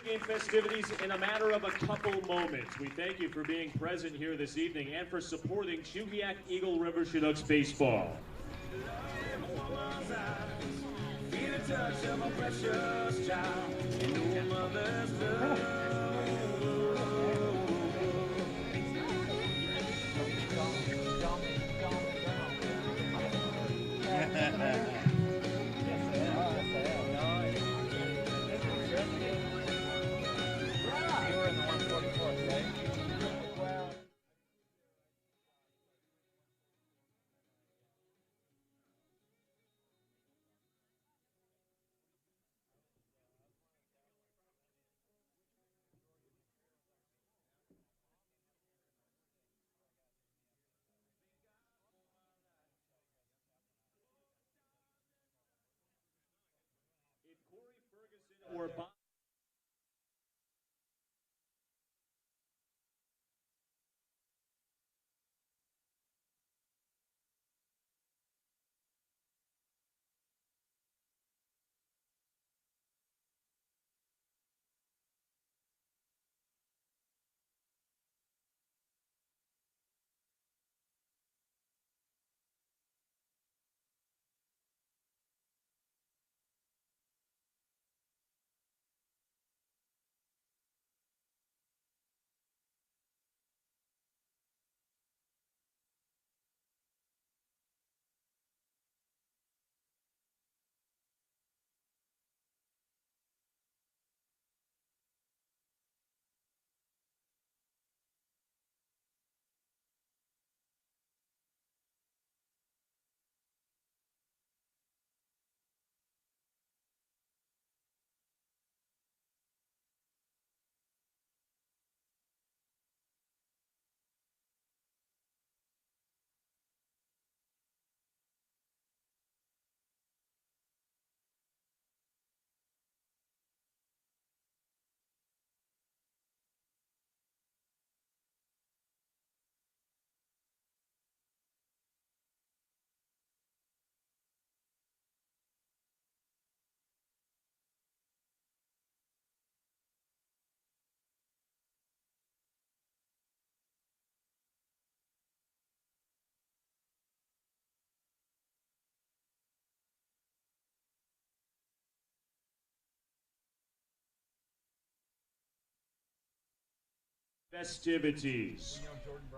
Game festivities in a matter of a couple moments. We thank you for being present here this evening and for supporting Chugiak Eagle River Chinooks baseball. Or Bob. Festivities.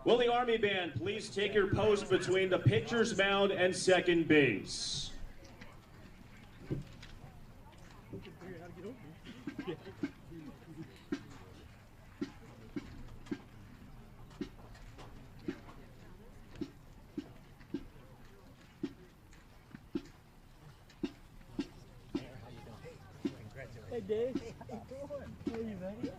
Will the Army Band please take your post between the pitcher's mound and second base? Hey Dave, how you doing? How are you, buddy?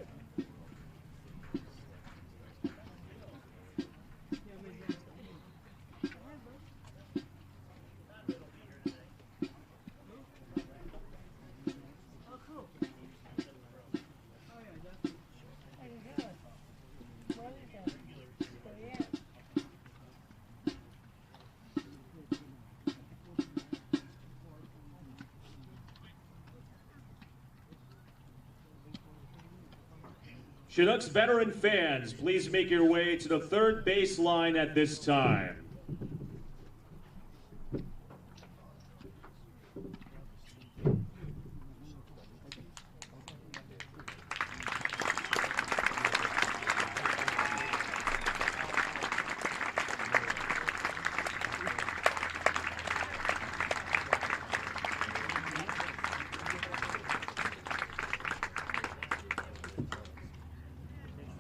Chinooks veteran fans, please make your way to the third base line at this time.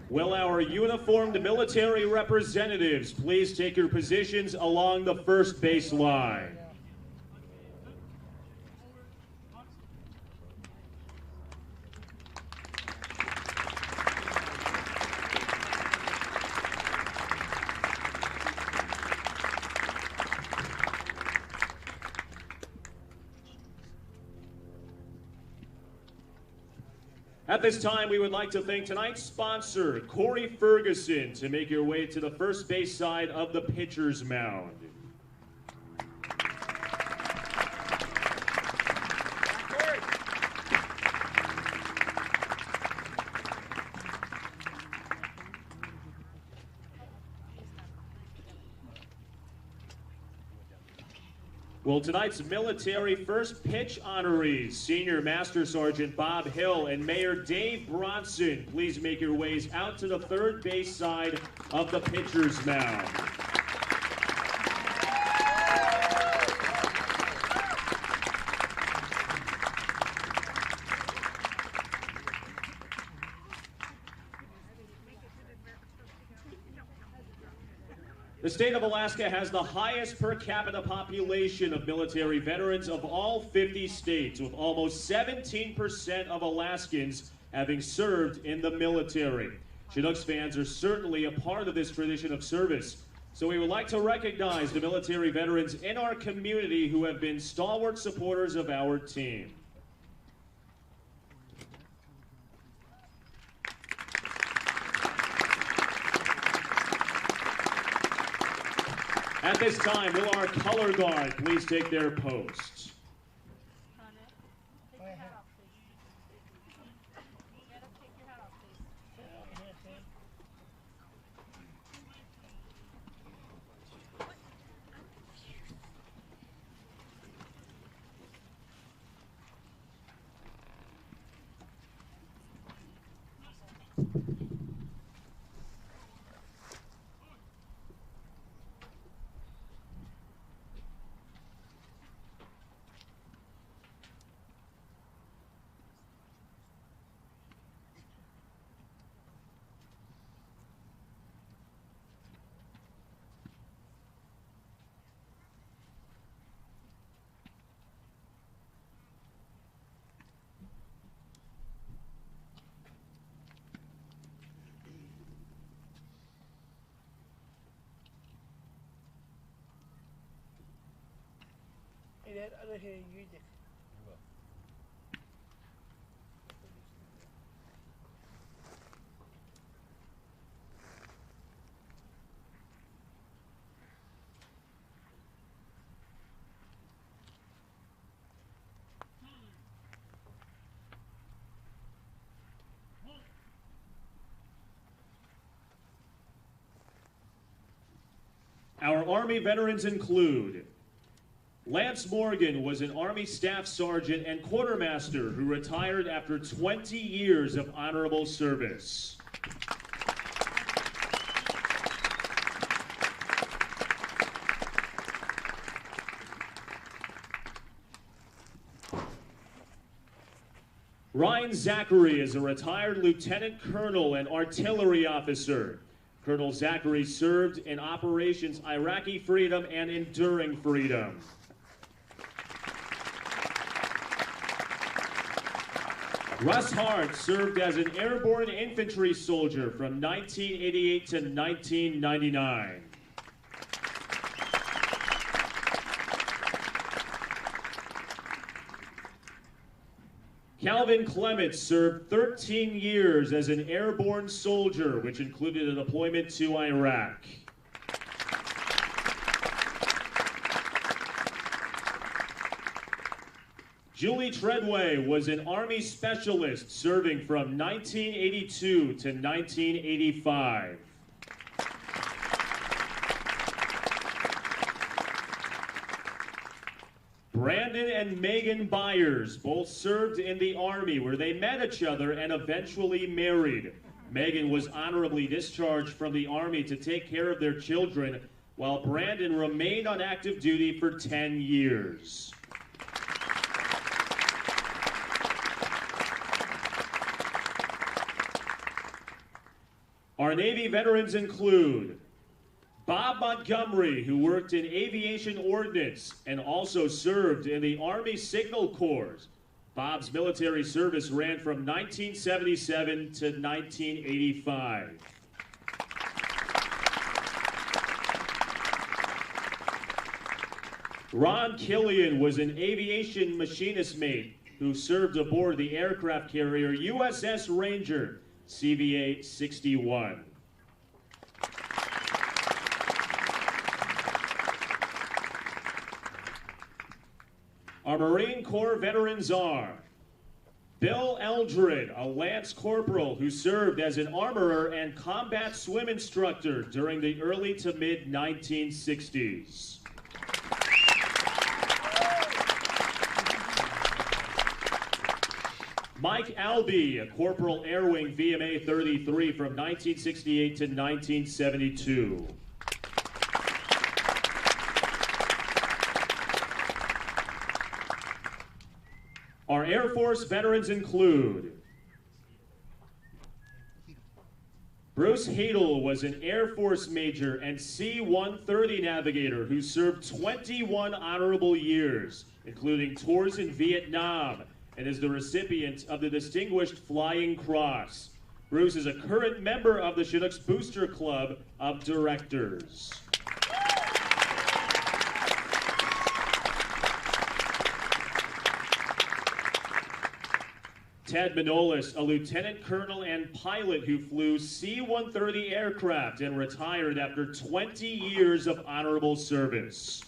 Will our uniformed military representatives please take your positions along the first base line? At this time, we would like to thank tonight's sponsor, Corey Ferguson, to make your way to the first base side of the pitcher's mound. Well, tonight's military first pitch honorees, Senior Master Sergeant Bob Hill and Mayor Dave Bronson, please make your ways out to the third base side of the pitcher's mound. The state of Alaska has the highest per capita population of military veterans of all 50 states, with almost 17% of Alaskans having served in the military. Chinooks fans are certainly a part of this tradition of service, so we would like to recognize the military veterans in our community who have been stalwart supporters of our team. At this time, will our color guard please take their posts? Take your hat off, please. Get up, take your hat off, please. That other hand, you just. Our Army veterans include Lance Morgan was an Army Staff Sergeant and Quartermaster who retired after 20 years of honorable service. Ryan Zachary is a retired Lieutenant Colonel and Artillery Officer. Colonel Zachary served in Operations Iraqi Freedom and Enduring Freedom. Russ Hart served as an airborne infantry soldier from 1988 to 1999. Calvin Clements served 13 years as an airborne soldier, which included a deployment to Iraq. Julie Treadway was an Army specialist serving from 1982 to 1985. Brandon and Megan Byers both served in the Army, where they met each other and eventually married. Megan was honorably discharged from the Army to take care of their children, while Brandon remained on active duty for 10 years. Our Navy veterans include Bob Montgomery, who worked in aviation ordnance and also served in the Army Signal Corps. Bob's military service ran from 1977 to 1985. Ron Killian was an aviation machinist mate who served aboard the aircraft carrier USS Ranger, CVA 61. Our Marine Corps veterans are Bill Eldred, a Lance Corporal who served as an armorer and combat swim instructor during the early to mid-1960s. Mike Albee, a Corporal Air Wing VMA 33 from 1968 to 1972. Our Air Force veterans include Bruce Hadel was an Air Force Major and C-130 navigator who served 21 honorable years, including tours in Vietnam, and is the recipient of the Distinguished Flying Cross. Bruce is a current member of the Chinooks Booster Club of Directors. Ted Manolis, a lieutenant colonel and pilot who flew C-130 aircraft and retired after 20 years of honorable service.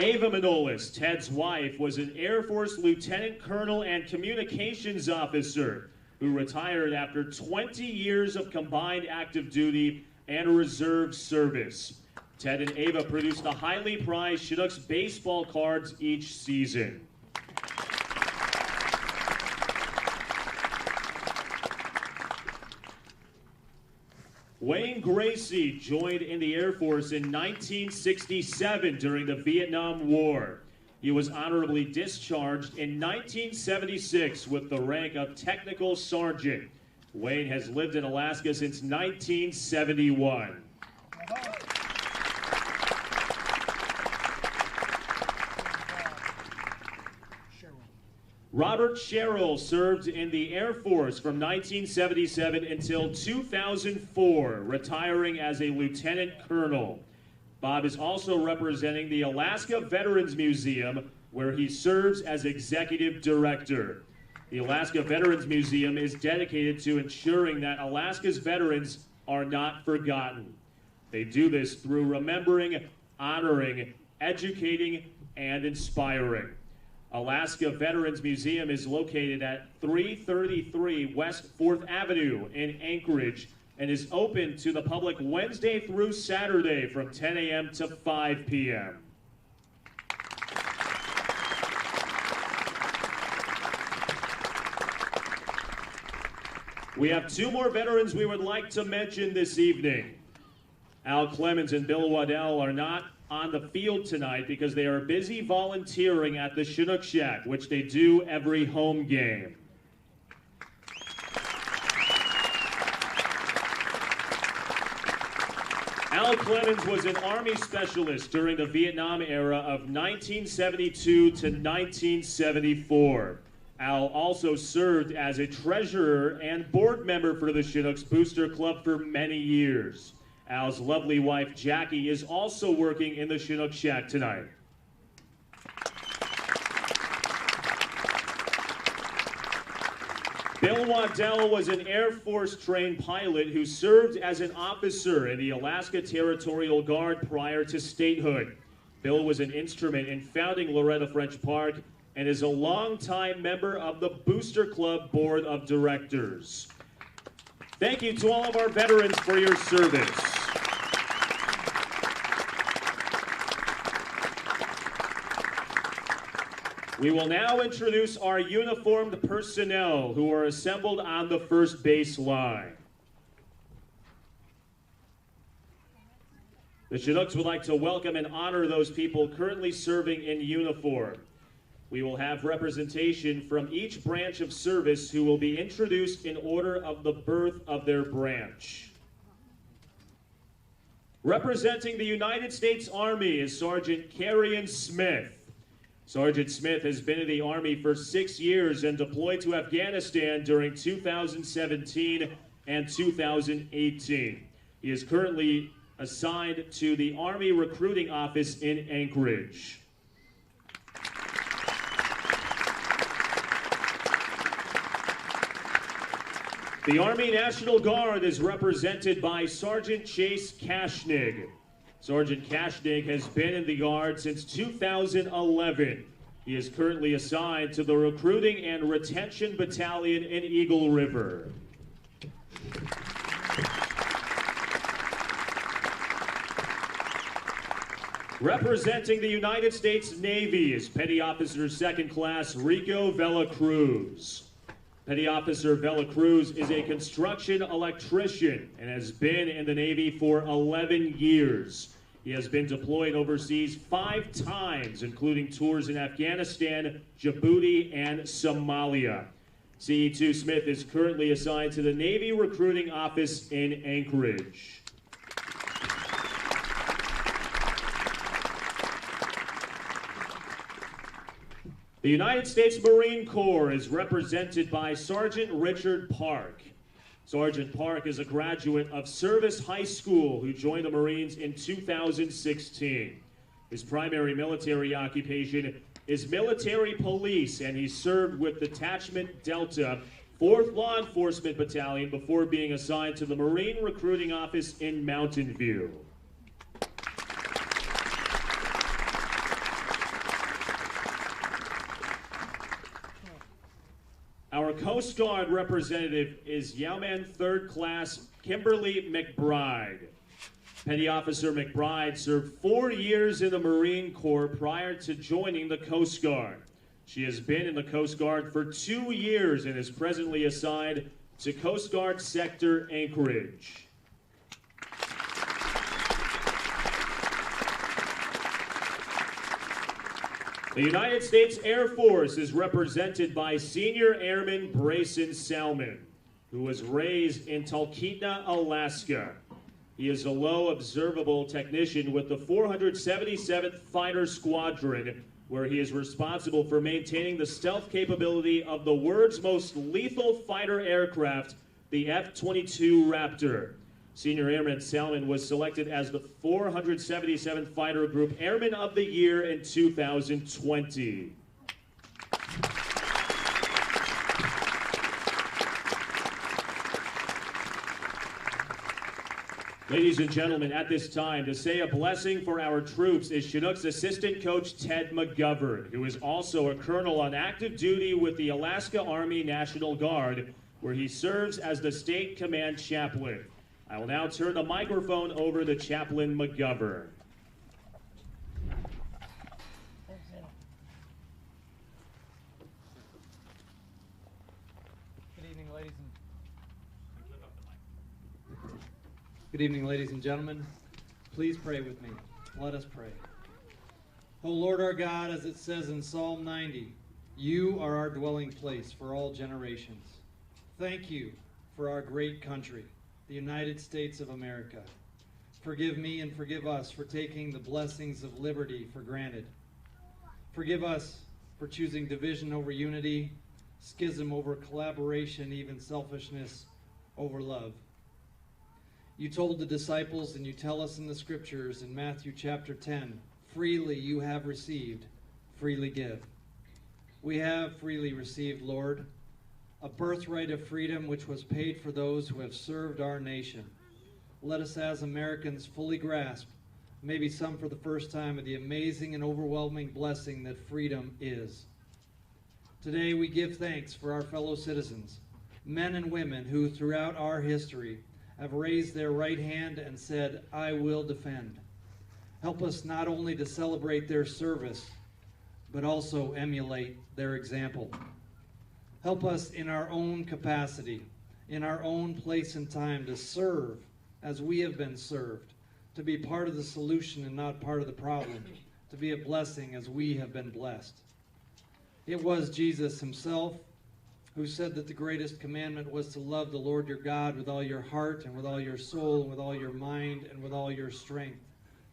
Ava Manolis, Ted's wife, was an Air Force lieutenant colonel and communications officer who retired after 20 years of combined active duty and reserve service. Ted and Ava produced the highly prized Chinooks baseball cards each season. Wayne Gracie joined in the Air Force in 1967 during the Vietnam War. He was honorably discharged in 1976 with the rank of Technical Sergeant. Wayne has lived in Alaska since 1971. Robert Sherrill served in the Air Force from 1977 until 2004, retiring as a lieutenant colonel. Bob is also representing the Alaska Veterans Museum, where he serves as executive director. The Alaska Veterans Museum is dedicated to ensuring that Alaska's veterans are not forgotten. They do this through remembering, honoring, educating, and inspiring. Alaska Veterans Museum is located at 333 West 4th Avenue in Anchorage and is open to the public Wednesday through Saturday from 10 a.m. to 5 p.m. We have two more veterans we would like to mention this evening. Al Clemens and Bill Waddell are not on the field tonight because they are busy volunteering at the Chinook Shack, which they do every home game. Al Clemens was an Army specialist during the Vietnam era of 1972 to 1974. Al also served as a treasurer and board member for the Chinooks Booster Club for many years. Al's lovely wife, Jackie, is also working in the Chinook Shack tonight. Bill Waddell was an Air Force-trained pilot who served as an officer in the Alaska Territorial Guard prior to statehood. Bill was an instrument in founding Loretta French Park and is a longtime member of the Booster Club Board of Directors. Thank you to all of our veterans for your service. We will now introduce our uniformed personnel who are assembled on the first base line. The Chinooks would like to welcome and honor those people currently serving in uniform. We will have representation from each branch of service who will be introduced in order of the birth of their branch. Representing the United States Army is Sergeant Carrion Smith. Sergeant Smith has been in the Army for 6 years and deployed to Afghanistan during 2017 and 2018. He is currently assigned to the Army Recruiting Office in Anchorage. The Army National Guard is represented by Sergeant Chase Kashnig. Sergeant Kashnig has been in the Guard since 2011. He is currently assigned to the Recruiting and Retention Battalion in Eagle River. Representing the United States Navy is Petty Officer Second Class Rico Villacruz. Petty Officer Villacruz is a construction electrician and has been in the Navy for 11 years. He has been deployed overseas 5 times, including tours in Afghanistan, Djibouti, and Somalia. CE2 Smith is currently assigned to the Navy Recruiting Office in Anchorage. The United States Marine Corps is represented by Sergeant Richard Park. Sergeant Park is a graduate of Service High School who joined the Marines in 2016. His primary military occupation is military police, and he served with Detachment Delta, 4th Law Enforcement Battalion, before being assigned to the Marine Recruiting Office in Mountain View. Our Coast Guard representative is Yeoman 3rd Class Kimberly McBride. Petty Officer McBride served 4 years in the Marine Corps prior to joining the Coast Guard. She has been in the Coast Guard for 2 years and is presently assigned to Coast Guard Sector Anchorage. The United States Air Force is represented by Senior Airman Brayson Salmon, who was raised in Talkeetna, Alaska. He is a low observable technician with the 477th Fighter Squadron, where he is responsible for maintaining the stealth capability of the world's most lethal fighter aircraft, the F-22 Raptor. Senior Airman Salmon was selected as the 477th Fighter Group Airman of the Year in 2020. Ladies and gentlemen, at this time, to say a blessing for our troops is Chinooks Assistant Coach Ted McGovern, who is also a colonel on active duty with the Alaska Army National Guard, where he serves as the State Command Chaplain. I will now turn the microphone over to Chaplain McGovern. Good evening, ladies and gentlemen. Please pray with me. Let us pray. O Lord our God, as it says in Psalm 90, you are our dwelling place for all generations. Thank you for our great country, the United States of America. Forgive me and forgive us for taking the blessings of liberty for granted. Forgive us for choosing division over unity, schism over collaboration, even selfishness over love. You told the disciples, and you tell us in the scriptures in Matthew chapter 10, freely you have received, freely give. We have freely received, Lord, a birthright of freedom which was paid for those who have served our nation. Let us as Americans fully grasp, maybe some for the first time, of the amazing and overwhelming blessing that freedom is. Today we give thanks for our fellow citizens, men and women who throughout our history have raised their right hand and said, I will defend. Help us not only to celebrate their service, but also emulate their example. Help us in our own capacity, in our own place and time, to serve as we have been served, to be part of the solution and not part of the problem, to be a blessing as we have been blessed. It was Jesus himself who said that the greatest commandment was to love the Lord your God with all your heart and with all your soul and with all your mind and with all your strength.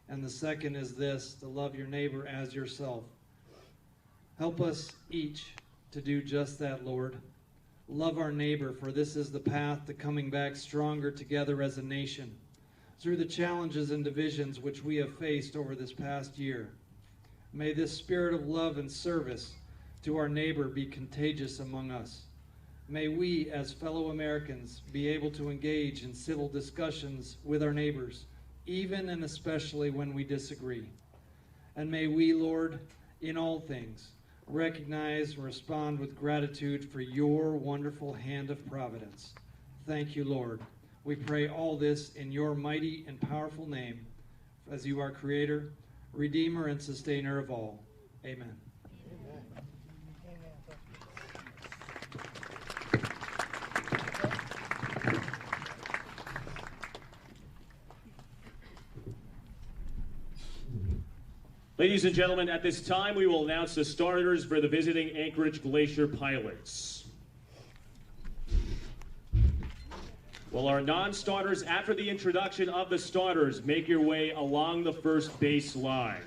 And the second is this, to love your neighbor as yourself. Help us each to do just that, Lord. Love our neighbor, for this is the path to coming back stronger together as a nation through the challenges and divisions which we have faced over this past year. May this spirit of love and service to our neighbor be contagious among us. May we, as fellow Americans, be able to engage in civil discussions with our neighbors, even and especially when we disagree. And may we, Lord, in all things, recognize and respond with gratitude for your wonderful hand of providence. Thank you, Lord. We pray all this in your mighty and powerful name, as you are Creator, Redeemer and Sustainer of all. Amen. Ladies and gentlemen, at this time we will announce the starters for the visiting Anchorage Glacier Pilots. Well, our non-starters, after the introduction of the starters, make your way along the first base line.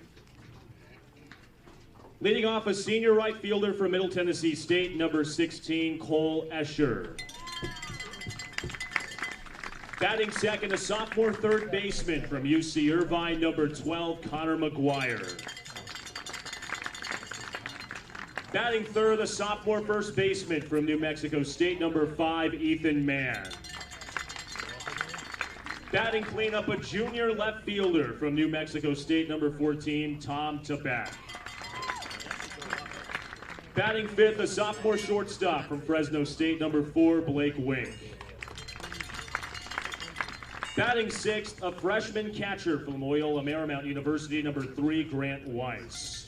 Leading off, a senior right fielder from Middle Tennessee State, number 16, Cole Escher. Batting second, a sophomore third baseman from UC Irvine, number 12, Connor McGuire. Batting third, a sophomore first baseman from New Mexico State, number 5, Ethan Mann. Batting cleanup, a junior left fielder from New Mexico State, number 14, Tom Tabak. Batting fifth, a sophomore shortstop from Fresno State, number 4, Blake Wink. Batting sixth, a freshman catcher from Loyola Marymount University, number 3, Grant Weiss.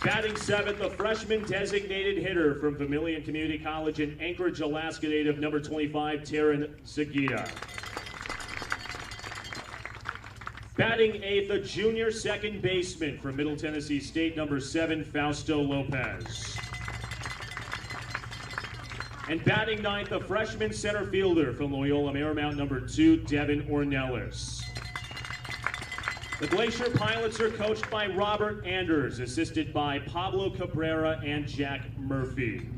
Batting seventh, a freshman designated hitter from Vermilion Community College in Anchorage, Alaska native, number 25, Taryn Zagita. Batting eighth, a junior second baseman from Middle Tennessee State, number 7, Fausto Lopez. And batting ninth, a freshman center fielder from Loyola Marymount, number 2, Devin Ornelas. The Glacier Pilots are coached by Robert Anders, assisted by Pablo Cabrera and Jack Murphy.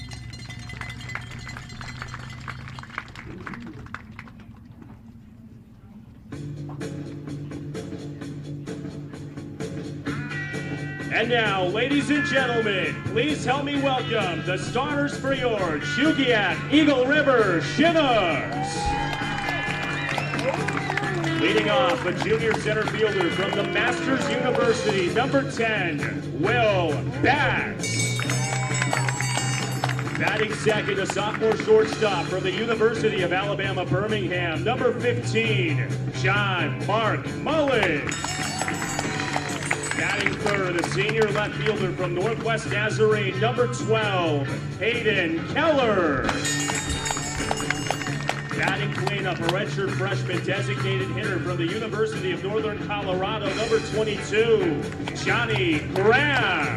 And now, ladies and gentlemen, please help me welcome the starters for your Chugiak Eagle River Chinooks. Leading off, a junior center fielder from the Masters University, number 10, Will Bass. Batting second, a sophomore shortstop from the University of Alabama, Birmingham, number 15, John Mark Mullins. Batting third, a senior left fielder from Northwest Nazarene, number 12, Hayden Keller. Batting cleanup, a redshirt freshman designated hitter from the University of Northern Colorado, number 22, Johnny Graham.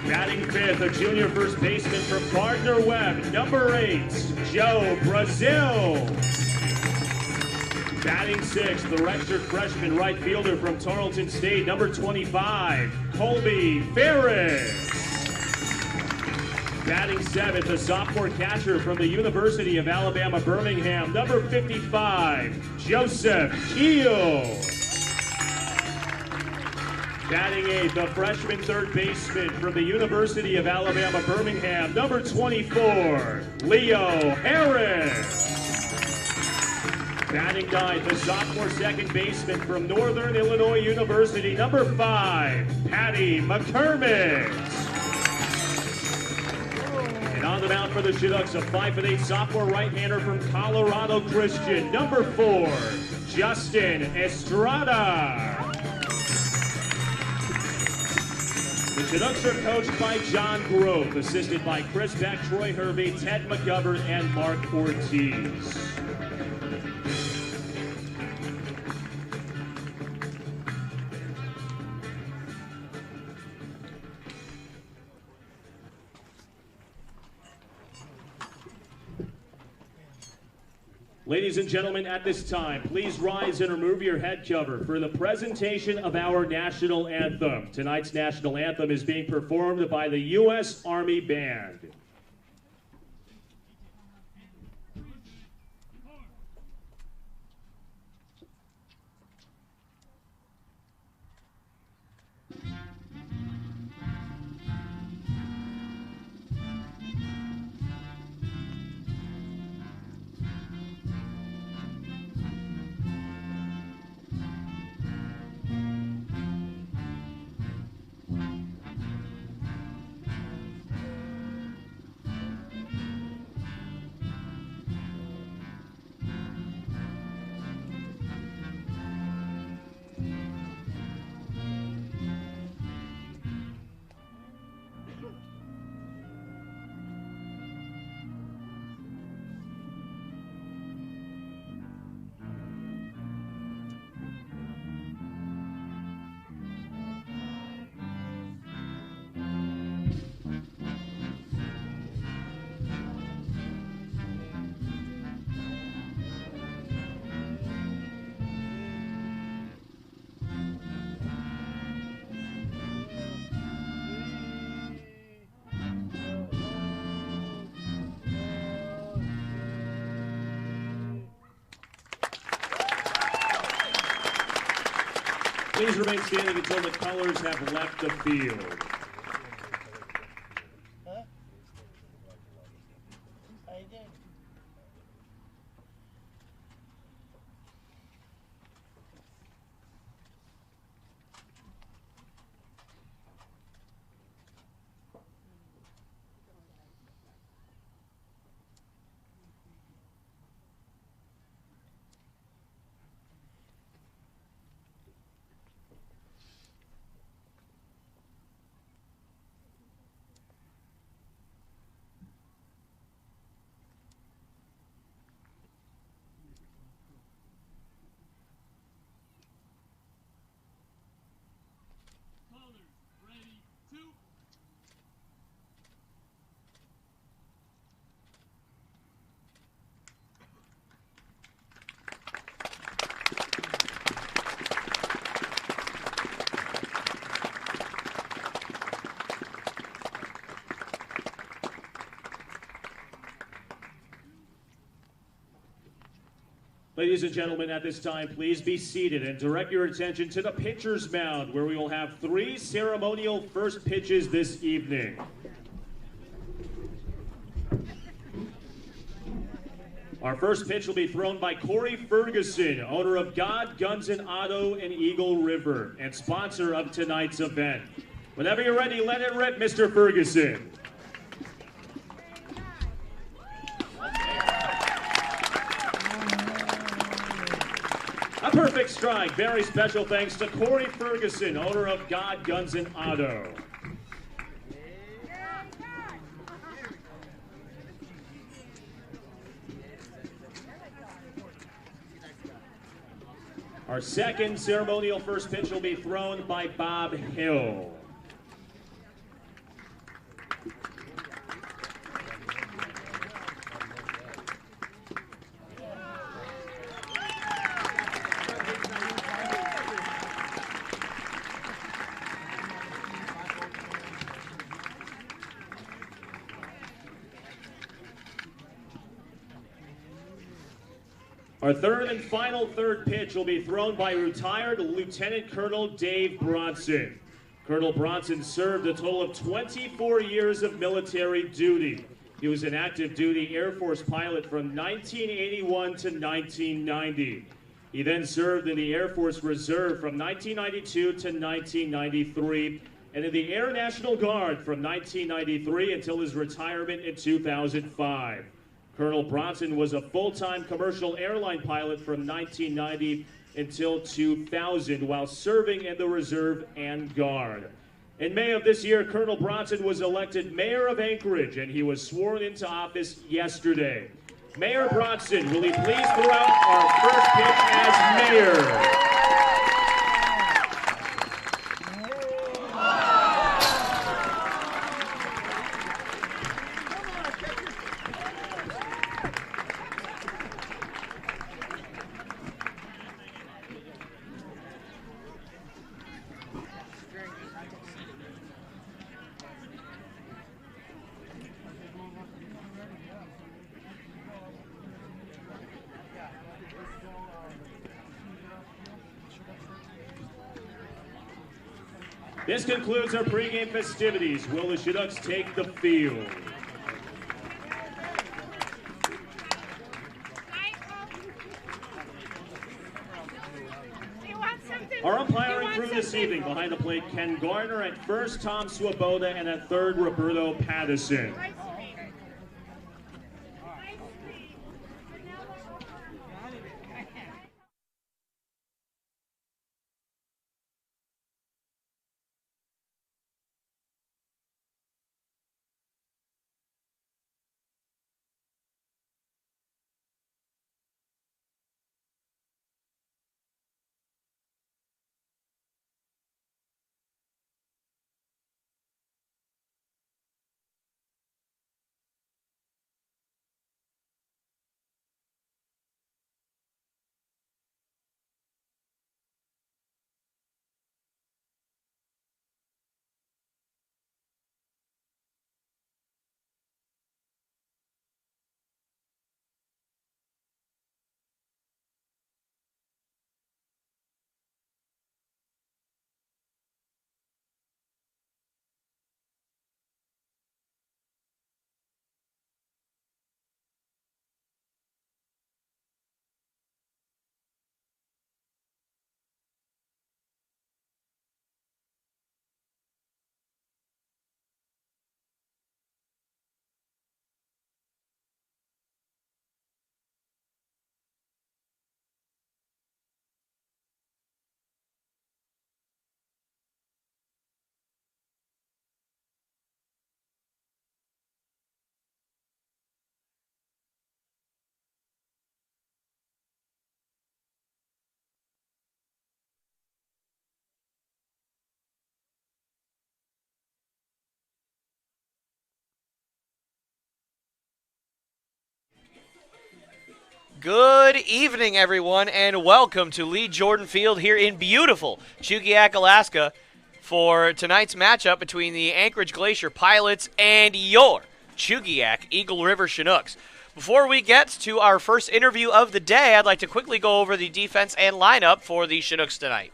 Batting fifth, a junior first baseman from Gardner-Webb, number 8, Joe Brazil. Batting sixth, the redshirt freshman right fielder from Tarleton State, number 25, Colby Ferris. Batting seventh, a sophomore catcher from the University of Alabama, Birmingham, number 55, Joseph Keel. Batting eighth, a freshman third baseman from the University of Alabama, Birmingham, number 24, Leo Harris. Batting ninth, a sophomore second baseman from Northern Illinois University, number 5, Patty McCormick. And on the mound for the Chinooks, a 5'8" sophomore right-hander from Colorado Christian, number 4, Justin Estrada. The Chinooks are coached by John Grove, assisted by Chris Beck, Troy Hervey, Ted McGovern, and Mark Ortiz. Ladies and gentlemen, at this time, please rise and remove your head cover for the presentation of our national anthem. Tonight's national anthem is being performed by the U.S. Army Band. Please remain standing until the colors have left the field. Huh? I did. Ladies and gentlemen, at this time, please be seated and direct your attention to the pitcher's mound, where we will have 3 ceremonial first pitches this evening. Our first pitch will be thrown by Corey Ferguson, owner of God, Guns, and Auto in Eagle River, and sponsor of tonight's event. Whenever you're ready, let it rip, Mr. Ferguson. A perfect strike. Very special thanks to Corey Ferguson, owner of God, Guns, and Auto. Our second ceremonial first pitch will be thrown by Bob Hill. Our third and final third pitch will be thrown by retired Lieutenant Colonel Dave Bronson. Colonel Bronson served a total of 24 years of military duty. He was an active duty Air Force pilot from 1981 to 1990. He then served in the Air Force Reserve from 1992 to 1993 and in the Air National Guard from 1993 until his retirement in 2005. Colonel Bronson was a full-time commercial airline pilot from 1990 until 2000 while serving in the Reserve and Guard. In May of this year, Colonel Bronson was elected mayor of Anchorage, and he was sworn into office yesterday. Mayor Bronson, will he please throw out our first pitch as mayor? This concludes our pregame festivities. Will the Chinooks take the field? Our umpiring crew this evening: behind the plate, Ken Garner; at first, Tom Swoboda; and at third, Roberto Pattison. Good evening, everyone, and welcome to Lee Jordan Field here in beautiful Chugiak, Alaska, for tonight's matchup between the Anchorage Glacier Pilots and your Chugiak Eagle River Chinooks. Before we get to our first interview of the day, I'd like to quickly go over the defense and lineup for the Chinooks tonight.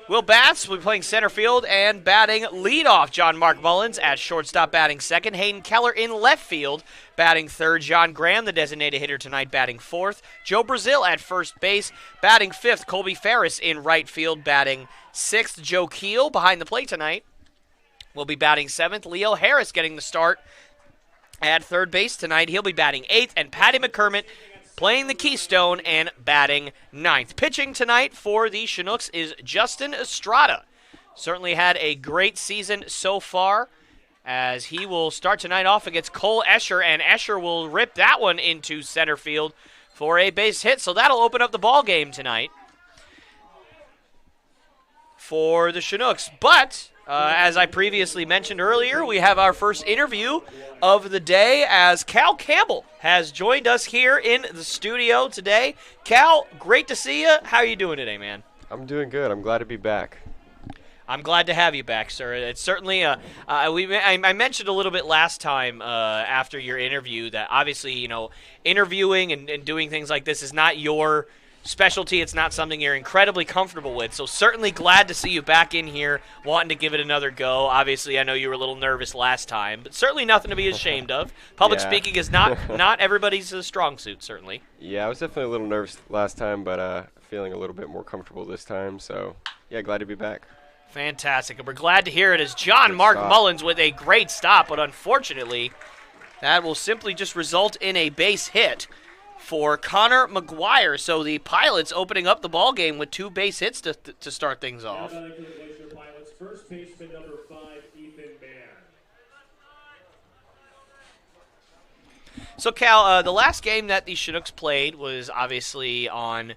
Will Batts will be playing center field and batting leadoff. John Mark Mullins at shortstop batting second. Hayden Keller in left field batting third. John Graham, the designated hitter tonight, batting fourth. Joe Brazil at first base batting fifth. Colby Ferris in right field batting sixth. Joe Keel behind the plate tonight will be batting seventh. Leo Harris getting the start at third base tonight. He'll be batting eighth. And Patty McCormick playing the Keystone and batting ninth. Pitching tonight for the Chinooks is Justin Estrada. Certainly had a great season so far, as he will start tonight off against Cole Escher, and Escher will rip that one into center field for a base hit. So that'll open up the ball game tonight for the Chinooks. But as I previously mentioned earlier, we have our first interview of the day, as Cal Campbell has joined us here in the studio today. Cal, great to see you. How are you doing today, man? I'm doing good. I'm glad to be back. I'm glad to have you back, sir. It's certainly I mentioned a little bit last time after your interview that obviously, you know, interviewing and doing things like this is not your specialty. It's not something you're incredibly comfortable with. So certainly glad to see you back in here, wanting to give it another go. Obviously, I know you were a little nervous last time, but certainly nothing to be ashamed of. Public speaking is not everybody's strong suit, certainly. Yeah, I was definitely a little nervous last time, but feeling a little bit more comfortable this time. So, yeah, glad to be back. Fantastic. And we're glad to hear it as John Mark Mullins with a great stop, but unfortunately, that will simply just result in a base hit for Connor McGuire. So the Pilots opening up the ball game with two base hits to start things off. First baseman number 5, Ethan Mann. So Cal, the last game that the Chinooks played was obviously on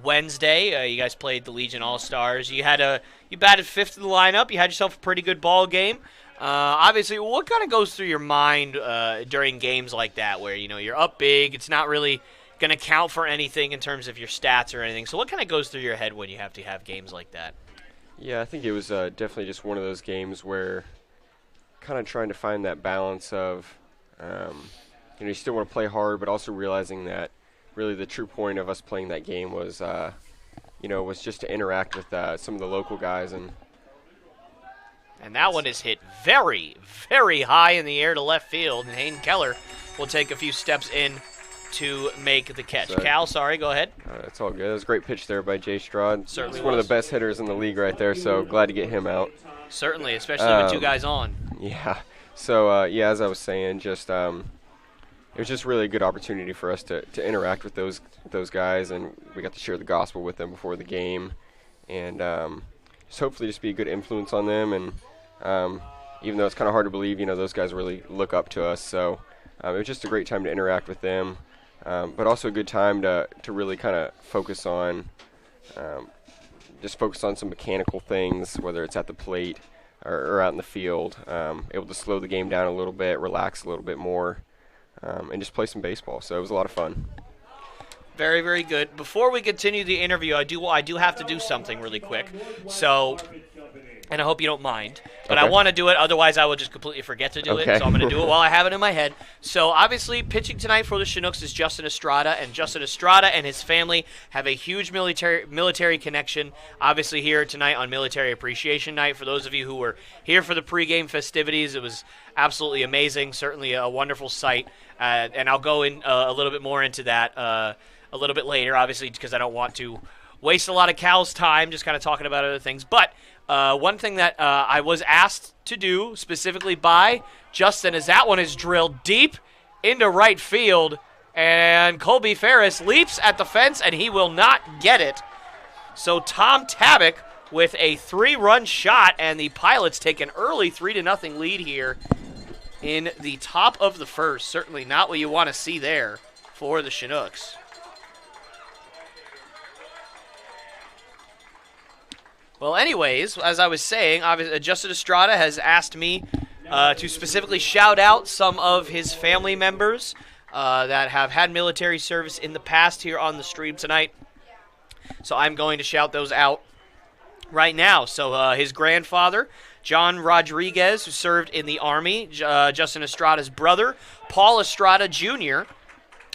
Wednesday. You guys played the Legion All-Stars. You batted fifth in the lineup. You had yourself a pretty good ball game. Obviously, what kind of goes through your mind during games like that, where, you know, you're up big, it's not really going to count for anything in terms of your stats or anything. So what kind of goes through your head when you have to have games like that? Yeah, I think it was definitely just one of those games where kind of trying to find that balance of, you still want to play hard, but also realizing that really the true point of us playing that game was, was just to interact with some of the local guys. And that one is hit very, very high in the air to left field, and Hayden Keller will take a few steps in to make the catch. Cal, sorry, go ahead. It's all good. That was a great pitch there by Jay Stroud. Certainly He's one of the best hitters in the league right there, so glad to get him out. Certainly, especially with two guys on. Yeah. So, as I was saying, just it was just really a good opportunity for us to interact with those guys, and we got to share the gospel with them before the game, and just hopefully just be a good influence on them. And even though it's kind of hard to believe, those guys really look up to us. So it was just a great time to interact with them, but also a good time to really kind of focus on some mechanical things, whether it's at the plate or out in the field, able to slow the game down a little bit, relax a little bit more, and just play some baseball. So it was a lot of fun. Very, very good. Before we continue the interview, I do have to do something really quick. So, and I hope you don't mind, but okay. I want to do it. Otherwise, I will just completely forget to do it. So I'm going to do it while I have it in my head. So obviously, pitching tonight for the Chinooks is Justin Estrada, and Justin Estrada and his family have a huge military connection. Obviously, here tonight on Military Appreciation Night. For those of you who were here for the pregame festivities, it was absolutely amazing. Certainly a wonderful sight, and I'll go in a little bit more into that a little bit later, obviously, because I don't want to waste a lot of Cal's time just kind of talking about other things. But one thing that I was asked to do specifically by Justin is that one is drilled deep into right field, and Colby Ferris leaps at the fence, and he will not get it. So Tom Tabak with a 3-run shot, and the Pilots take an early 3-0 lead here in the top of the first. Certainly not what you want to see there for the Chinooks. Well, anyways, as I was saying, Justin Estrada has asked me to specifically shout out some of his family members that have had military service in the past here on the stream tonight. So I'm going to shout those out right now. So his grandfather, John Rodriguez, who served in the Army, Justin Estrada's brother, Paul Estrada Jr.,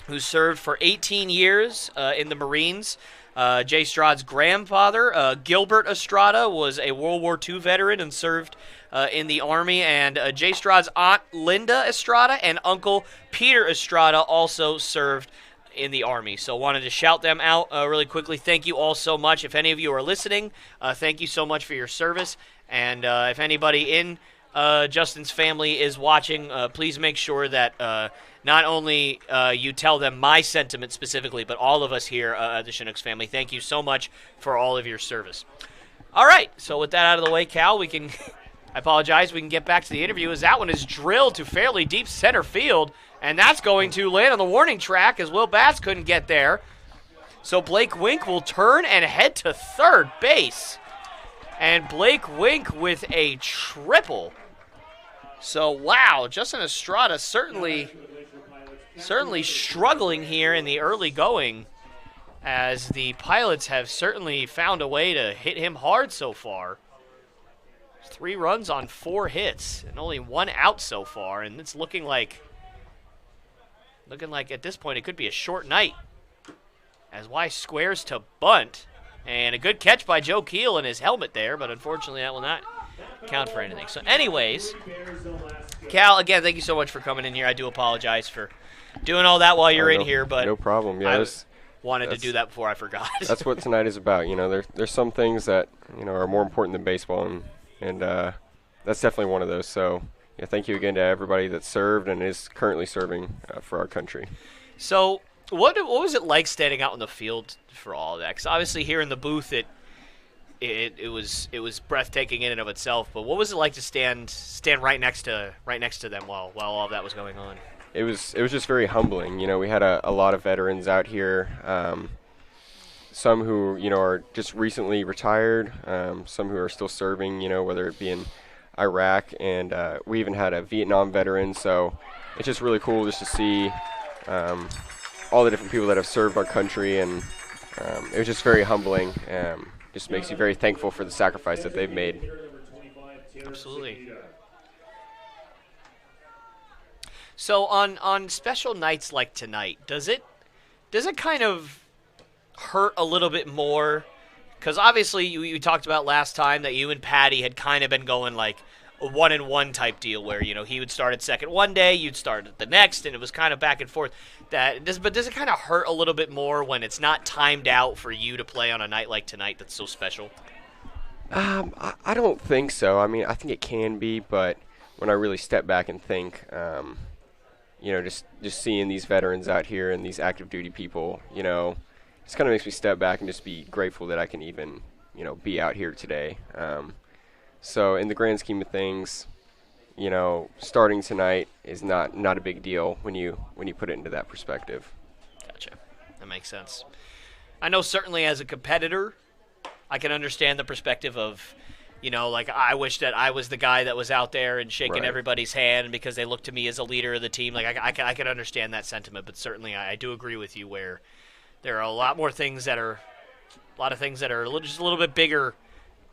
who served for 18 years in the Marines. Jay Estrada's grandfather, Gilbert Estrada, was a World War II veteran and served in the Army. And Jay Estrada's aunt, Linda Estrada, and uncle Peter Estrada also served in the Army. So wanted to shout them out really quickly. Thank you all so much. If any of you are listening, thank you so much for your service. And if anybody in Justin's family is watching, please make sure that not only you tell them my sentiment specifically, but all of us here at the Chinooks family. Thank you so much for all of your service. All right, so with that out of the way, Cal, we can, I apologize, we can get back to the interview, as that one is drilled to fairly deep center field, and that's going to land on the warning track as Will Batts couldn't get there. So Blake Wink will turn and head to third base. And Blake Wink with a triple. So, wow, Justin Estrada certainly struggling here in the early going, as the Pilots have certainly found a way to hit him hard so far. 3 runs on 4 hits and only 1 out so far, and it's looking like at this point it could be a short night, as Y squares to bunt. And a good catch by Joe Keel in his helmet there, but unfortunately that will not count for anything. So anyways, Cal, again, thank you so much for coming in here. I do apologize for doing all that while you're in here, but no problem. Yeah, I wanted to do that before I forgot. That's what tonight is about. You know, there's some things that, you know, are more important than baseball, and that's definitely one of those. So yeah, thank you again to everybody that served and is currently serving for our country. So what was it like standing out in the field for all of that? Because obviously here in the booth it was breathtaking in and of itself. But what was it like to stand right next to them while all of that was going on? It was just very humbling. You know, we had a lot of veterans out here. Some who, you know, are just recently retired. Some who are still serving. You know, whether it be in Iraq, and we even had a Vietnam veteran. So it's just really cool just to see all the different people that have served our country, and it was just very humbling. Just makes you very thankful for the sacrifice that they've made. Absolutely. So on special nights like tonight, does it kind of hurt a little bit more? Because obviously you talked about last time that you and Patty had kind of been going like a 1-and-1 type deal, where, you know, he would start at second one day, you'd start at the next, and it was kind of back and forth. But does it kind of hurt a little bit more when it's not timed out for you to play on a night like tonight that's so special? I don't think so. I mean, I think it can be, but when I really step back and think, you know, just seeing these veterans out here and these active duty people, you know, just kind of makes me step back and just be grateful that I can even, you know, be out here today. So in the grand scheme of things, you know, starting tonight is not a big deal when you put it into that perspective. Gotcha. That makes sense. I know certainly as a competitor, I can understand the perspective of, you know, like, I wish that I was the guy that was out there and shaking everybody's hand because they look to me as a leader of the team. Like, I can understand that sentiment, but certainly I do agree with you where there are a lot things that are just a little bit bigger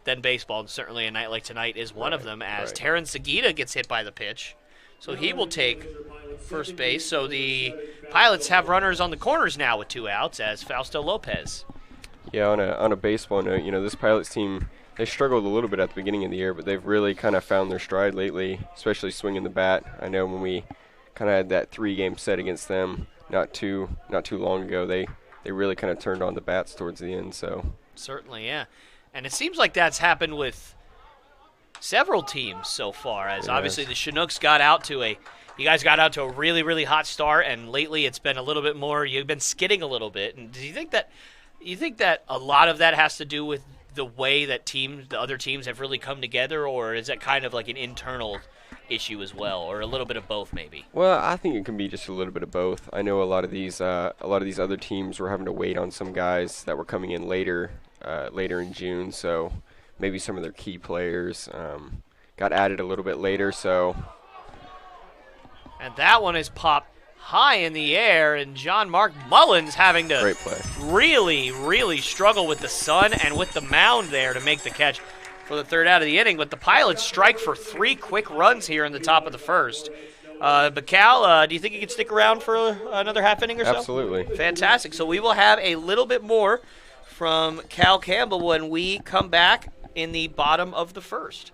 than baseball, and certainly a night like tonight is one of them, as Terrence Seguida gets hit by the pitch. So he will take first base. So the Pilots have runners on the corners now with 2 outs as Fausto Lopez. Yeah, on a baseball note, you know, this Pilots team, they struggled a little bit at the beginning of the year, but they've really kind of found their stride lately, especially swinging the bat. I know when we kind of had that 3-game set against them not too long ago, they really kind of turned on the bats towards the end. So certainly, yeah. And it seems like that's happened with several teams so far, as obviously the Chinooks got out to a really, really hot start, and lately it's been a little bit more, you've been skidding a little bit. And do you think that a lot of that has to do with the way that the other teams have really come together, or is that kind of like an internal issue as well, or a little bit of both maybe? Well, I think it can be just a little bit of both. I know a lot of these other teams were having to wait on some guys that were coming in later in June, so maybe some of their key players got added a little bit later. So, and that one is popped high in the air, and John Mark Mullins having to Great play. really struggle with the sun and with the mound there to make the catch for the third out of the inning. But the Pilots strike for 3 quick runs here in the top of the first. But Cal, do you think you can stick around for another half inning or so? Absolutely. Fantastic. So we will have a little bit more from Cal Campbell when we come back in the bottom of the first.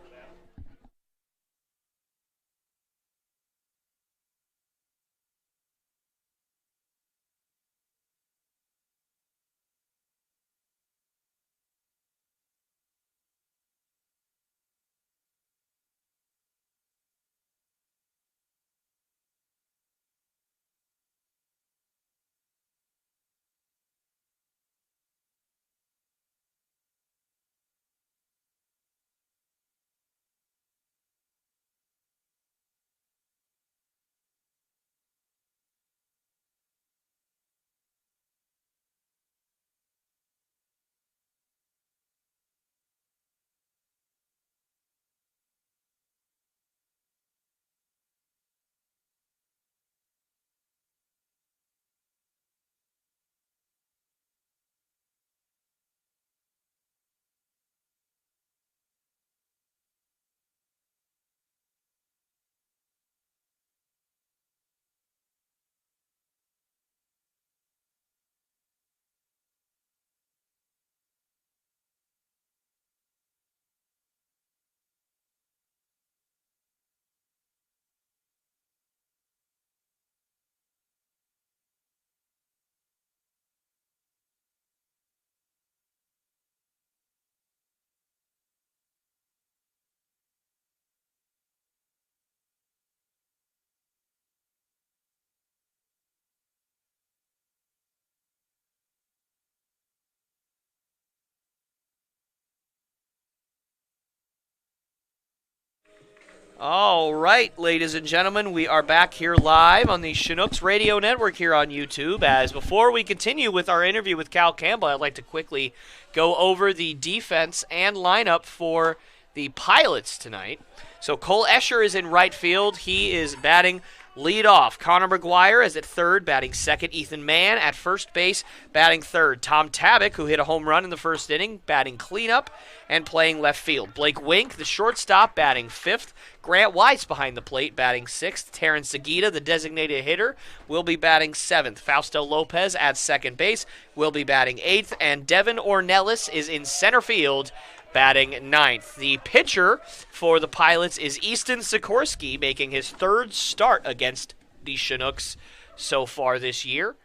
All right, ladies and gentlemen, we are back here live on the Chinooks Radio Network here on YouTube. As before we continue with our interview with Cal Campbell, I'd like to quickly go over the defense and lineup for the Pilots tonight. So Cole Escher is in right field. He is batting leadoff. Connor McGuire is at third, batting second. Ethan Mann at first base, batting third. Tom Tabak, who hit a home run in the first inning, batting cleanup and playing left field. Blake Wink, the shortstop, batting fifth. Grant Weiss behind the plate, batting sixth. Terrence Seguida, the designated hitter, will be batting seventh. Fausto Lopez at second base will be batting eighth. And Devin Ornelas is in center field, batting ninth. The pitcher for the Pilots is Easton Sikorsky, making his third start against the Chinooks so far this year.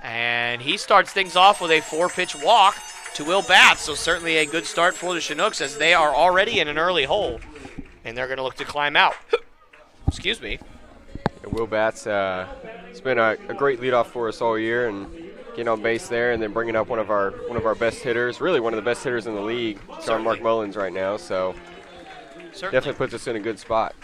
And he starts things off with a 4-pitch walk to Will Batts, so certainly a good start for the Chinooks as they are already in an early hole, and they're going to look to climb out. Excuse me. Yeah, Will Batts, it's been a great leadoff for us all year, and getting on base there, and then bringing up one of our best hitters, really one of the best hitters in the league, John Mark Mullins right now. So definitely puts us in a good spot.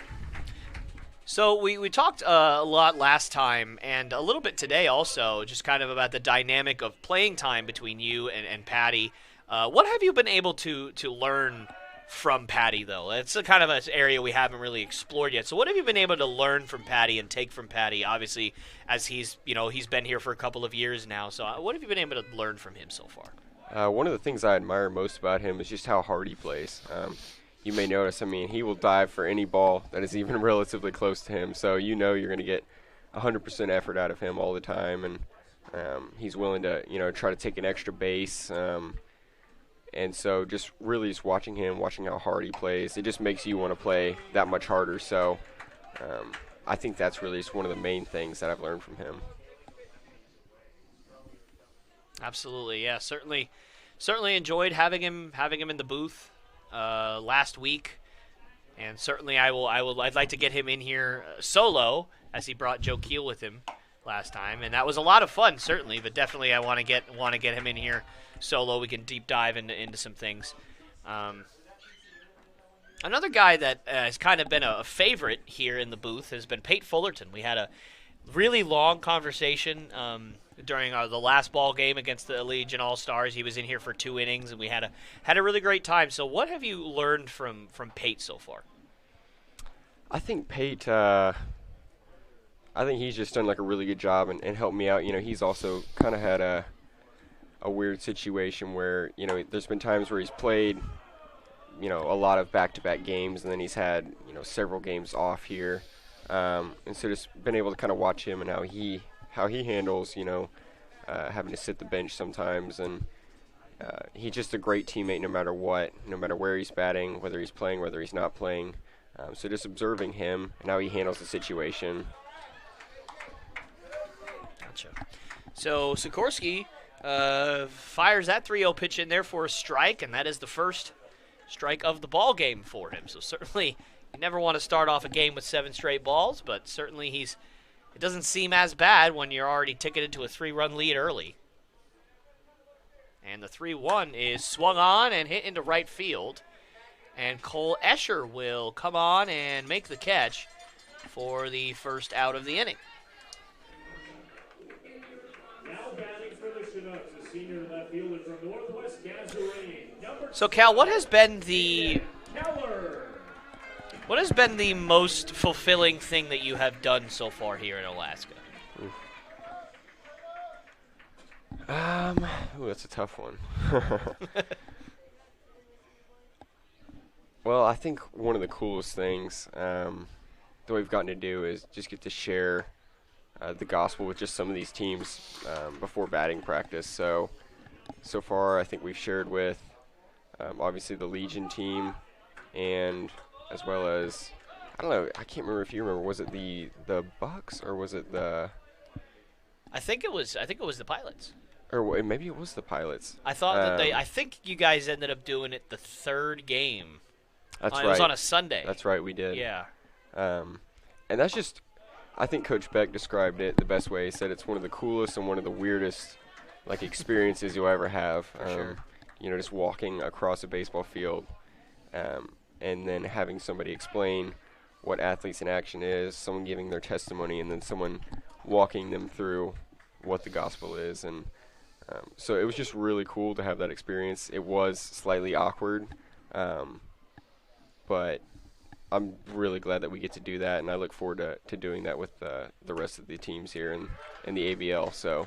So we talked a lot last time and a little bit today also, just kind of about the dynamic of playing time between you and Patty. What have you been able to learn from Patty, though? It's a kind of an area we haven't really explored yet. So what have you been able to learn from Patty and take from Patty, obviously, as he's been here for a couple of years now. So what have you been able to learn from him so far? One of the things I admire most about him is just how hard he plays. You may notice, he will dive for any ball that is even relatively close to him. So you're going to get 100% effort out of him all the time, and he's willing to try to take an extra base. And so just really just watching him, watching how hard he plays, it just makes you want to play that much harder. So I think that's really just one of the main things that I've learned from him. Absolutely, yeah. Certainly enjoyed having him in the booth last week, and certainly I'd like to get him in here solo, as he brought Joe Keel with him last time, and that was a lot of fun, certainly. But definitely I want to get him in here solo. We can deep dive into some things. Another guy that has kind of been a favorite here in the booth has been Pate Fullerton. We had a really long conversation during the last ball game against the Legion All-Stars. He was in here for 2 innings, and we had a really great time. So what have you learned from Pate so far? I think Pate I think he's just done like a really good job and helped me out. You know, he's also kind of had a weird situation where, you know, there's been times where he's played, you know, a lot of back-to-back games, and then he's had, you know, several games off here. And so just been able to kind of watch him and how he handles, you know, having to sit the bench sometimes. And he's just a great teammate no matter what, no matter where he's batting, whether he's playing, whether he's not playing. So just observing him and how he handles the situation. Gotcha. So Sikorsky fires that 3-0 pitch in there for a strike, and that is the first strike of the ball game for him. So certainly you never want to start off a game with 7 straight balls, but certainly it doesn't seem as bad when you're already ticketed to a 3-run lead early. And the 3-1 is swung on and hit into right field. And Cole Escher will come on and make the catch for the first out of the inning. Now batting for the Chinooks, a senior left fielder from Northwest Nazarene. So Cal, what has been Keller. what has been the most fulfilling thing that you have done so far here in Alaska? Ooh, that's a tough one. Well, I think one of the coolest things that we've gotten to do is just get to share the gospel with just some of these teams before batting practice. So far, I think we've shared with obviously the Legion team, and as well as, I don't know, I can't remember if you remember, was it the Bucks or was it the? I think it was the Pilots. Or maybe it was the Pilots. I thought that I think you guys ended up doing it the third game. That's right. It was on a Sunday. That's right, we did. Yeah. And that's just, I think Coach Beck described it the best way. He said it's one of the coolest and one of the weirdest, like, experiences you'll ever have. For sure. You know, just walking across a baseball field, and then having somebody explain what Athletes in Action is, someone giving their testimony, and then someone walking them through what the gospel is. And so it was just really cool to have that experience. It was slightly awkward, but I'm really glad that we get to do that, and I look forward to doing that with the rest of the teams here in the ABL. So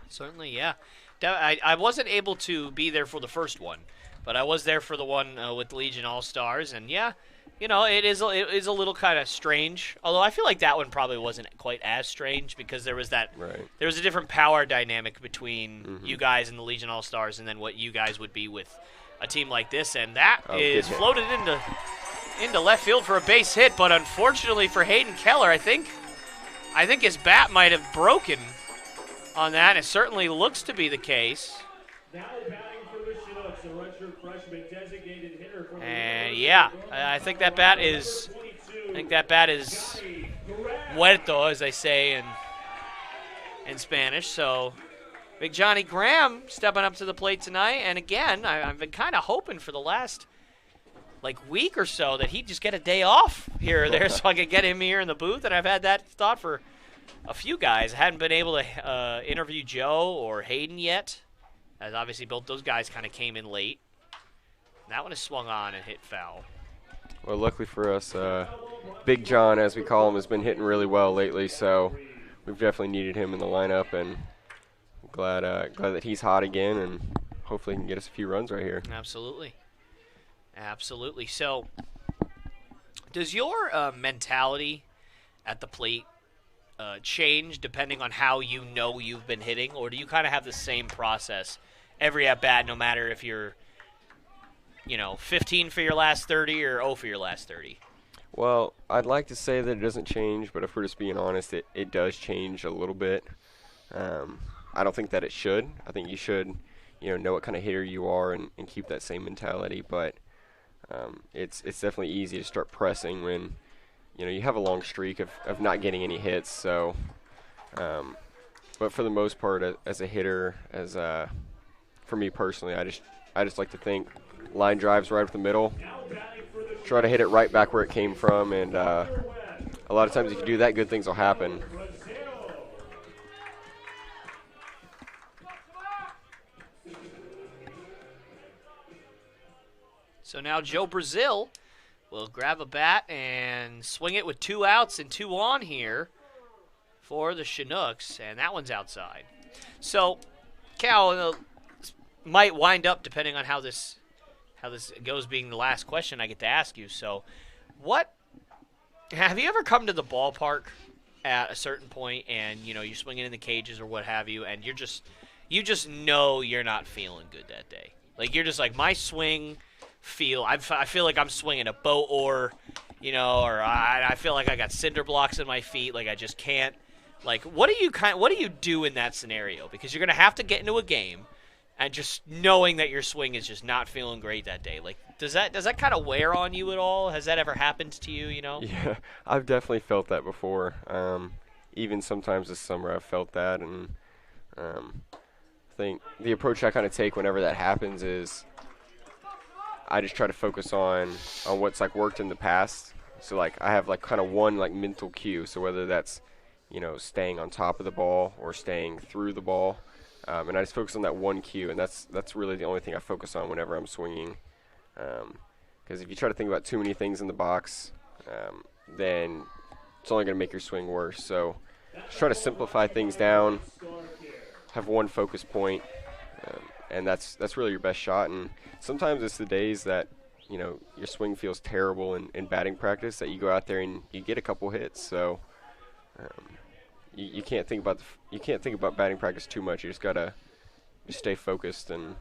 Certainly, yeah. I wasn't able to be there for the first one, but I was there for the one with Legion All-Stars, and yeah, you know, it is a little kind of strange. Although I feel like that one probably wasn't quite as strange because there was a different power dynamic between you guys and the Legion All-Stars, and then what you guys would be with a team like this, and that is floated into left field for a base hit, but unfortunately for Hayden Keller, I think his bat might have broken on that. It certainly looks to be the case. Now batting for the Chinooks, a redshirt freshman designated hitter from And yeah, I think that bat is muerto, as they say in Spanish. So Big Johnny Graham stepping up to the plate tonight, and again, I've been kind of hoping for the last week or so that he'd just get a day off here or there so I could get him here in the booth, and I've had that thought for a few guys. I hadn't been able to interview Joe or Hayden yet, as obviously both those guys kind of came in late. That one is swung on and hit foul. Well, luckily for us, Big John, as we call him, has been hitting really well lately, so we've definitely needed him in the lineup, and glad that he's hot again, and hopefully he can get us a few runs right here. Absolutely. So, does your mentality at the plate change depending on how you know you've been hitting, or do you kind of have the same process every at bat, no matter if you're 15 for your last 30 or 0 for your last 30? Well, I'd like to say that it doesn't change, but if we're just being honest, it does change a little bit. I don't think that it should. I think you should, know what kind of hitter you are and keep that same mentality. But it's definitely easy to start pressing when, you have a long streak of not getting any hits. So, but for the most part, as a hitter, for me personally, I just like to think line drives right up the middle, try to hit it right back where it came from, and a lot of times if you do that, good things will happen. So now Joe Brazil will grab a bat and swing it with 2 outs and 2 on here for the Chinooks, and that one's outside. So, Cal, might wind up, depending on how this goes, being the last question I get to ask you. So, have you ever come to the ballpark at a certain point and, you're swinging in the cages or what have you, and you just know you're not feeling good that day? Like, you're just like, my swing I feel like I'm swinging a boat oar, or I feel like I got cinder blocks in my feet, like I just can't. Like, what do you do in that scenario? Because you're going to have to get into a game and just knowing that your swing is just not feeling great that day. Like, does that kind of wear on you at all? Has that ever happened to you, Yeah, I've definitely felt that before. Even sometimes this summer I've felt that, and I think the approach I kind of take whenever that happens is I just try to focus on what's like worked in the past. So like I have like kind of one like mental cue. So whether that's staying on top of the ball or staying through the ball, and I just focus on that one cue, and that's really the only thing I focus on whenever I'm swinging. Because if you try to think about too many things in the box, then it's only going to make your swing worse. So just try to simplify things down, have one focus point, and that's really your best shot. And sometimes it's the days that your swing feels terrible in batting practice that you go out there and you get a couple hits. So you can't think about batting practice too much. You just gotta stay focused, and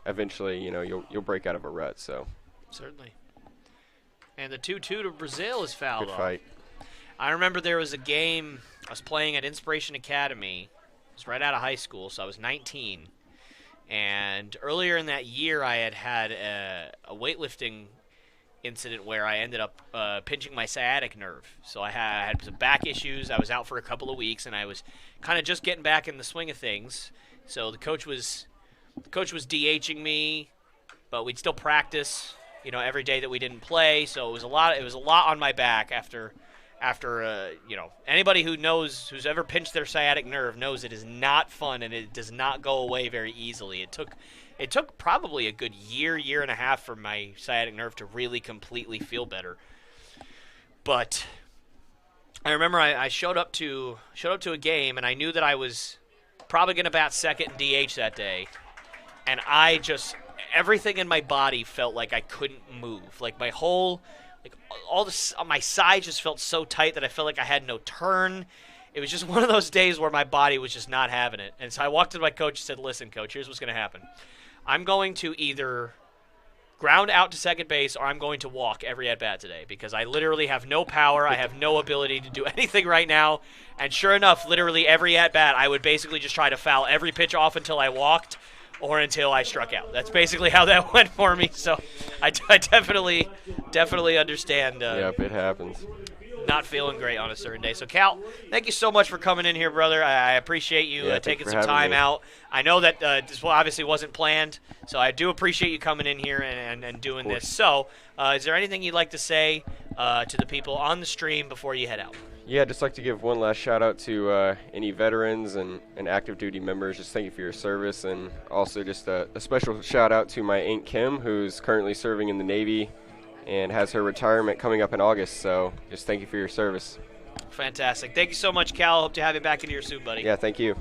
eventually you'll break out of a rut. So certainly. And the 2-2 to Brazil is fouled off. Good fight. I remember there was a game I was playing at Inspiration Academy. It was right out of high school, so I was 19. And earlier in that year, I had a weightlifting incident where I ended up pinching my sciatic nerve. So I had some back issues. I was out for a couple of weeks, and I was kind of just getting back in the swing of things. So the coach was DHing me, but we'd still practice, every day that we didn't play. So it was a lot on my back after anybody who's ever pinched their sciatic nerve knows it is not fun, and it does not go away very easily. It took probably a good year and a half for my sciatic nerve to really completely feel better. But I remember I showed up to a game, and I knew that I was probably going to bat second and DH that day, and everything in my body felt like I couldn't move. Like my sides just felt so tight that I felt like I had no turn. It was just one of those days where my body was just not having it. And so I walked to my coach and said, "Listen, coach, here's what's going to happen. I'm going to either ground out to second base or I'm going to walk every at-bat today because I literally have no power. I have no ability to do anything right now." And sure enough, literally every at-bat, I would basically just try to foul every pitch off until I walked or until I struck out. That's basically how that went for me. So I definitely understand. Yep, it happens. Not feeling great on a certain day. So, Cal, thank you so much for coming in here, brother. I appreciate you taking some time out. I know that this obviously wasn't planned, so I do appreciate you coming in here and doing this. So, is there anything you'd like to say to the people on the stream before you head out? Yeah, I'd just like to give one last shout out to any veterans and active duty members. Just thank you for your service, and also just a special shout out to my Aunt Kim, who's currently serving in the Navy and has her retirement coming up in August. So just thank you for your service. Fantastic. Thank you so much, Cal. Hope to have you back in here soon, buddy. Yeah, thank you.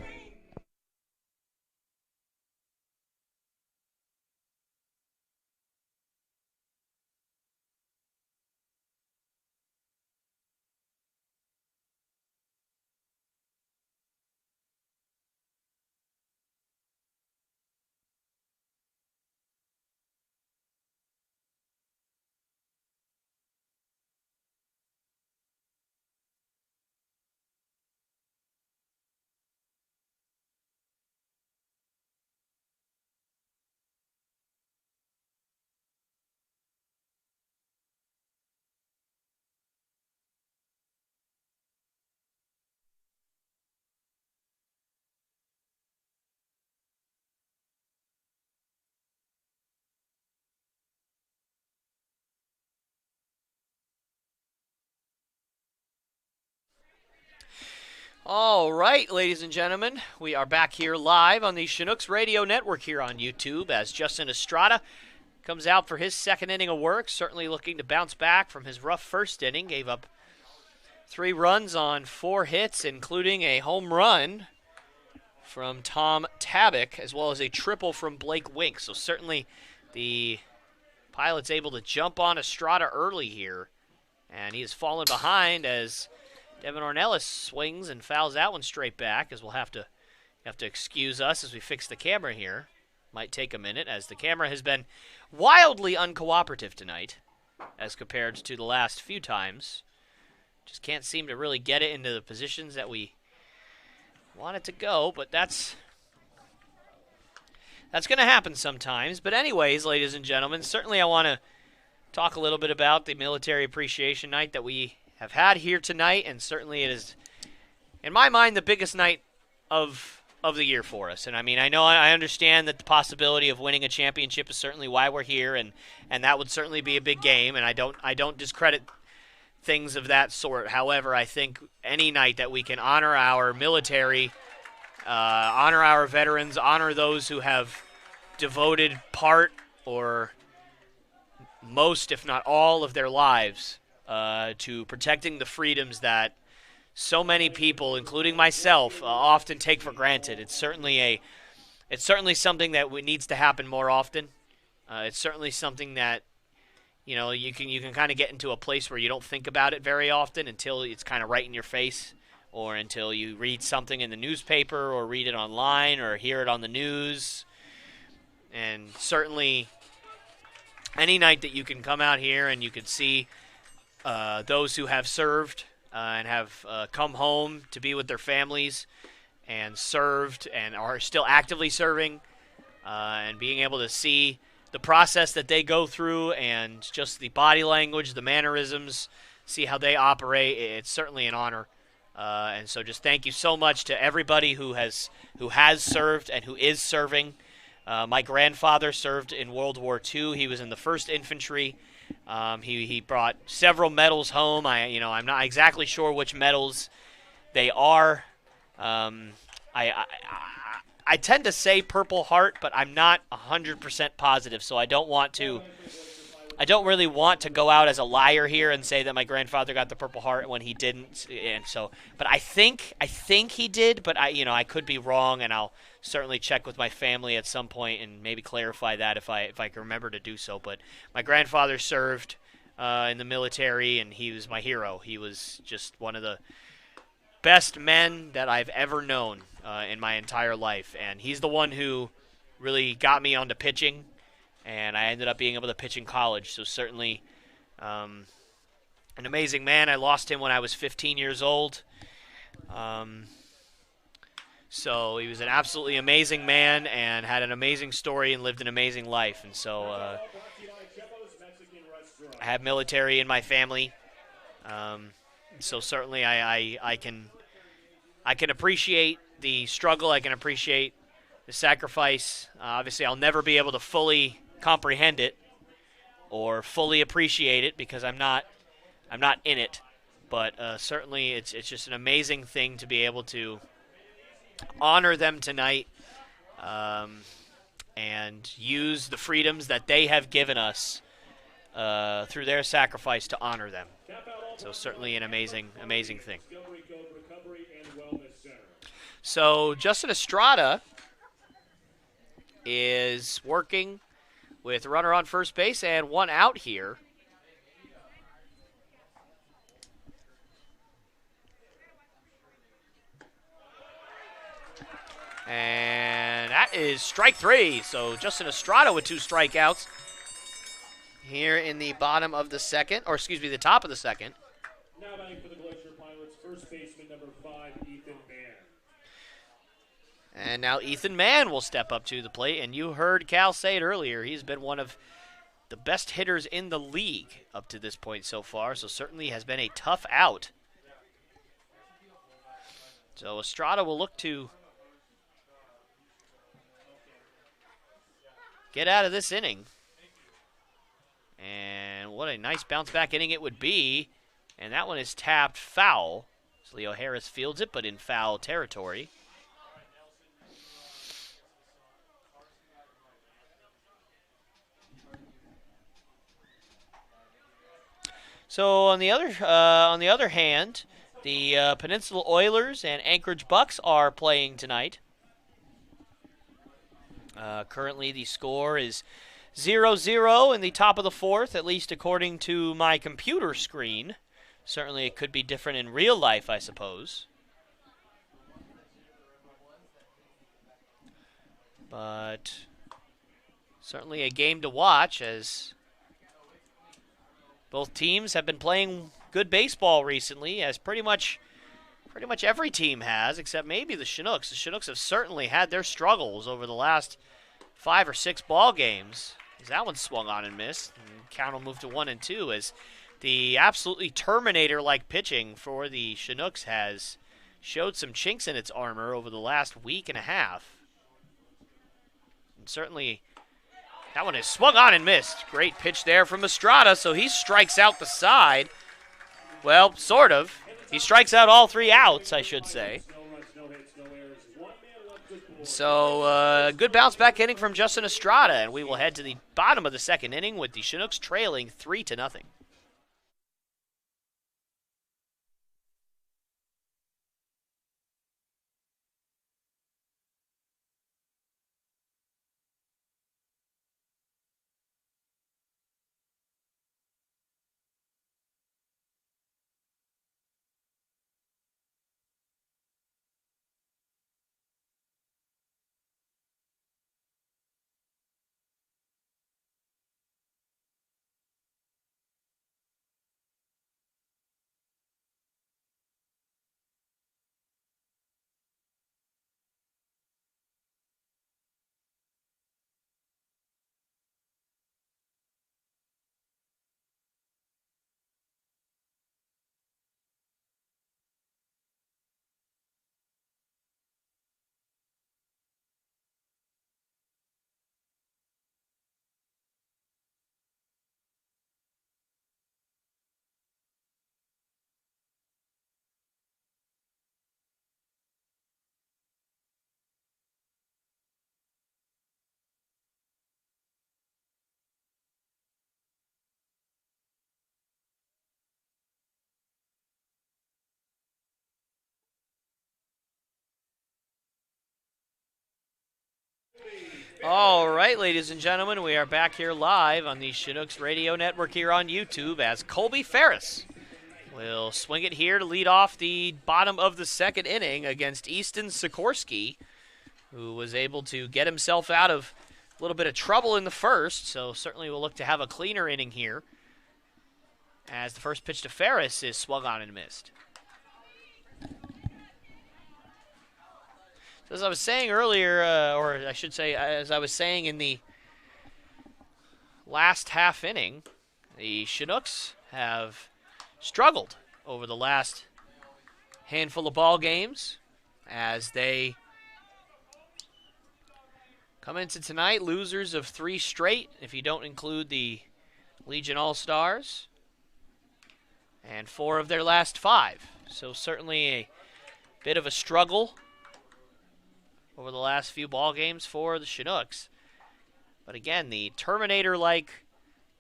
All right, ladies and gentlemen, we are back here live on the Chinooks Radio Network here on YouTube as Justin Estrada comes out for his second inning of work, certainly looking to bounce back from his rough first inning. Gave up 3 runs on 4 hits, including a home run from Tom Tabak, as well as a triple from Blake Wink. So certainly the Pilots able to jump on Estrada early here. And he has fallen behind as Devin Ornelas swings and fouls that one straight back, as we'll have to excuse us as we fix the camera here. Might take a minute, as the camera has been wildly uncooperative tonight as compared to the last few times. Just can't seem to really get it into the positions that we want it to go, but that's going to happen sometimes. But anyways, ladies and gentlemen, certainly I want to talk a little bit about the Military Appreciation Night that we have had here tonight, and certainly it is, in my mind, the biggest night of the year for us. And I mean, I understand that the possibility of winning a championship is certainly why we're here, and that would certainly be a big game, and I don't discredit things of that sort. However, I think any night that we can honor our military, honor our veterans, honor those who have devoted part or most, if not all, of their lives to protecting the freedoms that so many people, including myself, often take for granted. It's certainly something that needs to happen more often. It's certainly something that you can kind of get into a place where you don't think about it very often until it's kind of right in your face, or until you read something in the newspaper or read it online or hear it on the news. And certainly any night that you can come out here and you can see those who have served and have come home to be with their families and served and are still actively serving, and being able to see the process that they go through and just the body language, the mannerisms, see how they operate, it's certainly an honor. And so just thank you so much to everybody who has served and who is serving. My grandfather served in World War II. He was in the 1st Infantry. He brought several medals home. I'm not exactly sure which medals they are. I tend to say Purple Heart, but I'm not 100% positive, so I don't really want to go out as a liar here and say that my grandfather got the Purple Heart when he didn't. And so, but I think he did, but I could be wrong, and I'll certainly check with my family at some point and maybe clarify that if I can remember to do so. But my grandfather served in the military, and he was my hero. He was just one of the best men that I've ever known in my entire life, and he's the one who really got me onto pitching, and I ended up being able to pitch in college. So certainly an amazing man. I lost him when I was 15 years old. So he was an absolutely amazing man and had an amazing story and lived an amazing life. And so I have military in my family. So certainly I can appreciate the struggle. I can appreciate the sacrifice. Obviously, I'll never be able to fully comprehend it or fully appreciate it because I'm not in it. But certainly, it's just an amazing thing to be able to honor them tonight and use the freedoms that they have given us through their sacrifice to honor them. So certainly an amazing thing. So Justin Estrada is working with a runner on first base and 1 out here. And that is strike 3. So Justin Estrada with 2 strikeouts here in the bottom of the second, or excuse me, the top of the second. Now batting for the Glacier Pilots, first baseman number 5, Ethan Mann. And now Ethan Mann will step up to the plate, and you heard Cal say it earlier. He's been one of the best hitters in the league up to this point so far, so certainly has been a tough out. So Estrada will look to get out of this inning. And what a nice bounce-back inning it would be. And that one is tapped foul. So Leo Harris fields it, but in foul territory. So on the other hand, the Peninsula Oilers and Anchorage Bucks are playing tonight. Currently, the score is 0-0 in the top of the fourth, at least according to my computer screen. Certainly, it could be different in real life, I suppose. But certainly a game to watch, as both teams have been playing good baseball recently, as pretty much every team has, except maybe the Chinooks. The Chinooks have certainly had their struggles over the last 5 or 6 ball games. As that one swung on and missed, and count will move to 1-2 as the absolutely Terminator-like pitching for the Chinooks has showed some chinks in its armor over the last week and a half. And certainly, that one is swung on and missed. Great pitch there from Estrada, so he strikes out the side. Well, sort of. He strikes out all 3 outs, I should say. So, good bounce back inning from Justin Estrada, and we will head to the bottom of the second inning with the Chinooks trailing 3-0. All right, ladies and gentlemen, we are back here live on the Chinooks Radio Network here on YouTube as Colby Ferris will swing it here to lead off the bottom of the second inning against Easton Sikorsky, who was able to get himself out of a little bit of trouble in the first, so certainly we'll look to have a cleaner inning here as the first pitch to Ferris is swung on and missed. As I was saying earlier, or I should say, as I was saying in the last half inning, the Chinooks have struggled over the last handful of ball games as they come into tonight losers of 3 straight, if you don't include the Legion All-Stars, and 4 of their last 5. So certainly a bit of a struggle over the last few ball games for the Chinooks. But again, the Terminator-like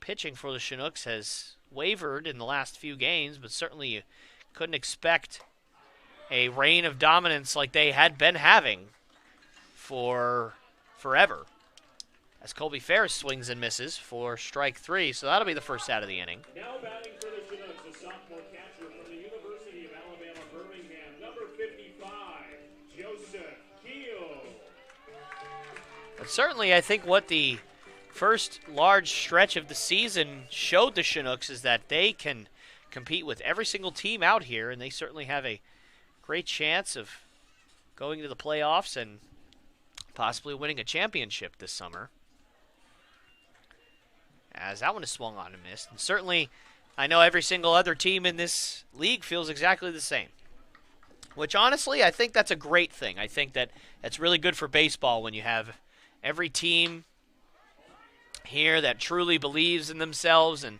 pitching for the Chinooks has wavered in the last few games, but certainly you couldn't expect a reign of dominance like they had been having for forever. As Colby Ferris swings and misses for strike 3, so that'll be the first out of the inning. Now batting for the Chinooks, a sophomore catcher from the University of Alabama, Birmingham, number 55, Joseph. But certainly, I think what the first large stretch of the season showed the Chinooks is that they can compete with every single team out here, and they certainly have a great chance of going to the playoffs and possibly winning a championship this summer. As that one is swung on and missed. And certainly, I know every single other team in this league feels exactly the same. Which, honestly, I think that's a great thing. I think that it's really good for baseball when you have every team here that truly believes in themselves and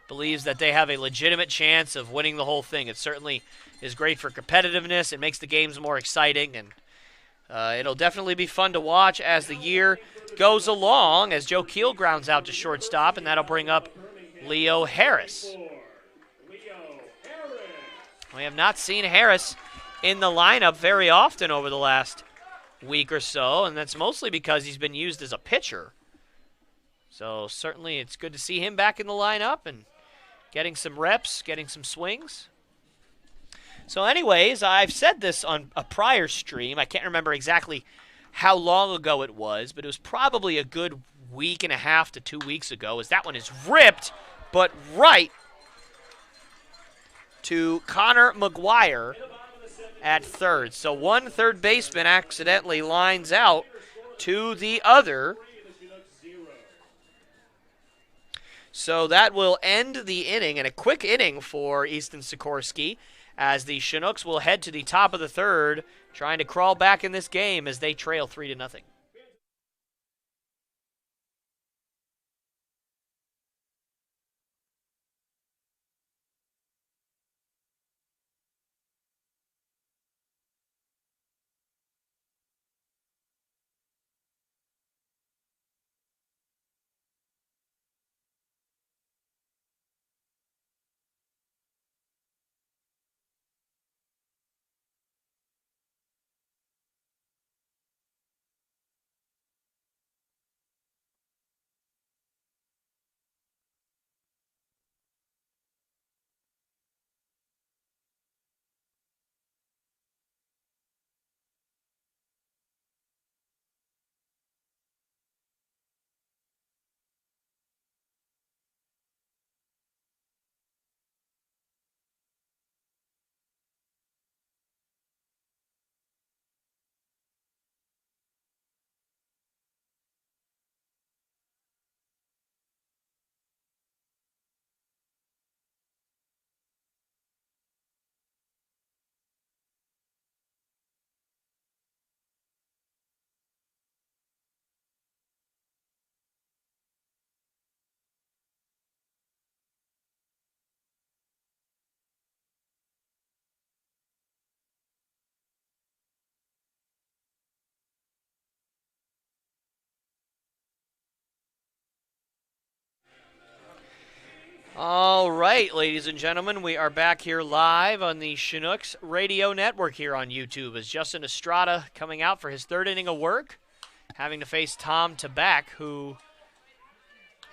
believes that they have a legitimate chance of winning the whole thing. It certainly is great for competitiveness. It makes the games more exciting, and it'll definitely be fun to watch as the year goes along, as Joe Keel grounds out to shortstop, and that'll bring up Leo Harris. We have not seen Harris in the lineup very often over the last week or so, and that's mostly because he's been used as a pitcher. So certainly it's good to see him back in the lineup and getting some reps, getting some swings. So anyways, I've said this on a prior stream. I can't remember exactly how long ago it was, but it was probably a good week and a half to 2 weeks ago, as that one is ripped, but right to Connor McGuire at third. So one third baseman accidentally lines out to the other. So that will end the inning, and a quick inning for Easton Sikorsky, as the Chinooks will head to the top of the third, trying to crawl back in this game as they trail 3-0. All right, ladies and gentlemen, we are back here live on the Chinooks Radio Network here on YouTube, as Justin Estrada coming out for his third inning of work, having to face Tom Tabak, who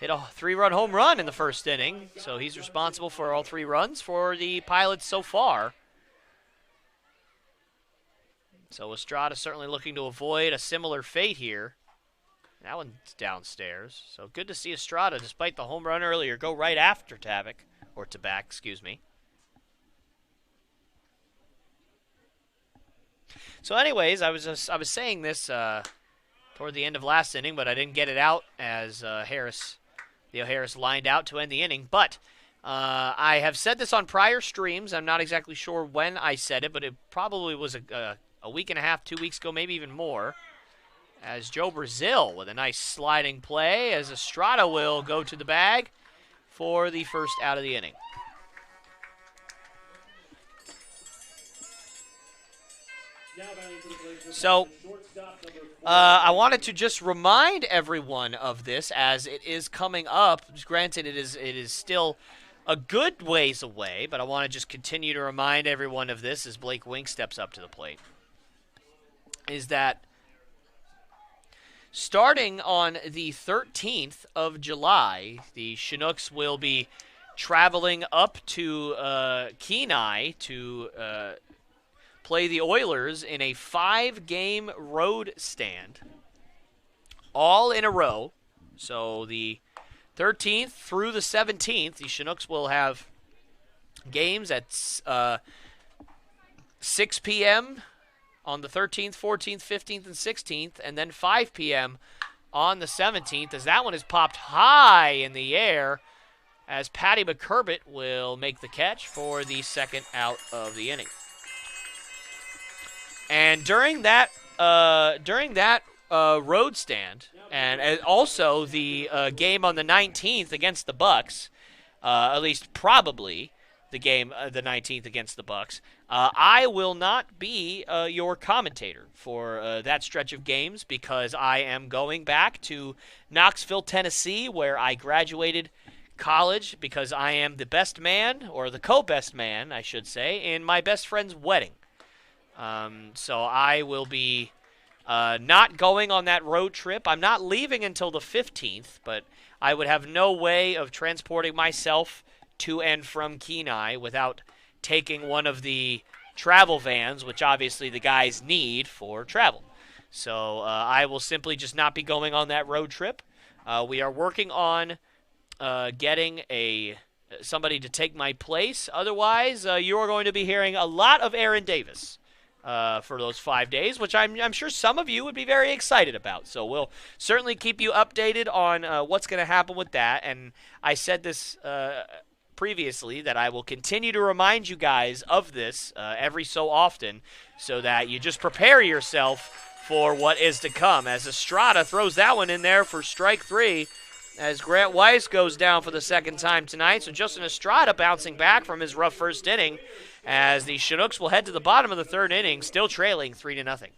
hit a 3-run home run in the first inning, so he's responsible for all 3 runs for the Pilots so far. So Estrada certainly looking to avoid a similar fate here. That one's downstairs. So good to see Estrada, despite the home run earlier, go right after Tabak, excuse me. So anyways, I was saying this toward the end of last inning, but I didn't get it out as Theo Harris lined out to end the inning. But I have said this on prior streams. I'm not exactly sure when I said it, but it probably was a week and a half, 2 weeks ago, maybe even more. As Joe Brazil with a nice sliding play, as Estrada will go to the bag for the first out of the inning. So I wanted to just remind everyone of this, as it is coming up. Granted, it is still a good ways away, but I want to just continue to remind everyone of this as Blake Wink steps up to the plate, is that starting on the 13th of July, the Chinooks will be traveling up to Kenai to play the Oilers in a 5-game road stand, all in a row. So the 13th through the 17th, the Chinooks will have games at 6 p.m., on the 13th, 14th, 15th, and 16th, and then 5 p.m. on the 17th, as that one is popped high in the air, as Patty McCurbet will make the catch for the second out of the inning. And during that road stand, and also the game on the 19th against the Bucks, at least probably the game the 19th against the Bucks, I will not be your commentator for that stretch of games, because I am going back to Knoxville, Tennessee, where I graduated college because I am the best man, or the co-best man, I should say, in my best friend's wedding. So I will be not going on that road trip. I'm not leaving until the 15th, but I would have no way of transporting myself to and from Kenai without taking one of the travel vans, which obviously the guys need for travel. So I will simply just not be going on that road trip. We are working on getting somebody to take my place. Otherwise, you are going to be hearing a lot of Aaron Davis for those 5 days, which I'm sure some of you would be very excited about. So we'll certainly keep you updated on what's going to happen with that. And I said this previously that I will continue to remind you guys of this every so often so that you just prepare yourself for what is to come. As Estrada throws that one in there for strike 3 as Grant Weiss goes down for the second time tonight. So Justin Estrada bouncing back from his rough first inning as the Chinooks will head to the bottom of the third inning, still trailing 3-0.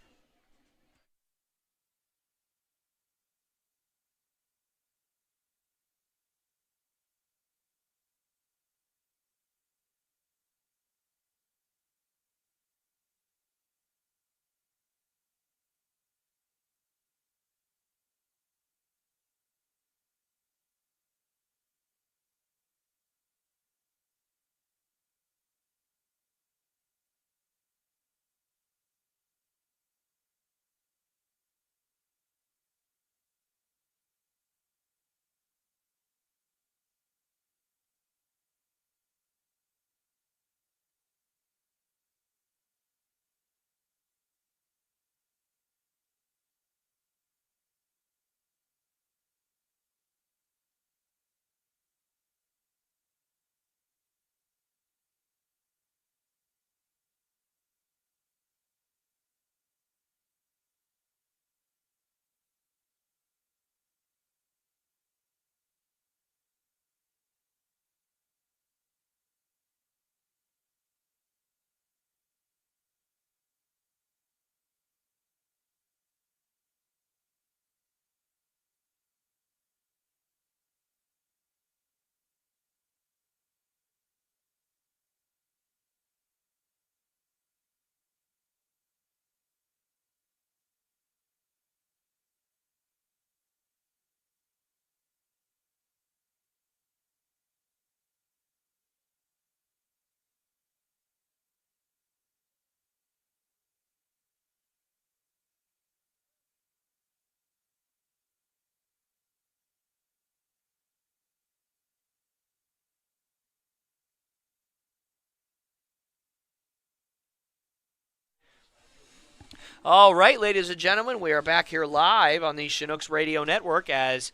All right, ladies and gentlemen, we are back here live on the Chinooks Radio Network as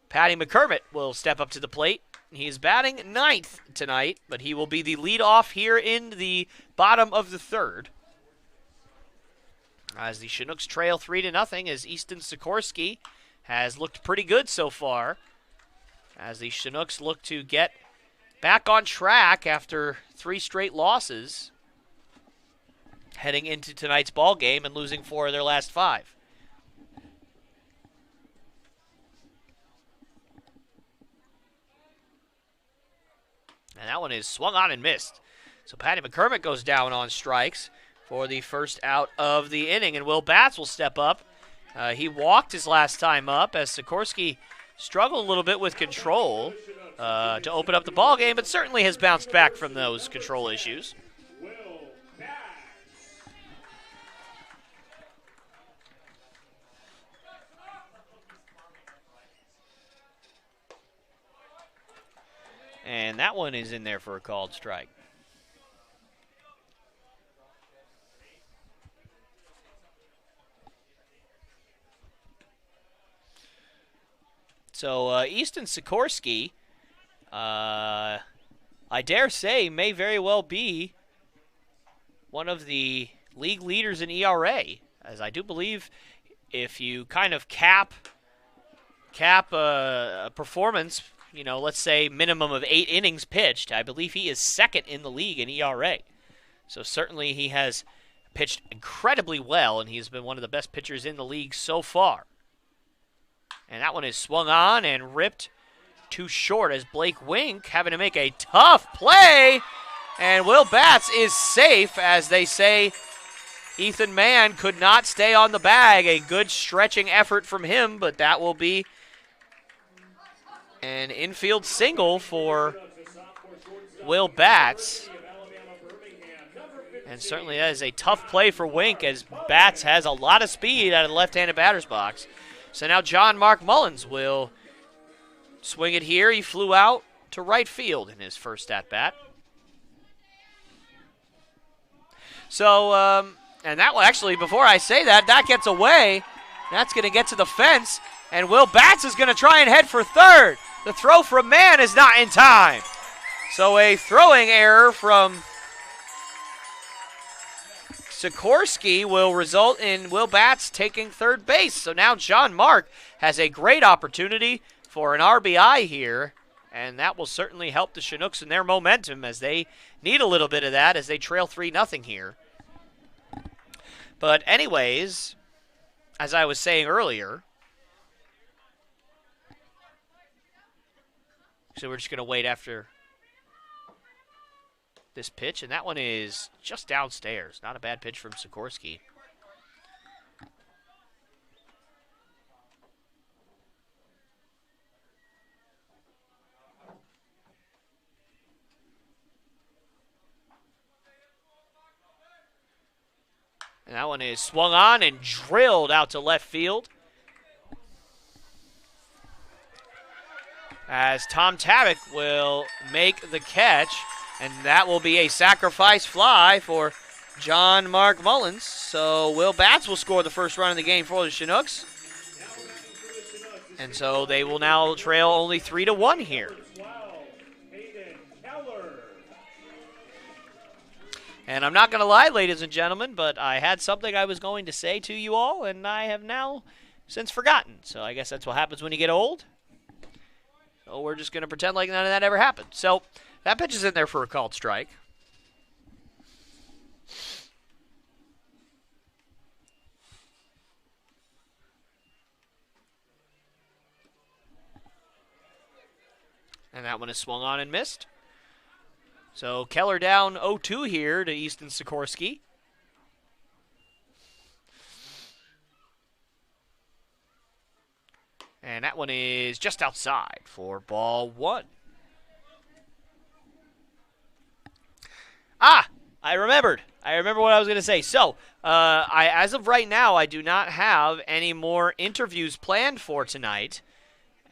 Patty McCormick will step up to the plate. He's batting ninth tonight, but he will be the leadoff here in the bottom of the third. As the Chinooks trail 3-0, as Easton Sikorsky has looked pretty good so far. As the Chinooks look to get back on track after 3 straight losses, heading into tonight's ball game and losing 4 of their last 5. And that one is swung on and missed. So Patty McCormick goes down on strikes for the first out of the inning. And Will Batts will step up. He walked his last time up as Sikorsky struggled a little bit with control to open up the ball game, but certainly has bounced back from those control issues. And that one is in there for a called strike. So Easton Sikorsky, I dare say, may very well be one of the league leaders in ERA, as I do believe if you kind of cap a performance, you know, let's say minimum of 8 innings pitched, I believe he is second in the league in ERA. So certainly he has pitched incredibly well, and he's been one of the best pitchers in the league so far. And that one is swung on and ripped too short as Blake Wink having to make a tough play. And Will Batts is safe, as they say. Ethan Mann could not stay on the bag. A good stretching effort from him, but that will be an infield single for Will Batts. And certainly that is a tough play for Wink, as Batts has a lot of speed out of the left-handed batter's box. So now John Mark Mullins will swing it here. He flew out to right field in his first at-bat. So, and that one, actually, before I say that, that gets away. That's going to get to the fence, and Will Batts is going to try and head for third. The throw from Mann is not in time. So a throwing error from Sikorsky will result in Will Batts taking third base. So now John Mark has a great opportunity for an RBI here, and that will certainly help the Chinooks in their momentum, as they need a little bit of that as they trail 3-0 here. But anyways, as I was saying earlier, so we're just going to wait after this pitch, and that one is just downstairs. Not a bad pitch from Sikorsky. And that one is swung on and drilled out to left field, as Tom Tabak will make the catch, and that will be a sacrifice fly for John Mark Mullins. So Will Batts will score the first run of the game for the Chinooks. And so they will now trail only 3-1 here. And I'm not going to lie, ladies and gentlemen, but I had something I was going to say to you all, and I have now since forgotten. So I guess that's what happens when you get old. So we're just going to pretend like none of that ever happened. So that pitch is in there for a called strike. And that one is swung on and missed. So Keller down 0-2 here to Easton Sikorsky. And that one is just outside for ball one. I remembered. I remember what I was going to say. So, as of right now, I do not have any more interviews planned for tonight,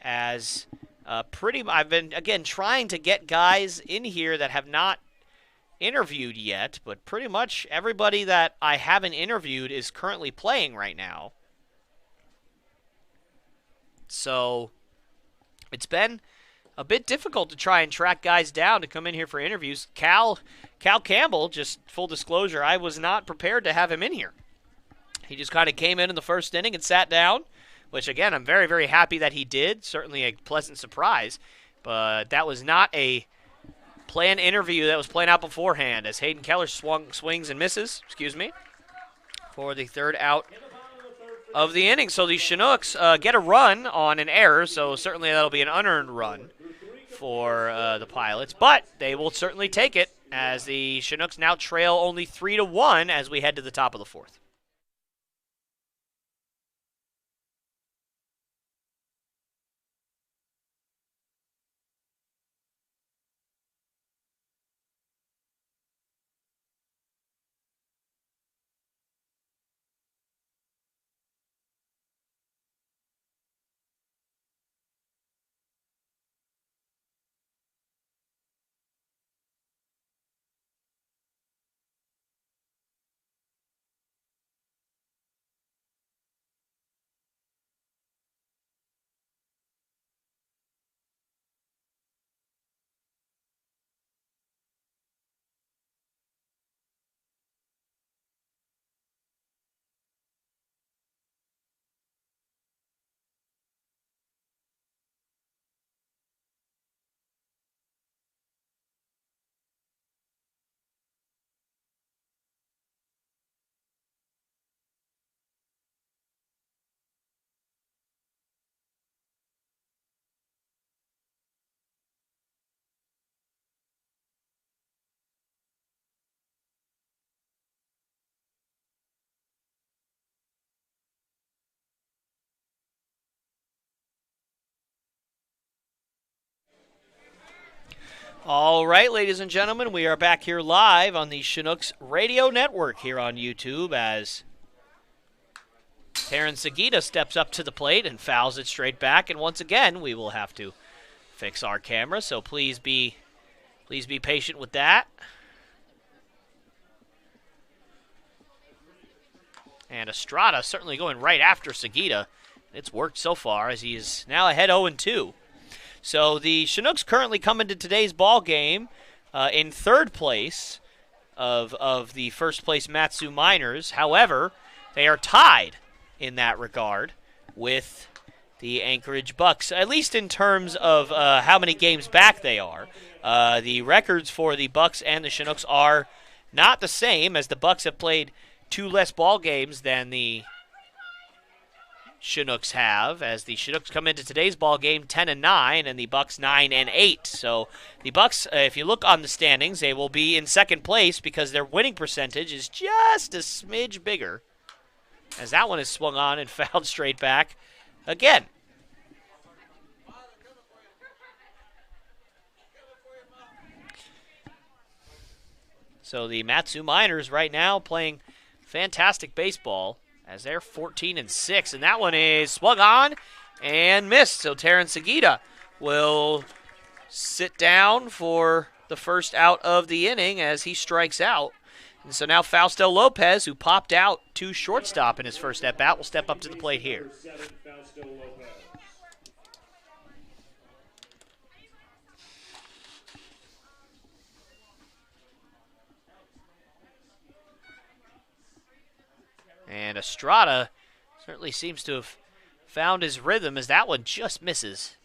as I've been, again, trying to get guys in here that have not interviewed yet, but pretty much everybody that I haven't interviewed is currently playing right now. So it's been a bit difficult to try and track guys down to come in here for interviews. Cal Campbell, just full disclosure, I was not prepared to have him in here. He just kind of came in the first inning and sat down, which, again, I'm very, very happy that he did. Certainly a pleasant surprise. But that was not a planned interview that was planned out beforehand, as Hayden Keller swings and misses, for the third out of the inning. So the Chinooks get a run on an error, so certainly that'll be an unearned run for the Pilots. But they will certainly take it, as the Chinooks now trail only 3-1 as we head to the top of the fourth. All right, ladies and gentlemen, we are back here live on the Chinooks Radio Network here on YouTube as Terrence Seguida steps up to the plate and fouls it straight back. And once again, we will have to fix our camera, so please be patient with that. And Estrada certainly going right after Seguida. It's worked so far as he is now ahead 0-2. So the Chinooks currently come into today's ball game in third place of the first place Matsu Miners. However, they are tied in that regard with the Anchorage Bucks, at least in terms of how many games back they are. The records for the Bucks and the Chinooks are not the same, as the Bucks have played 2 less ball games than the Chinooks have, as the Chinooks come into today's ball game 10-9 and the Bucks 9-8. So the Bucks, if you look on the standings, they will be in second place because their winning percentage is just a smidge bigger. As that one is swung on and fouled straight back again. So the Matsu Miners right now playing fantastic baseball as they're 14-6, and that one is swung on and missed. So Terrence Seguida will sit down for the first out of the inning as he strikes out. And so now Fausto Lopez, who popped out to shortstop in his first at-bat, will step up to the plate here. And Estrada certainly seems to have found his rhythm as that one just misses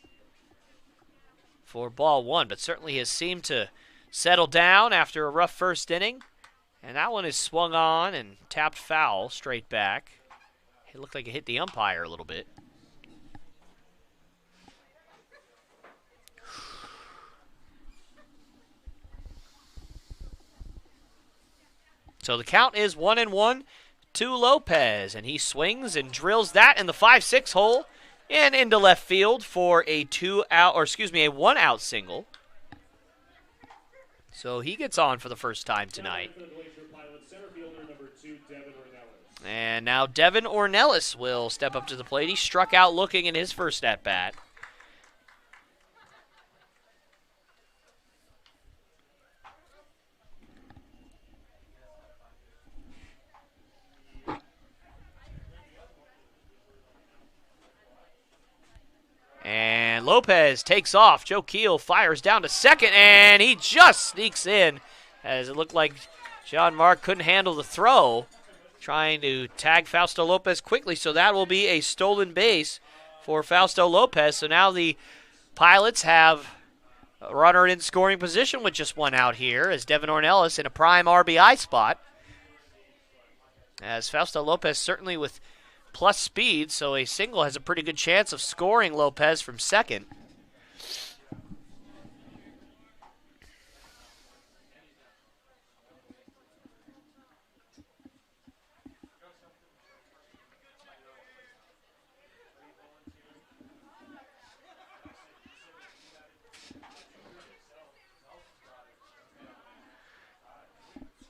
for ball 1, but certainly has seemed to settle down after a rough first inning. And that one is swung on and tapped foul straight back. It looked like it hit the umpire a little bit. So the count is 1-1 to Lopez, and he swings and drills that in the 5-6 hole and into left field for a 1-out single. So he gets on for the first time tonight. And now Devin Ornelas will step up to the plate. He struck out looking in his first at-bat. And Lopez takes off. Joe Keel fires down to second, and he just sneaks in as it looked like John Mark couldn't handle the throw, trying to tag Fausto Lopez quickly. So that will be a stolen base for Fausto Lopez. So now the Pilots have a runner in scoring position with just 1 out here as Devin Ornelas in a prime RBI spot. As Fausto Lopez certainly with plus speed, so a single has a pretty good chance of scoring Lopez from second.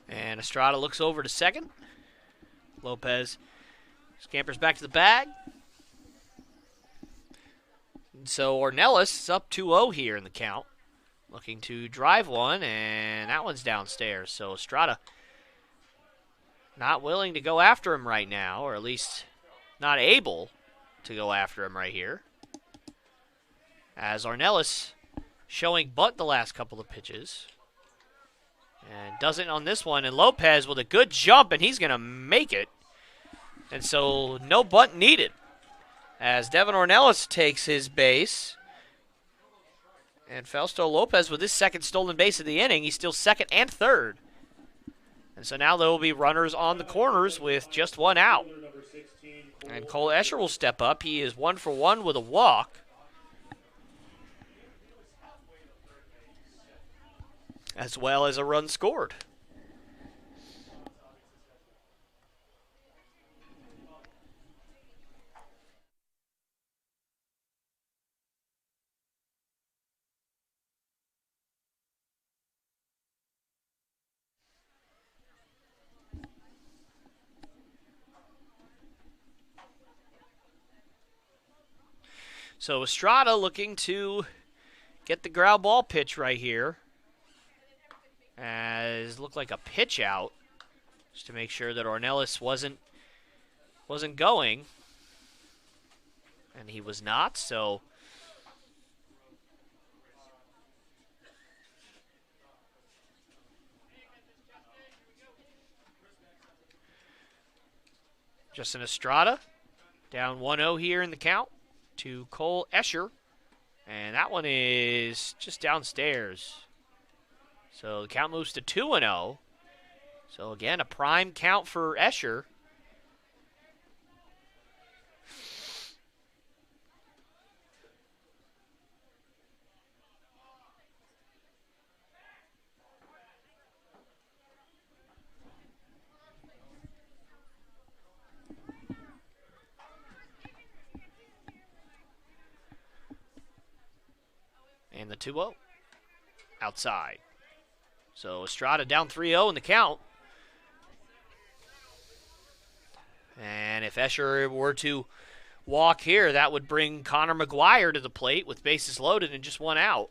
And Estrada looks over to second. Lopez scampers back to the bag. And so Ornelas is up 2-0 here in the count. Looking to drive one, and that one's downstairs. So Estrada not willing to go after him right now, or at least not able to go after him right here. As Ornelas showing bunt the last couple of pitches. And doesn't on this one. And Lopez with a good jump, and he's going to make it. And so no bunt needed as Devin Ornelas takes his base. And Fausto Lopez with his second stolen base of the inning. He's still second and third. And so now there will be runners on the corners with just 1 out. And Cole Escher will step up. He is 1 for 1 with a walk. As well as a run scored. So Estrada looking to get the ground ball pitch right here. As looked like a pitch out, just to make sure that Ornelas wasn't going. And he was not, so Justin Estrada down 1-0 here in the count to Cole Escher. And that one is just downstairs. So the count moves to 2-0. So again, a prime count for Escher. And the 2-0 outside. So Estrada down 3-0 in the count. And if Escher were to walk here, that would bring Connor McGuire to the plate with bases loaded and just one out.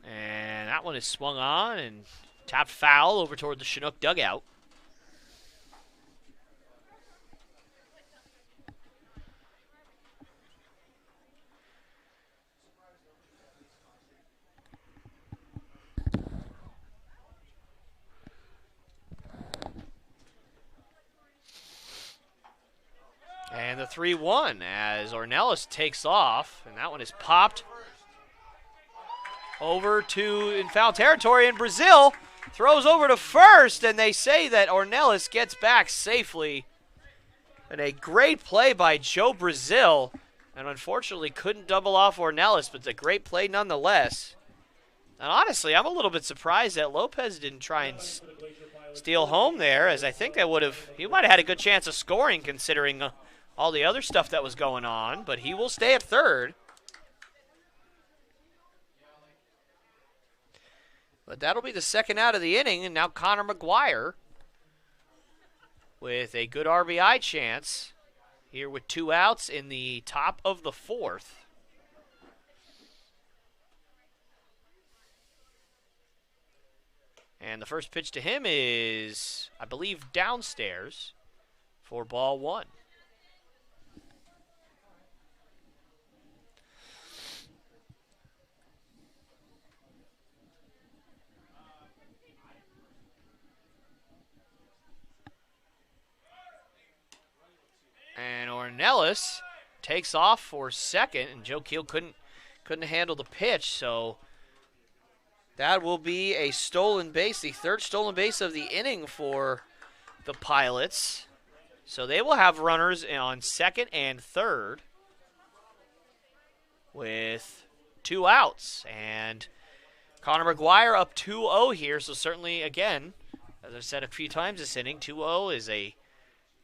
And that one is swung on and tapped foul over toward the Chinook dugout. And the 3-1 as Ornelas takes off, and that one is popped over to in foul territory, and Brazil throws over to first, and they say that Ornelas gets back safely. And a great play by Joe Brazil, and unfortunately couldn't double off Ornelas, but it's a great play nonetheless. And honestly, I'm a little bit surprised that Lopez didn't try and steal home there, as I think that he might have had a good chance of scoring considering all the other stuff that was going on, but he will stay at third. But that'll be the second out of the inning, and now Connor McGuire with a good RBI chance here with 2 outs in the top of the 4th. And the first pitch to him is, I believe, downstairs for ball 1. And Ornelas takes off for second, and Joe Keel couldn't handle the pitch, so that will be a stolen base, the 3rd stolen base of the inning for the Pilots. So they will have runners on second and third with 2 outs. And Connor McGuire up 2-0 here, so certainly, again, as I've said a few times this inning, 2-0 is a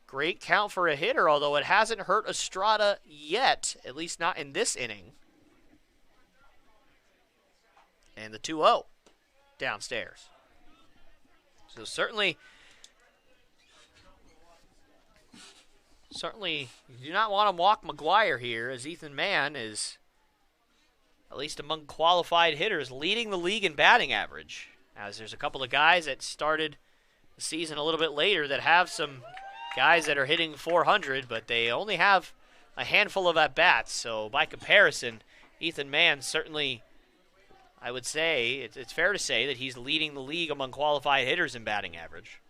great count for a hitter, although it hasn't hurt Estrada yet, at least not in this inning. And the 2-0 downstairs. So certainly you do not want to walk McGuire here, as Ethan Mann is, at least among qualified hitters, leading the league in batting average. As there's a couple of guys that started the season a little bit later that have some guys that are hitting 400, but they only have a handful of at-bats. So by comparison, Ethan Mann certainly, I would say, it's fair to say that he's leading the league among qualified hitters in batting average.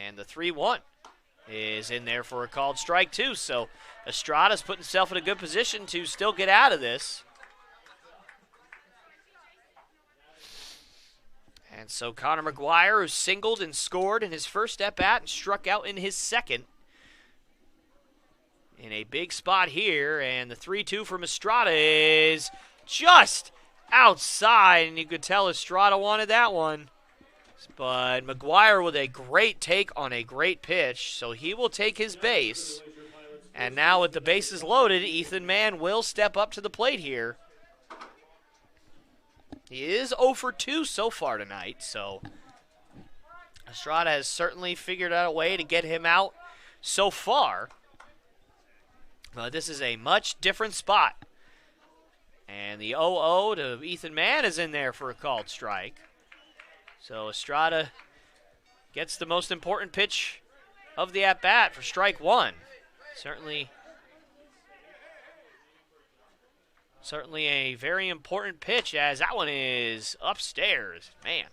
And the 3-1 is in there for a called strike, too. So Estrada's putting himself in a good position to still get out of this. And so Connor McGuire, who singled and scored in his first at-bat and struck out in his second, in a big spot here. And the 3-2 from Estrada is just outside, and you could tell Estrada wanted that one. But McGuire with a great take on a great pitch, so he will take his base. And now with the bases loaded, Ethan Mann will step up to the plate here. He is 0 for 2 so far tonight, so Estrada has certainly figured out a way to get him out so far. This is a much different spot. And the 0-0 to Ethan Mann is in there for a called strike. So Estrada gets the most important pitch of the at-bat for strike one. Certainly a very important pitch, as that one is upstairs. Man,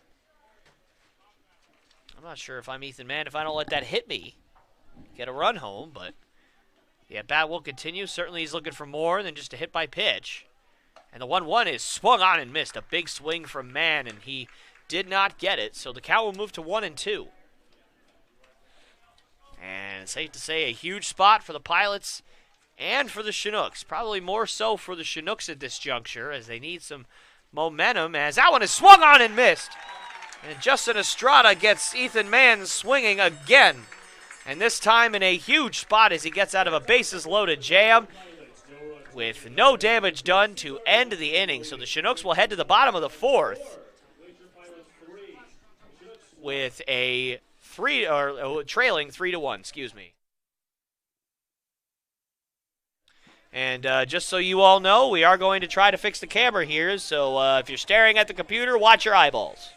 I'm not sure if I'm Ethan Mann if I don't let that hit me. Get a run home, but the at-bat will continue. Certainly he's looking for more than just a hit by pitch. And the 1-1 is swung on and missed. A big swing from Mann, and he did not get it. So the count will move to 1-2. And safe to say, a huge spot for the Pilots and for the Chinooks. Probably more so for the Chinooks at this juncture, as they need some momentum, as that one is swung on and missed. And Justin Estrada gets Ethan Mann swinging again. And this time in a huge spot as he gets out of a bases-loaded jam with no damage done to end the inning. So the Chinooks will head to the bottom of the fourth with a trailing 3-1, excuse me. And just so you all know, we are going to try to fix the camera here, so if you're staring at the computer, watch your eyeballs.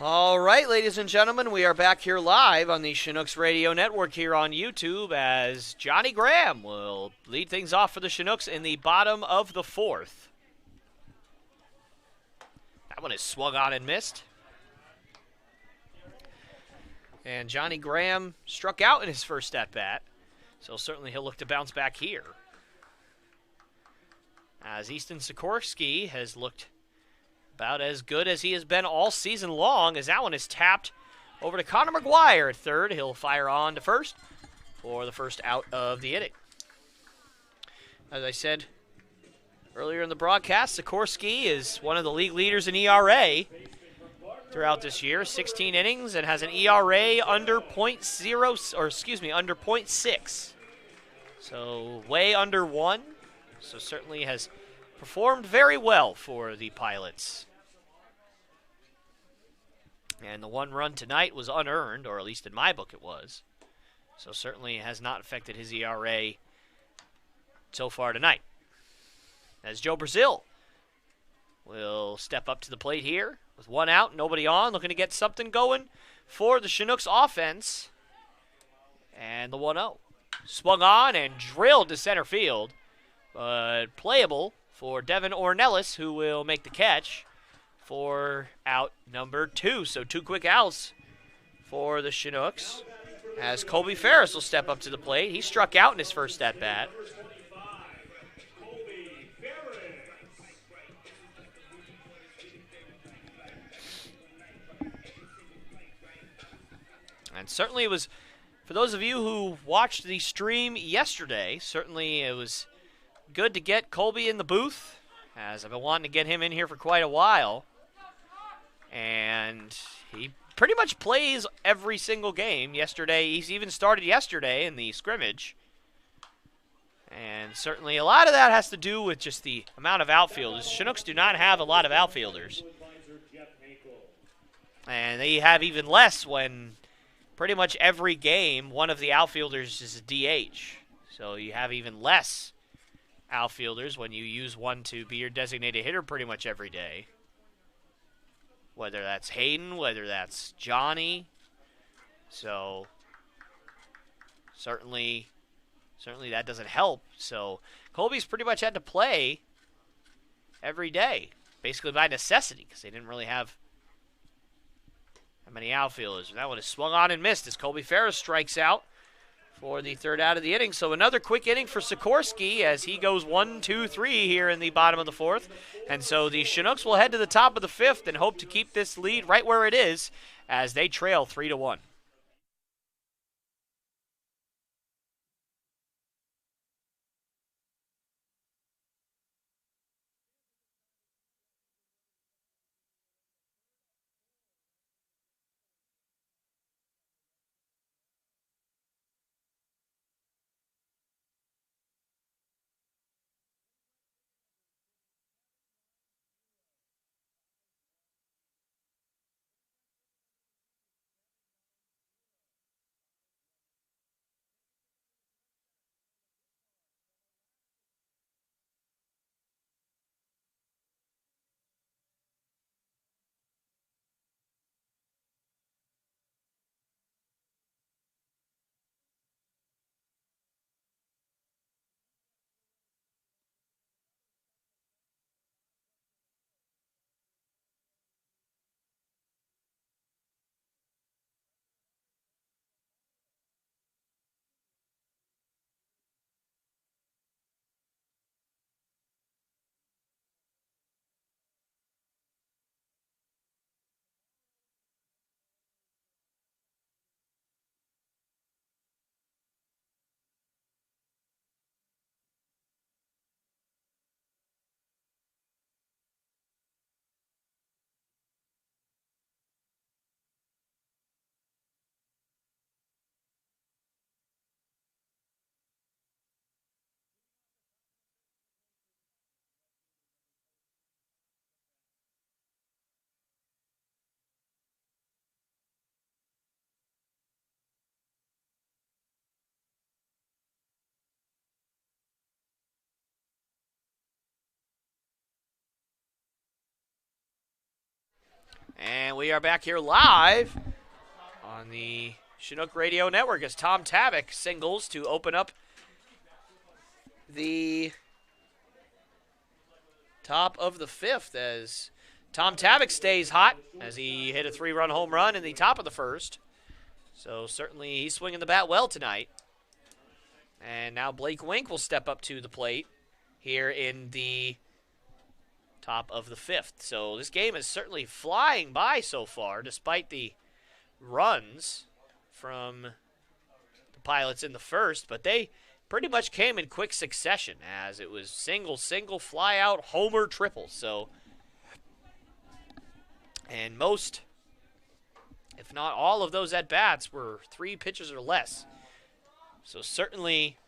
All right, ladies and gentlemen, we are back here live on the Chinooks Radio Network here on YouTube, as Johnny Graham will lead things off for the Chinooks in the bottom of the fourth. That one is swung on and missed. And Johnny Graham struck out in his first at-bat, so certainly he'll look to bounce back here. As Easton Sikorsky has looked about as good as he has been all season long, as that one is tapped over to Connor McGuire at third. He'll fire on to first for the first out of the inning. As I said earlier in the broadcast, Sikorsky is one of the league leaders in ERA throughout this year, 16 innings, and has an ERA under under 0.6. So way under 1. So certainly has performed very well for the Pilots. And the one run tonight was unearned, or at least in my book it was. So certainly has not affected his ERA so far tonight. As Joe Brazil will step up to the plate here with one out, nobody on, looking to get something going for the Chinooks offense. And the 1-0. Swung on and drilled to center field, but playable for Devin Ornelas, who will make the catch for out number 2. So 2 quick outs for the Chinooks, as Colby Ferris will step up to the plate. He struck out in his first at-bat. And certainly it was, for those of you who watched the stream yesterday, certainly it was good to get Colby in the booth, as I've been wanting to get him in here for quite a while. And pretty much plays every single game. Yesterday, he's even started yesterday in the scrimmage. And certainly a lot of that has to do with just the amount of outfielders. Chinooks do not have a lot of outfielders. And they have even less when pretty much every game one of the outfielders is a DH. So you have even less outfielders when you use one to be your designated hitter pretty much every day. Whether that's Hayden, whether that's Johnny. So certainly that doesn't help. So Colby's pretty much had to play every day, basically by necessity, because they didn't really have that many outfielders. And that one is swung on and missed as Colby Ferris strikes out for the third out of the inning. So another quick inning for Sikorsky as he goes 1-2-3 here in the bottom of the fourth. And so the Chinooks will head to the top of the fifth and hope to keep this lead right where it is as they trail 3-1. And we are back here live on the Chinook Radio Network as Tom Tavik singles to open up the top of the fifth as Tom Tavik stays hot as he hit a 3-run home run in the top of the first. So certainly he's swinging the bat well tonight. And now Blake Wink will step up to the plate here in the top of the fifth. So this game is certainly flying by so far, despite the runs from the Pilots in the first. But they pretty much came in quick succession as it was single, fly out, homer, triple. So, and most, if not all of those at-bats were 3 pitches or less. So certainly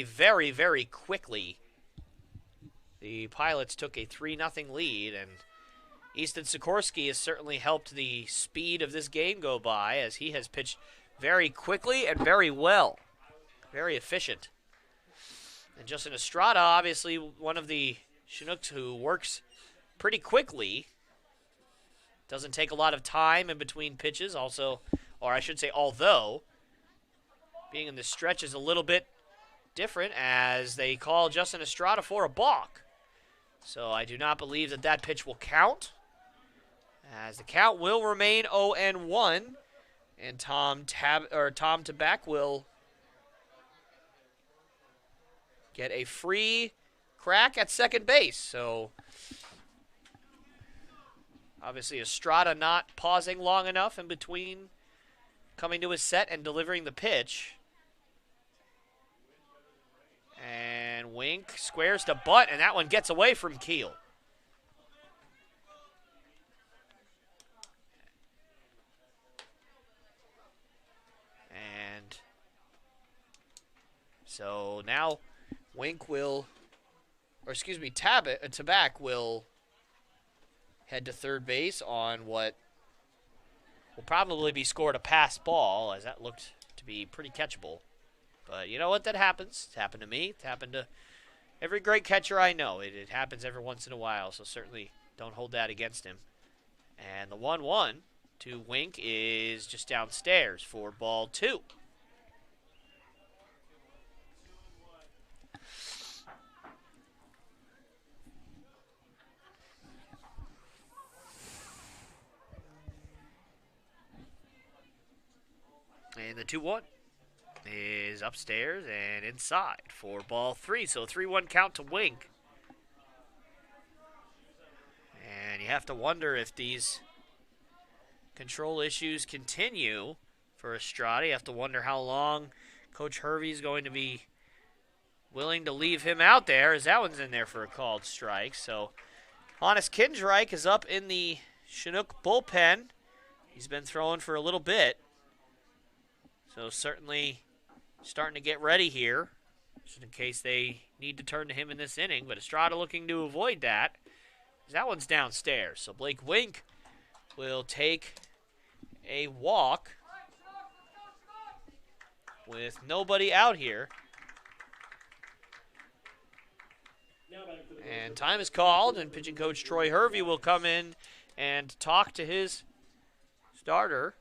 very, very quickly the Pilots took a 3-0 lead, and Easton Sikorsky has certainly helped the speed of this game go by as he has pitched very quickly and very well. Very efficient. And Justin Estrada, obviously one of the Chinooks who works pretty quickly. Doesn't take a lot of time in between pitches. Also, or I should say although, being in the stretch is a little bit different as they call Justin Estrada for a balk. So I do not believe that that pitch will count, as the count will remain 0-1, and Tom Tavik will get a free crack at second base. So obviously Estrada not pausing long enough in between coming to his set and delivering the pitch. And Wink squares to butt, and that one gets away from Keel. So now Wink will, or excuse me, Tabak will head to third base on what will probably be scored a pass ball, as that looked to be pretty catchable. But you know what? That happens. It's happened to me. It's happened to every great catcher I know. It happens every once in a while, so certainly don't hold that against him. And the 1-1 to Wink is just downstairs for ball 2. And the 2-1 is upstairs and inside for ball 3. So 3-1 count to Wink. And you have to wonder if these control issues continue for Estrada. You have to wonder how long Coach Hervey is going to be willing to leave him out there, as that one's in there for a called strike. So Hannes Kindreich is up in the Chinook bullpen. He's been throwing for a little bit. So certainly starting to get ready here, just in case they need to turn to him in this inning. But Estrada looking to avoid that. That one's downstairs. So Blake Wink will take a walk with nobody out here. And time is called, and pitching coach Troy Hervey will come in and talk to his starter.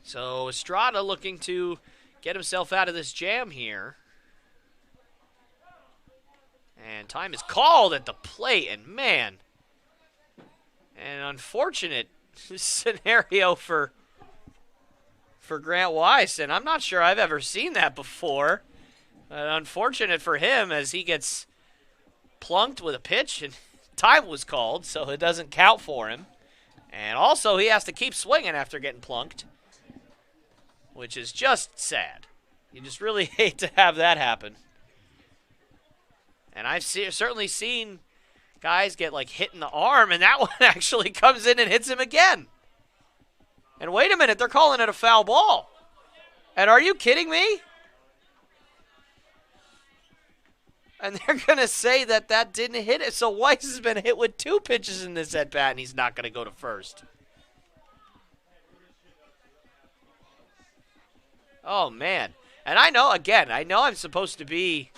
So Estrada looking to get himself out of this jam here. And time is called at the plate, and man, an unfortunate scenario for Grant Weiss, and I'm not sure I've ever seen that before. Unfortunate for him, as he gets plunked with a pitch, and time was called, so it doesn't count for him. And also, he has to keep swinging after getting plunked, which is just sad. You just really hate to have that happen. And I've certainly seen guys get, like, hit in the arm, and that one actually comes in and hits him again. And wait a minute, they're calling it a foul ball. And are you kidding me? And they're going to say that that didn't hit it. So Weiss has been hit with 2 pitches in this at-bat, and he's not going to go to first. Oh, man. And I know, again, I know I'm supposed to be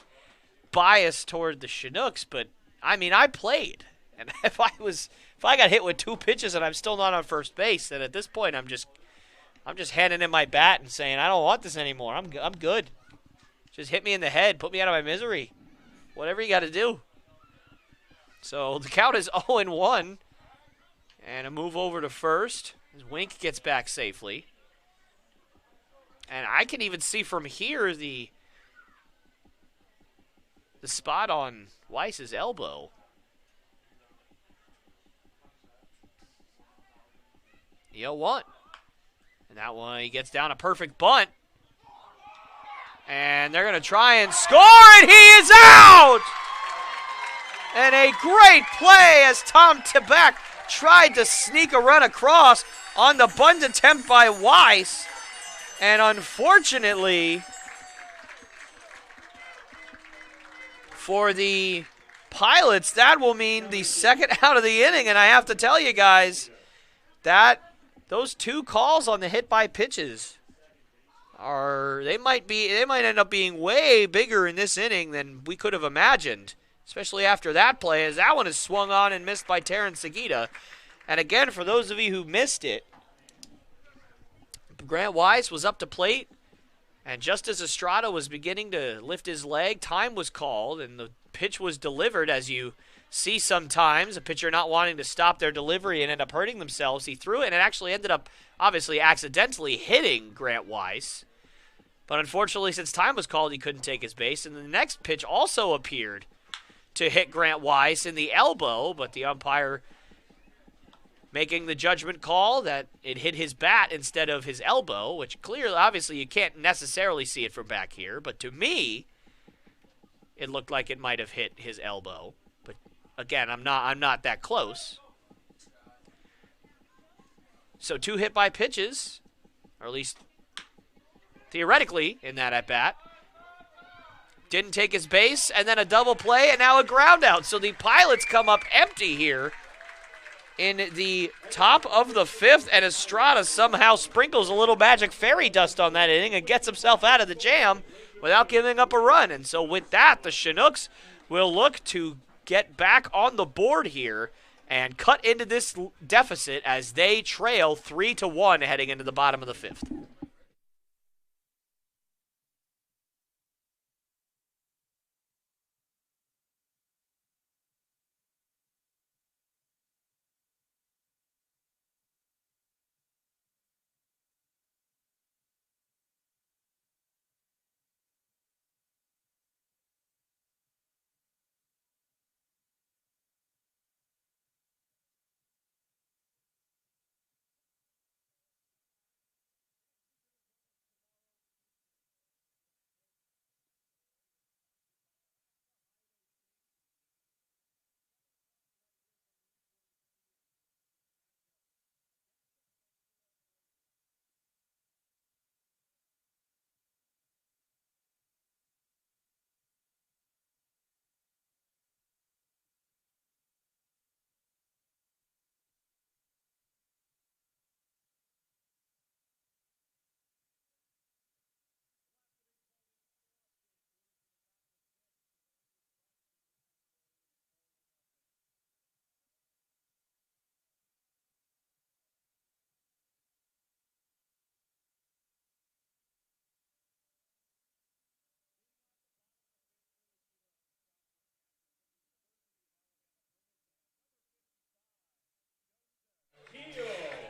biased toward the Chinooks, but, I mean, I played. And if I got hit with 2 pitches and I'm still not on first base, then at this point I'm just handing in my bat and saying, I don't want this anymore. I'm good. Just hit me in the head. Put me out of my misery. Whatever you got to do. So the count is 0-1. And a move over to first as Wink gets back safely. And I can even see from here the spot on Weiss's elbow. The 0-1. And that one, he gets down a perfect bunt. And they're going to try and score, and he is out! And a great play as Tom Tabak tried to sneak a run across on the bunt attempt by Weiss. And unfortunately, for the Pilots, that will mean the second out of the inning. And I have to tell you guys, that those 2 calls on the hit by pitches they might end up being way bigger in this inning than we could have imagined, especially after that play, as that one is swung on and missed by Terrence Seguida. And again, for those of you who missed it, Grant Weiss was up to plate, and just as Estrada was beginning to lift his leg, time was called, and the pitch was delivered. As you see sometimes, a pitcher not wanting to stop their delivery and end up hurting themselves, he threw it, and it actually ended up obviously accidentally hitting Grant Weiss. But unfortunately, since time was called, he couldn't take his base, and the next pitch also appeared to hit Grant Weiss in the elbow, but the umpire making the judgment call that it hit his bat instead of his elbow, which clearly, obviously, you can't necessarily see it from back here, but to me, it looked like it might have hit his elbow. But again, I'm not that close. So 2 hit by pitches, or at least theoretically in that at bat. Didn't take his base, and then a double play, and now a ground out. So the Pilots come up empty here in the top of the 5th, and Estrada somehow sprinkles a little magic fairy dust on that inning and gets himself out of the jam without giving up a run. And so with that, the Chinooks will look to get back on the board here and cut into this deficit as they trail 3-1 heading into the bottom of the 5th.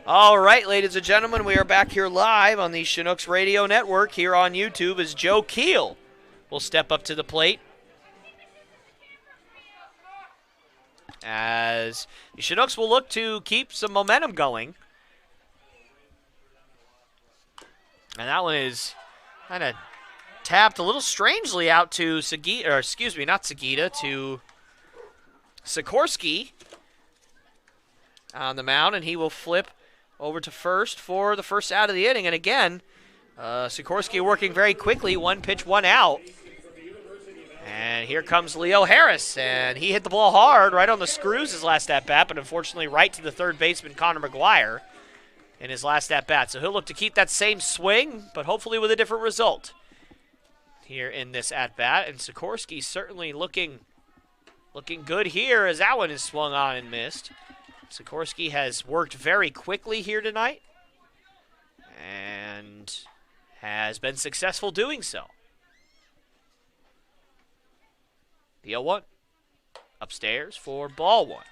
All right, ladies and gentlemen, we are back here live on the Chinooks Radio Network here on YouTube as Joe Keel will step up to the plate. As the Chinooks will look to keep some momentum going. And that one is kind of tapped a little strangely out to Seguida, or excuse me, not Seguida, to Sikorsky on the mound, and he will flip over to first for the first out of the inning. And again, Sikorsky working very quickly, 1 pitch, 1 out. And here comes Leo Harris, and he hit the ball hard right on the screws his last at-bat, but unfortunately right to the third baseman, Connor McGuire, in his last at-bat. So he'll look to keep that same swing, but hopefully with a different result here in this at-bat. And Sikorsky certainly looking good here as that one is swung on and missed. Sikorsky has worked very quickly here tonight and has been successful doing so. The 0-1 upstairs for ball 1.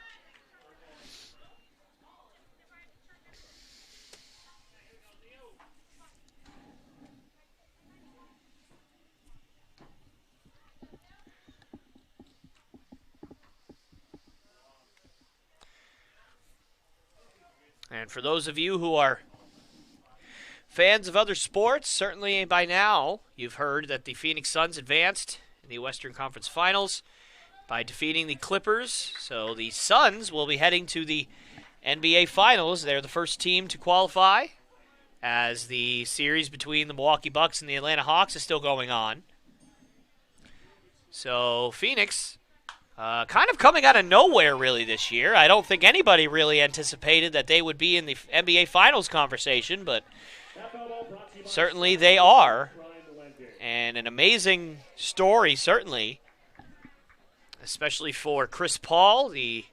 And for those of you who are fans of other sports, certainly by now you've heard that the Phoenix Suns advanced in the Western Conference Finals by defeating the Clippers. So the Suns will be heading to the NBA Finals. They're the first team to qualify, as the series between the Milwaukee Bucks and the Atlanta Hawks is still going on. So Phoenix Kind of coming out of nowhere, really, this year. I don't think anybody really anticipated that they would be in the NBA Finals conversation, but certainly they are. And an amazing story, certainly, especially for Chris Paul, the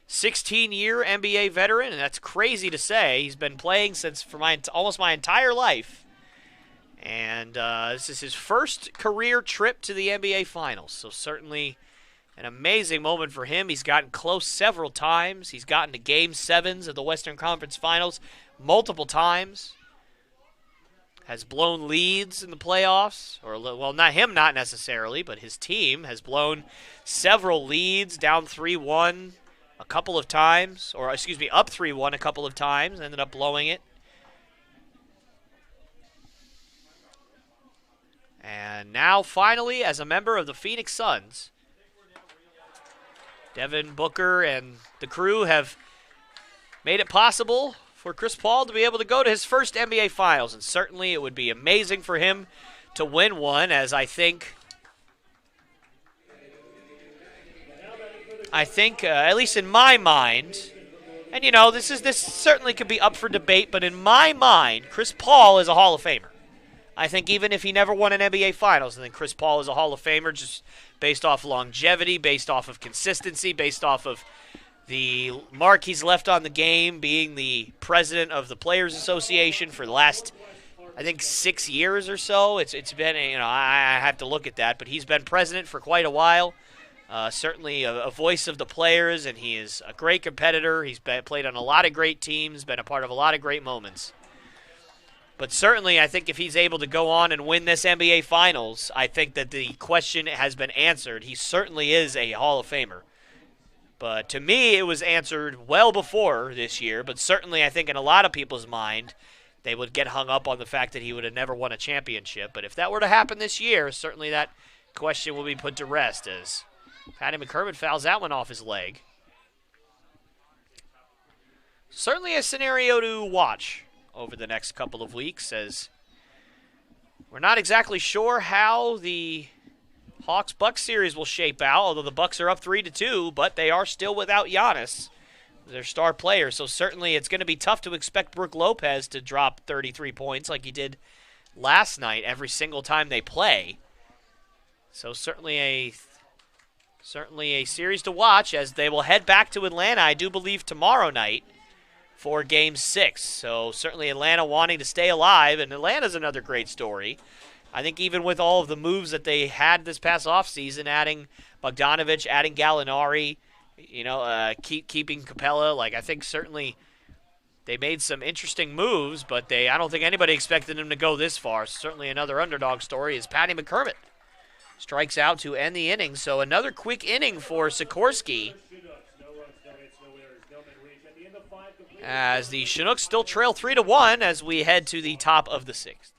16-year NBA veteran, and that's crazy to say. He's been playing since for almost my entire life. And this is his first career trip to the NBA Finals, so certainly an amazing moment for him. He's gotten close several times. He's gotten to Game 7s of the Western Conference Finals multiple times. Has blown leads in the playoffs. Well, not necessarily, but his team has blown several leads, down 3-1 a couple of times. Or, excuse me, up 3-1 a couple of times. Ended up blowing it. And now, finally, as a member of the Phoenix Suns, Devin Booker and the crew have made it possible for Chris Paul to be able to go to his first NBA Finals. And certainly it would be amazing for him to win one, as I think, at least in my mind, and you know, this certainly could be up for debate, but in my mind, Chris Paul is a Hall of Famer. I think even if he never won an NBA Finals, I think Chris Paul is a Hall of Famer just based off longevity, based off of consistency, based off of the mark he's left on the game, being the president of the Players Association for the last, I think, 6 years or so. It's been, you know, I have to look at that, but he's been president for quite a while. Certainly a voice of the players, and he is a great competitor. He's played on a lot of great teams, been a part of a lot of great moments. But certainly, I think if he's able to go on and win this NBA Finals, I think that the question has been answered. He certainly is a Hall of Famer. But to me, it was answered well before this year. But certainly, I think in a lot of people's mind, they would get hung up on the fact that he would have never won a championship. But if that were to happen this year, certainly that question will be put to rest as Patty McCormick fouls that one off his leg. Certainly a scenario to watch over the next couple of weeks, as we're not exactly sure how the Hawks-Bucks series will shape out, although the Bucks are up 3-2, but they are still without Giannis, their star player. So certainly it's going to be tough to expect Brook Lopez to drop 33 points like he did last night every single time they play. So certainly a series to watch, as they will head back to Atlanta, I do believe, tomorrow night for Game 6. So certainly Atlanta wanting to stay alive, and Atlanta's another great story. I think even with all of the moves that they had this past offseason, adding Bogdanovich, adding Gallinari, you know, keeping Capella, like I think certainly they made some interesting moves, but I don't think anybody expected them to go this far. Certainly another underdog story is Patty McCormick strikes out to end the inning. So another quick inning for Sikorsky, as the Chinooks still trail 3-1 as we head to the top of the 6th.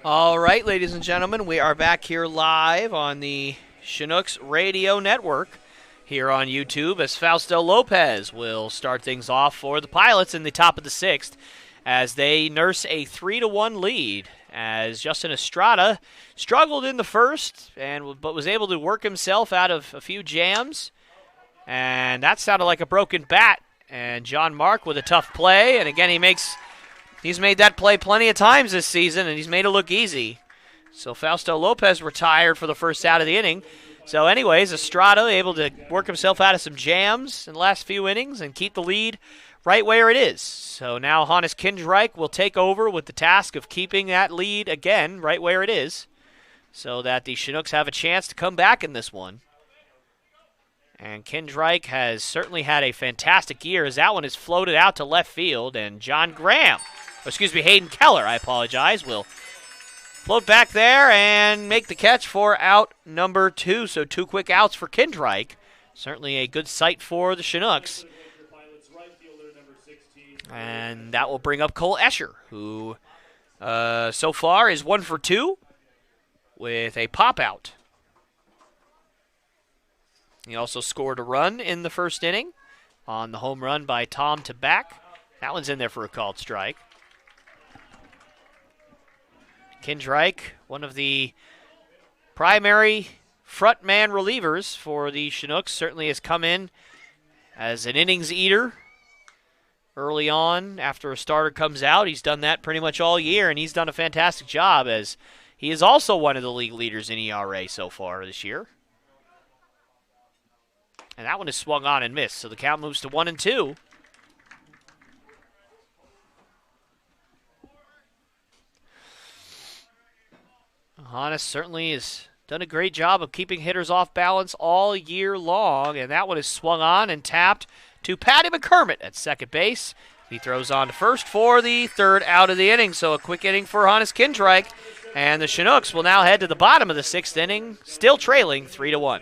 All right, ladies and gentlemen, we are back here live on the Chinooks Radio Network here on YouTube as Fausto Lopez will start things off for the Pilots in the top of the 6th as they nurse a 3-1 lead as Justin Estrada struggled in the first but was able to work himself out of a few jams, and that sounded like a broken bat. And John Mark with a tough play, and again he's made that play plenty of times this season, and he's made it look easy. So Fausto Lopez retired for the first out of the inning. So anyways, Estrada able to work himself out of some jams in the last few innings and keep the lead right where it is. So now Hannes Kindreich will take over with the task of keeping that lead again right where it is so that the Chinooks have a chance to come back in this one. And Kindreich has certainly had a fantastic year as that one is floated out to left field, and Hayden Keller, will float back there and make the catch for out number 2. So 2 quick outs for Kindreich. Certainly a good sight for the Chinooks. And that will bring up Cole Escher, who so far is 1 for 2 with a pop out. He also scored a run in the first inning on the home run by Tom Tabak. That one's in there for a called strike. Kindreich, one of the primary frontman relievers for the Chinooks, certainly has come in as an innings eater early on after a starter comes out. He's done that pretty much all year, and he's done a fantastic job as he is also one of the league leaders in ERA so far this year. And that one is swung on and missed, so the count moves to 1-2. Hannes certainly has done a great job of keeping hitters off balance all year long, and that one is swung on and tapped to Patty McCormick at second base. He throws on to first for the 3rd out of the inning, so a quick inning for Hannes Kindreich, and the Chinooks will now head to the bottom of the 6th inning, still trailing 3-1.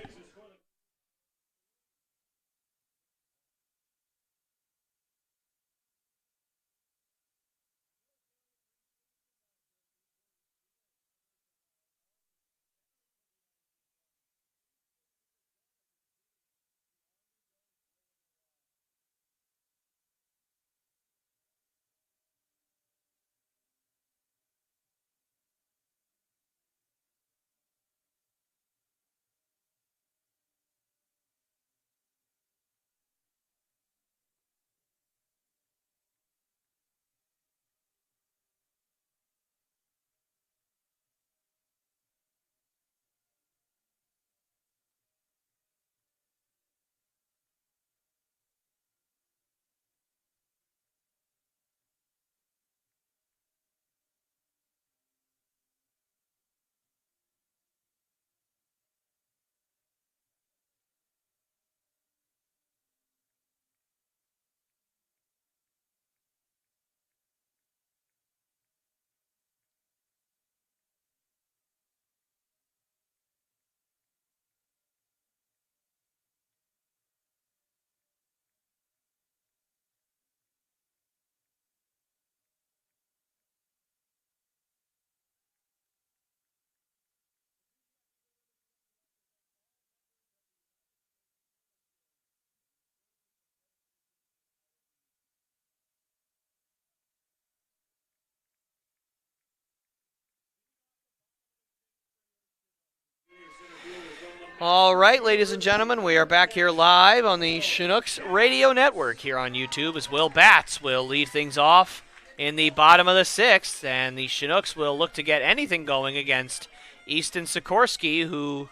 All right, ladies and gentlemen, we are back here live on the Chinooks Radio Network here on YouTube as Will Batts will lead things off in the bottom of the 6th, and the Chinooks will look to get anything going against Easton Sikorsky, who,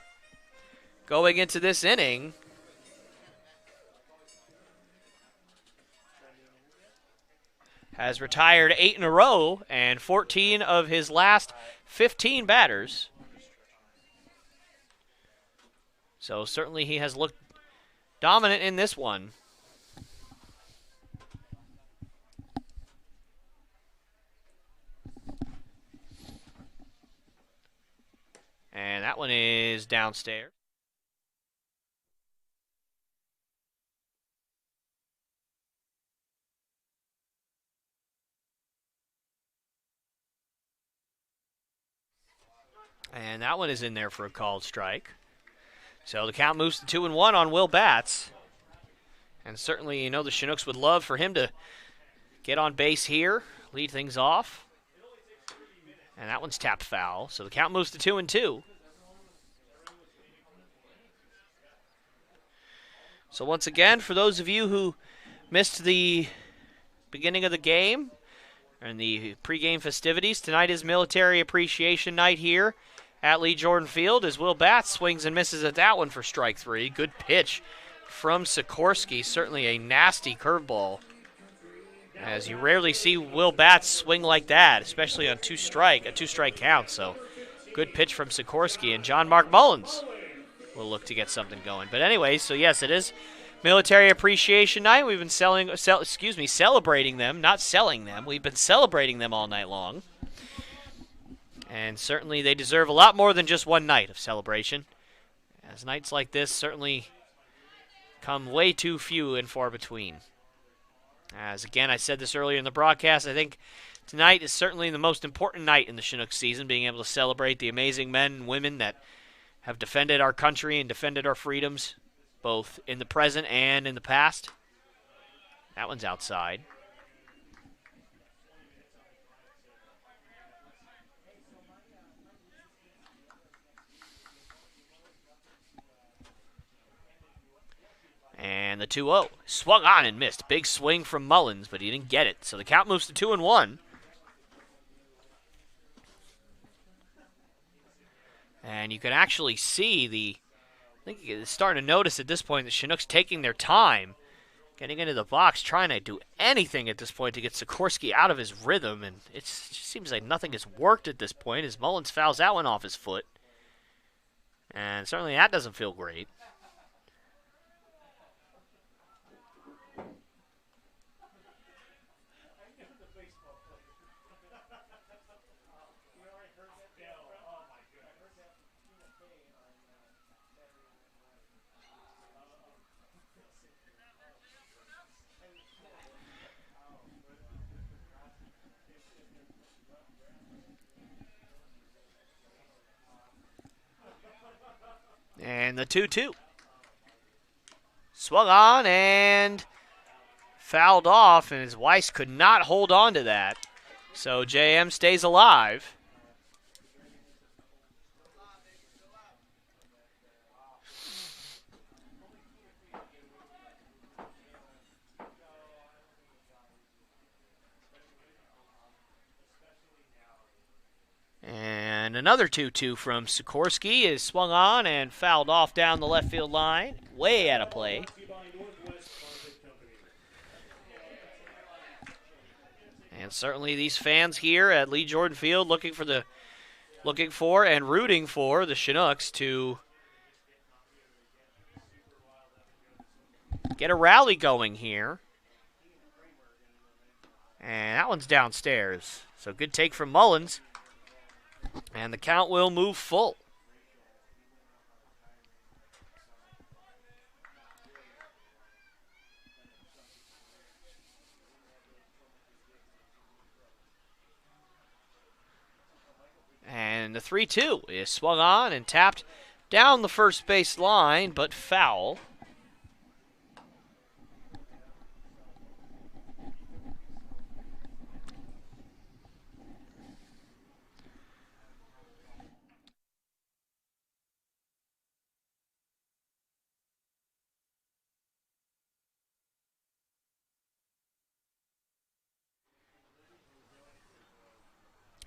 going into this inning, has retired 8 in a row and 14 of his last 15 batters. So certainly he has looked dominant in this one. And that one is downstairs. And that one is in there for a called strike. So the count moves to 2-1 on Will Batts. And certainly, you know, the Chinooks would love for him to get on base here, lead things off. And that one's tapped foul. So the count moves to 2-2. So once again, for those of you who missed the beginning of the game and the pregame festivities, tonight is Military Appreciation Night here at Lee Jordan Field as Will Batts swings and misses at that one for strike 3. Good pitch from Sikorsky, certainly a nasty curveball, as you rarely see Will Batts swing like that, especially on a two-strike count. So good pitch from Sikorsky, and John Mark Mullins will look to get something going. But anyway, so yes, it is Military Appreciation Night. We've been celebrating them, not selling them. We've been celebrating them all night long. And certainly they deserve a lot more than just one night of celebration, as nights like this certainly come way too few and far between. As again, I said this earlier in the broadcast, I think tonight is certainly the most important night in the Chinook season, being able to celebrate the amazing men and women that have defended our country and defended our freedoms, both in the present and in the past. That one's outside. And the 2-0. Swung on and missed. Big swing from Mullins, but he didn't get it. So the count moves to 2-1. And you can actually see I think you're starting to notice at this point the Chinooks taking their time, getting into the box, trying to do anything at this point to get Sikorsky out of his rhythm. And it just seems like nothing has worked at this point as Mullins fouls that one off his foot. And certainly that doesn't feel great. And the 2-2. Swung on and fouled off, and his Weiss could not hold on to that. So JM stays alive. And another 2-2 from Sikorsky is swung on and fouled off down the left field line. Way out of play. And certainly these fans here at Lee Jordan Field looking for and rooting for the Chinooks to get a rally going here. And that one's downstairs. So good take from Mullins. And the count will move full. And the 3-2 is swung on and tapped down the first base line, but foul.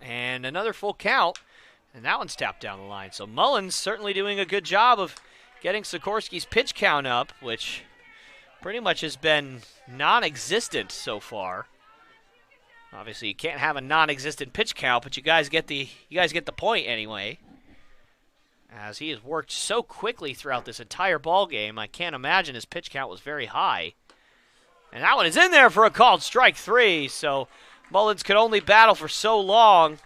And another full count, and that one's tapped down the line. So Mullins certainly doing a good job of getting Sikorsky's pitch count up, which pretty much has been non-existent so far. Obviously, you can't have a non-existent pitch count, but you guys get the point anyway. As he has worked so quickly throughout this entire ball game, I can't imagine his pitch count was very high. And that one is in there for a called strike 3, so Mullins could only battle for so long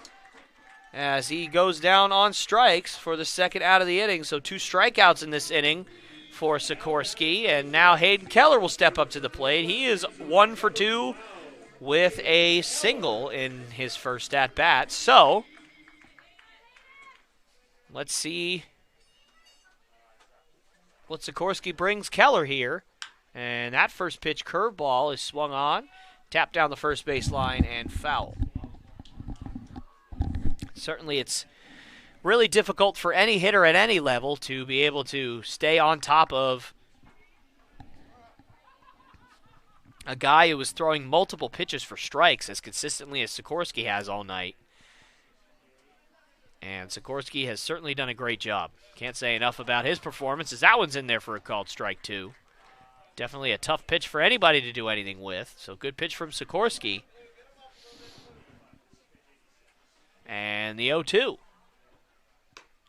as he goes down on strikes for the second out of the inning. So 2 strikeouts in this inning for Sikorsky, and now Hayden Keller will step up to the plate. He is 1 for 2 with a single in his first at-bat. So Let's see what Sikorsky brings Keller here. And that first pitch curveball is swung on, tapped down the first base line, and foul. Certainly it's really difficult for any hitter at any level to be able to stay on top of a guy who was throwing multiple pitches for strikes as consistently as Sikorsky has all night. And Sikorsky has certainly done a great job. Can't say enough about his performance, as that one's in there for a called strike, too. Definitely a tough pitch for anybody to do anything with. So good pitch from Sikorsky. And the 0-2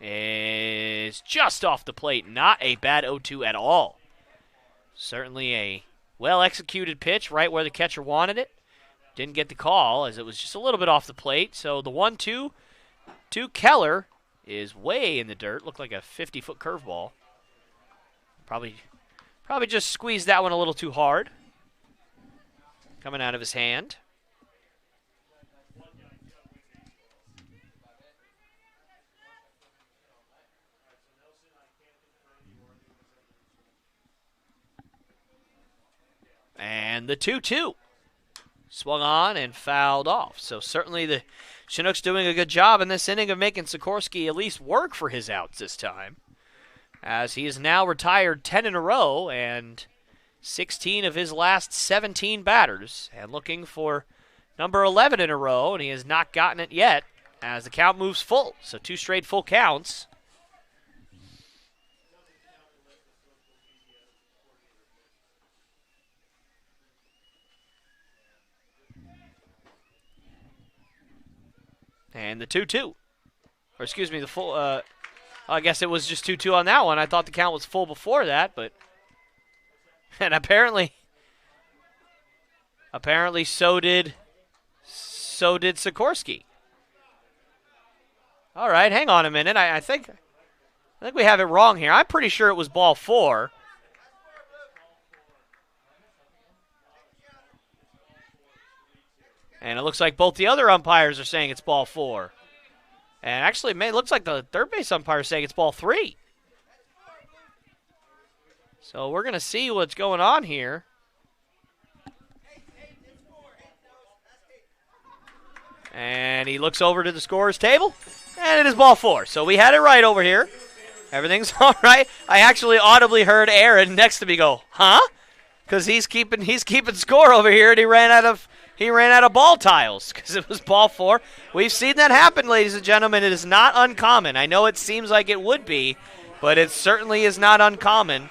is just off the plate. Not a bad 0-2 at all. Certainly a well-executed pitch right where the catcher wanted it. Didn't get the call as it was just a little bit off the plate. So the 1-2 to Keller is way in the dirt. Looked like a 50-foot curveball. Probably just squeezed that one a little too hard. Coming out of his hand. And the 2-2 swung on and fouled off. So certainly the Chinooks doing a good job in this inning of making Sikorsky at least work for his outs this time, as he is now retired 10 in a row and 16 of his last 17 batters, and looking for number 11 in a row, and he has not gotten it yet as the count moves full. So 2 straight full counts. And the 2-2. Or excuse me, the full, I guess it was just 2-2 on that one. I thought the count was full before that, but. And apparently so did Sikorsky. All right, hang on a minute. I think we have it wrong here. I'm pretty sure it was ball 4. And it looks like both the other umpires are saying it's ball 4. And actually, it looks like the third base umpire is saying it's ball 3. So we're going to see what's going on here. And he looks over to the scorer's table, and it is ball 4. So we had it right over here. Everything's all right. I actually audibly heard Aaron next to me go, huh? Because he's keeping score over here, and he ran out of ball tiles because it was ball 4. We've seen that happen, ladies and gentlemen. It is not uncommon. I know it seems like it would be, but it certainly is not uncommon.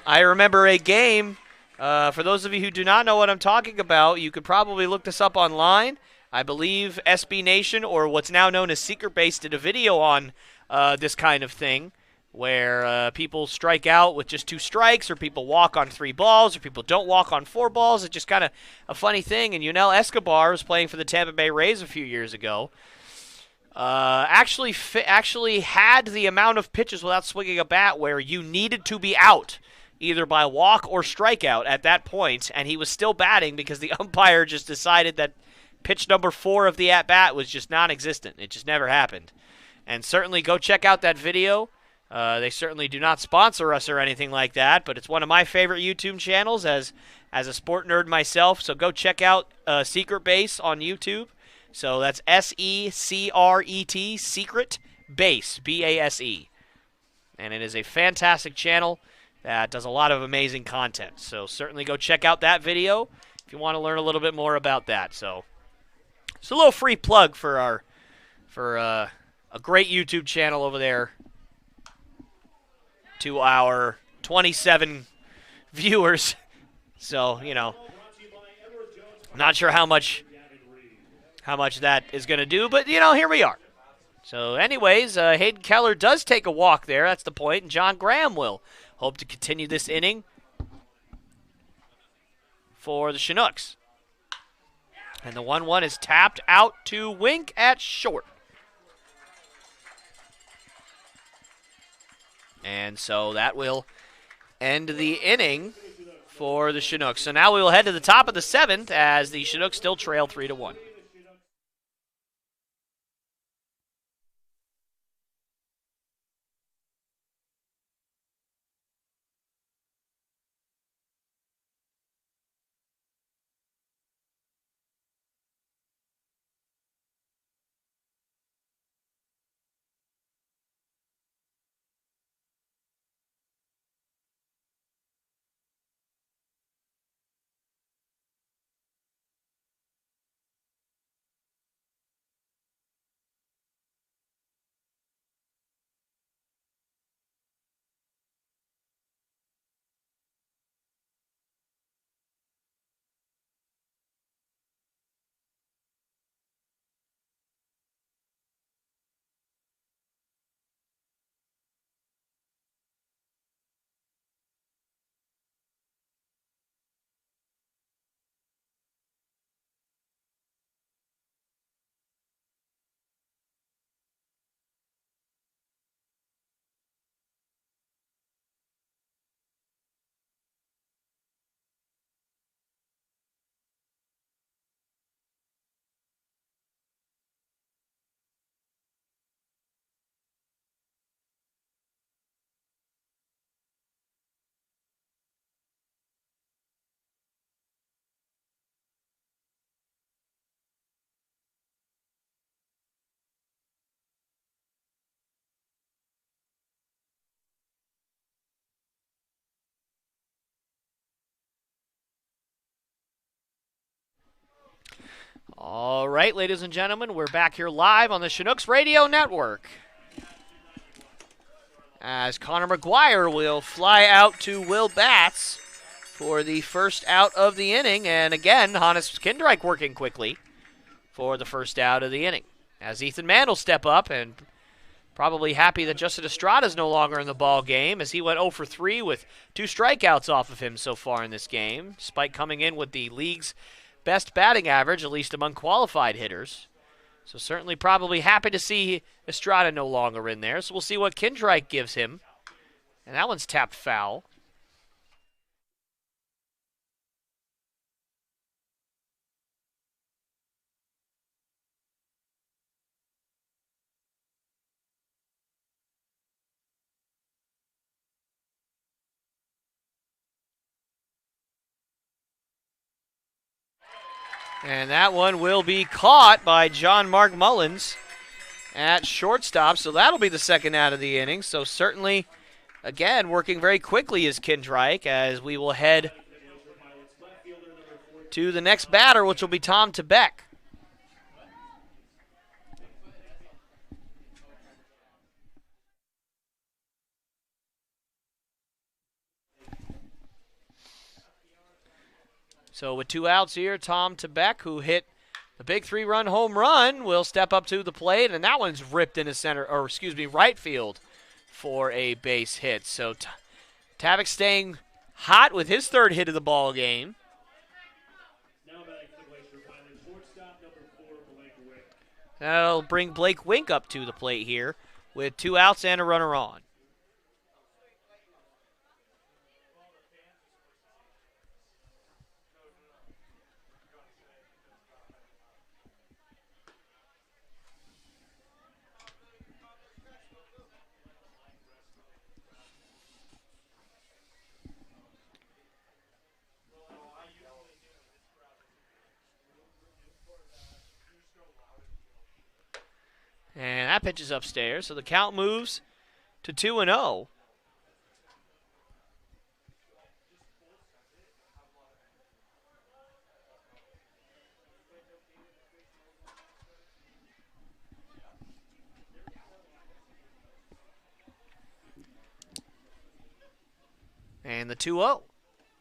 I remember a game, for those of you who do not know what I'm talking about, you could probably look this up online. I believe SB Nation, or what's now known as Secret Base, did a video on this kind of thing, where people strike out with just 2 strikes, or people walk on 3 balls, or people don't walk on 4 balls. It's just kind of a funny thing. And Yunel Escobar was playing for the Tampa Bay Rays a few years ago. Actually had the amount of pitches without swinging a bat where you needed to be out, either by walk or strikeout at that point, and he was still batting because the umpire just decided that pitch number 4 of the at-bat was just non-existent. It just never happened. And certainly go check out that video. They certainly do not sponsor us or anything like that, but it's one of my favorite YouTube channels as a sport nerd myself. So go check out Secret Base on YouTube. So that's SECRET, Secret Base, B-A-S-E. And it is a fantastic channel that does a lot of amazing content. So certainly go check out that video if you want to learn a little bit more about that. So it's a little free plug for a great YouTube channel over there to our 27 viewers. So, you know, not sure how much that is going to do, but, you know, here we are. So, anyways, Hayden Keller does take a walk there. That's the point. And John Graham will hope to continue this inning for the Chinooks. And the 1-1 is tapped out to Wink at short. And so that will end the inning for the Chinooks. So now we will head to the top of the 7th as the Chinooks still trail 3-1. All right, ladies and gentlemen, we're back here live on the Chinooks Radio Network. As Connor McGuire will fly out to Will Batts for the first out of the inning. And again, Hannes Kindreich working quickly for the first out of the inning. As Ethan Mann will step up and probably happy that Justin Estrada is no longer in the ball game, as he went 0 for 3 with 2 strikeouts off of him so far in this game, despite coming in with the league's best batting average, at least among qualified hitters. So certainly probably happy to see Estrada no longer in there. So we'll see what Kindreich gives him. And that one's tapped foul. And that one will be caught by John Mark Mullins at shortstop. So that'll be the second out of the inning. So certainly, again, working very quickly is Kindreich, as we will head to the next batter, which will be Tom Tebeck. So with 2 outs here, Tom Tebeck, who hit the big 3-run home run, will step up to the plate, and that one's ripped into right field for a base hit. So Tebeck staying hot with his 3rd hit of the ball game. That'll bring Blake Wink up to the plate here with 2 outs and a runner on. And that pitch is upstairs, so the count moves to 2-0. And the 2-0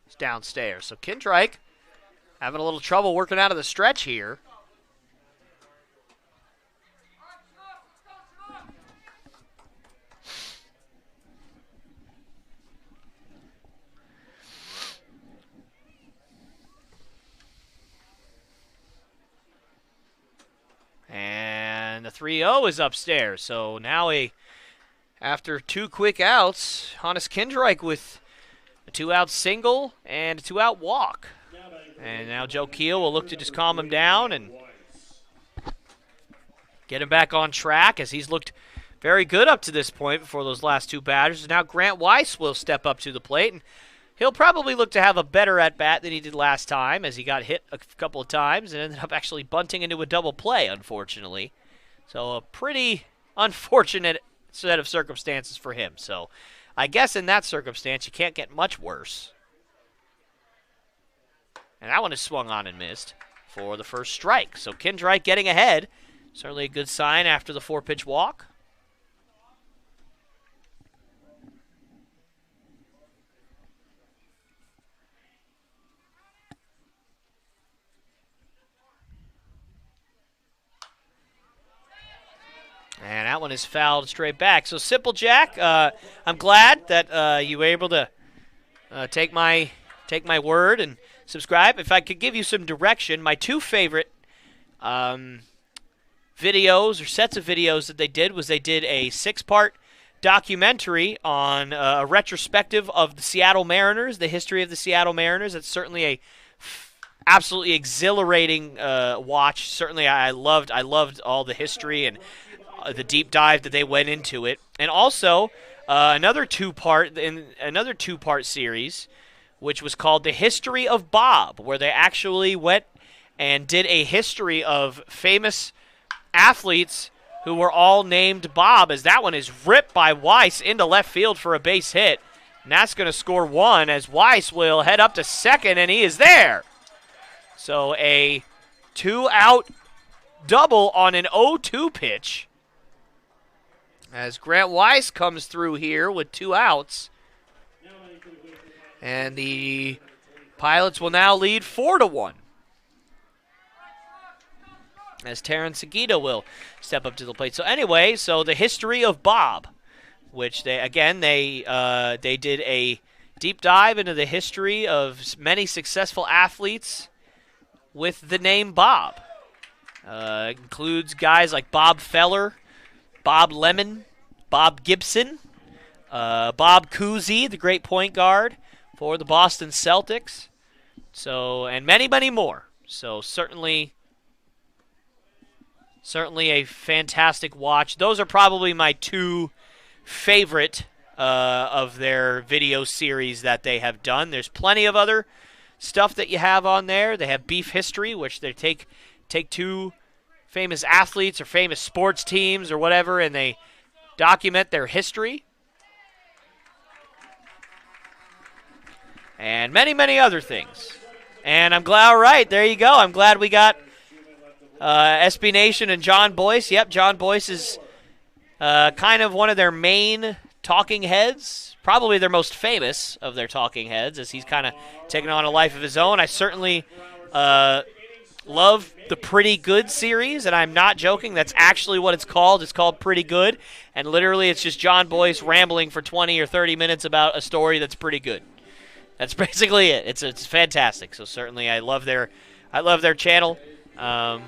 is downstairs. So Kindreich having a little trouble working out of the stretch here. And the 3-0 is upstairs. So now after 2 quick outs, Hannes Kindreich with a 2-out single and a 2-out walk. And now Joe Keel will look to just calm him down and get him back on track, as he's looked very good up to this point before those last 2 batters. Now Grant Weiss will step up to the plate, and he'll probably look to have a better at-bat than he did last time, as he got hit a couple of times and ended up actually bunting into a double play, unfortunately. So a pretty unfortunate set of circumstances for him. So I guess in that circumstance, you can't get much worse. And that one is swung on and missed for the first strike. So Kindreich getting ahead. Certainly a good sign after the 4-pitch walk. And that one is fouled straight back. So Simple Jack, I'm glad that you were able to take my word and subscribe. If I could give you some direction, my 2 favorite videos or sets of videos that they did was they did a 6-part documentary on a retrospective of the Seattle Mariners, the history of the Seattle Mariners. It's certainly a absolutely exhilarating watch. Certainly, I loved all the history and the deep dive that they went into it. And also another two-part series, which was called The History of Bob, where they actually went and did a history of famous athletes who were all named Bob, as that one is ripped by Weiss into left field for a base hit. And that's going to score 1, as Weiss will head up to second, and he is there. So a 2-out double on an 0-2 pitch. As Grant Weiss comes through here with 2 outs. And the Pilots will now lead 4-1. As Terrence Seguida will step up to the plate. So anyway, so the history of Bob, which they did a deep dive into the history of many successful athletes with the name Bob. Includes guys like Bob Feller, Bob Lemon, Bob Gibson, Bob Cousy, the great point guard for the Boston Celtics. So, and many, many more. So certainly a fantastic watch. Those are probably my 2 favorite of their video series that they have done. There's plenty of other stuff that you have on there. They have Beef History, which they take 2 famous athletes or famous sports teams or whatever, and they document their history. And many, many other things. And I'm glad, all right, there you go. I'm glad we got SB Nation and John Boyce. Yep, John Boyce is kind of one of their main talking heads, probably their most famous of their talking heads, as he's kind of taken on a life of his own. I certainly love the Pretty Good series, and I'm not joking. That's actually what it's called. It's called Pretty Good, and literally it's just John Boyce rambling for 20 or 30 minutes about a story that's pretty good. That's basically it. It's fantastic. So certainly I love their channel. So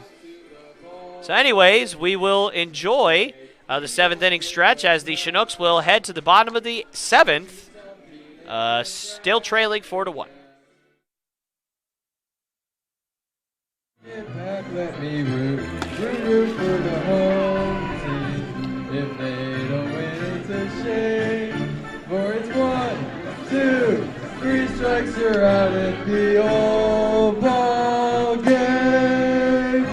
anyways, we will enjoy the 7th inning stretch as the Chinooks will head to the bottom of the 7th, still trailing 4-1. Get back, let me root for the home team. If they don't win, it's a shame. For it's 1, 2, 3 strikes, you're out at the old ball game.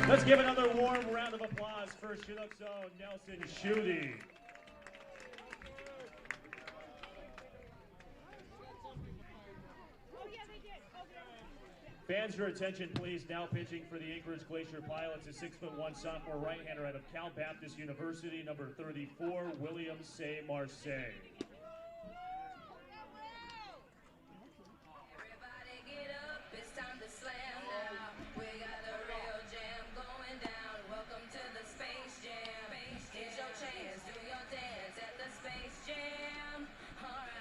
Let's give another warm round of applause for Chinooks own Nelson Schutte. Fans, your attention, please. Now pitching for the Anchorage Glacier Pilots is 6'1" sophomore right-hander out of Cal Baptist University, number 34, William Say Marseille. Everybody get up, it's time to slam now. We got a real jam going down. Welcome to the Space Jam. Here's your chance, do your dance at the Space Jam. All right.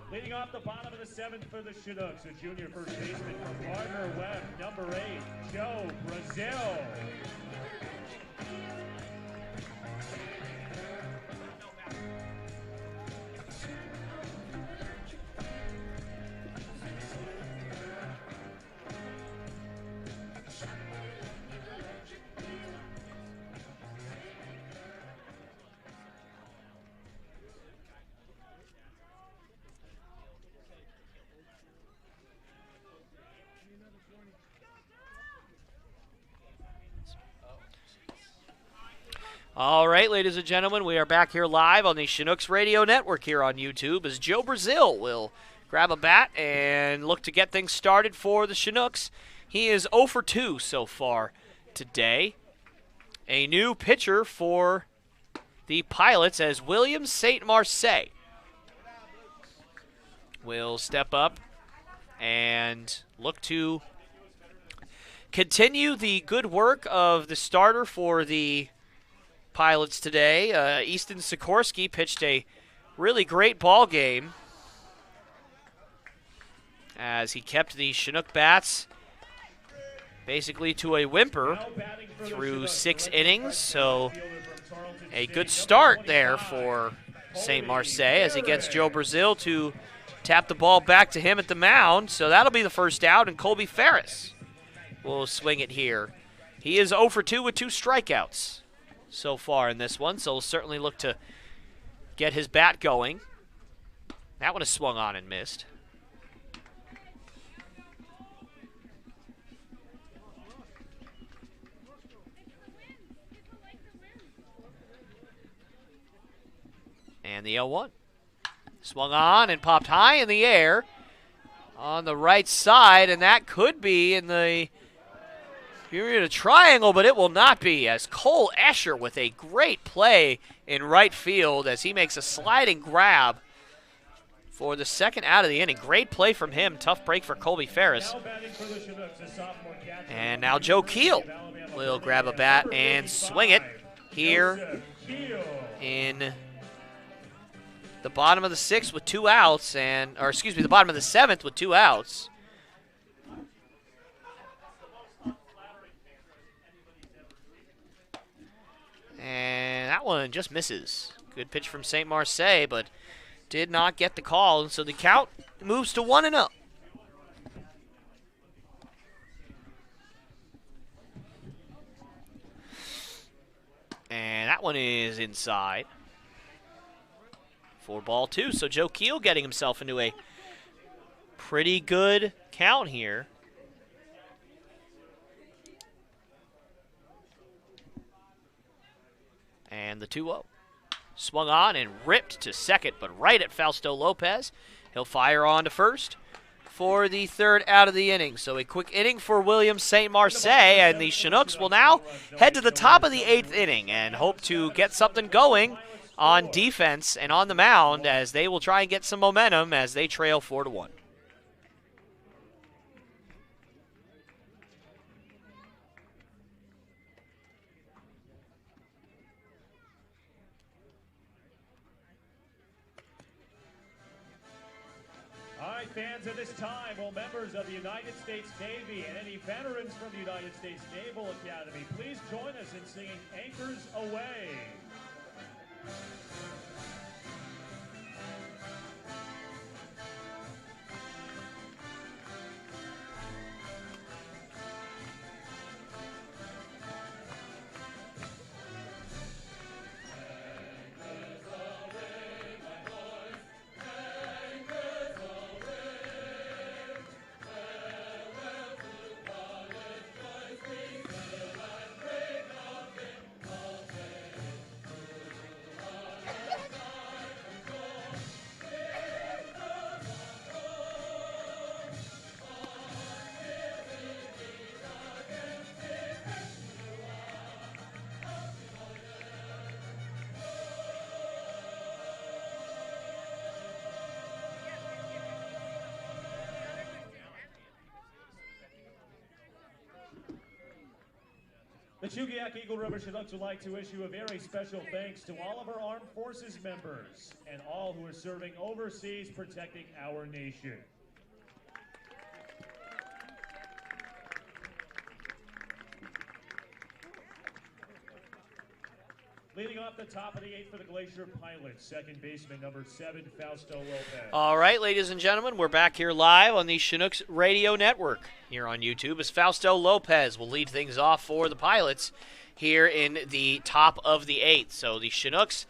Leading off the bottom of the 7th for the Chinooks, a junior first baseman from Gardner Webb, number 8, Joe Brazil. All right, ladies and gentlemen, we are back here live on the Chinooks Radio Network here on YouTube as Joe Brazil will grab a bat and look to get things started for the Chinooks. He is 0 for 2 so far today. A new pitcher for the Pilots as William St. Marseille will step up and look to continue the good work of the starter for the Pilots today. Easton Sikorsky pitched a really great ball game as he kept the Chinook bats basically to a whimper through 6 innings. So a good start there for St. Marseille as he gets Joe Brazil to tap the ball back to him at the mound. So that'll be the first out, and Colby Ferris will swing it here. He is 0 for 2 with 2 strikeouts so far in this one, so we'll certainly look to get his bat going. That one is swung on and missed. And the 0-1. Swung on and popped high in the air on the right side, and that could be in the Bermuda Triangle, but it will not be, as Cole Escher with a great play in right field as he makes a sliding grab for the second out of the inning. Great play from him. Tough break for Colby Ferris. Now batting for the Chinooks, a sophomore catcher. And now Joe Keel will grab a bat and swing it here in the bottom of the sixth with 2 outs, the bottom of the seventh with 2 outs. And that one just misses. Good pitch from St. Marseille, but did not get the call, and so the count moves to 1-0. And that one is inside for ball 2. So Joe Keel getting himself into a pretty good count here. And the 2-0. Swung on and ripped to second, but right at Fausto Lopez. He'll fire on to first for the third out of the inning. So a quick inning for William St. Marseille, and the Chinooks will now head to the top of the 8th inning and hope to get something going on defense and on the mound as they will try and get some momentum as they trail 4-1. All right, fans, at this time, will members of the United States Navy and any veterans from the United States Naval Academy please join us in singing Anchors Away. The Chugiak Eagle River Chinooks would like to issue a very special thanks to all of our armed forces members and all who are serving overseas protecting our nation. Leading off the top of the 8th for the Glacier Pilots, second baseman number 7, Fausto Lopez. All right, ladies and gentlemen, we're back here live on the Chinooks Radio Network here on YouTube as Fausto Lopez will lead things off for the Pilots here in the top of the 8th. So the Chinooks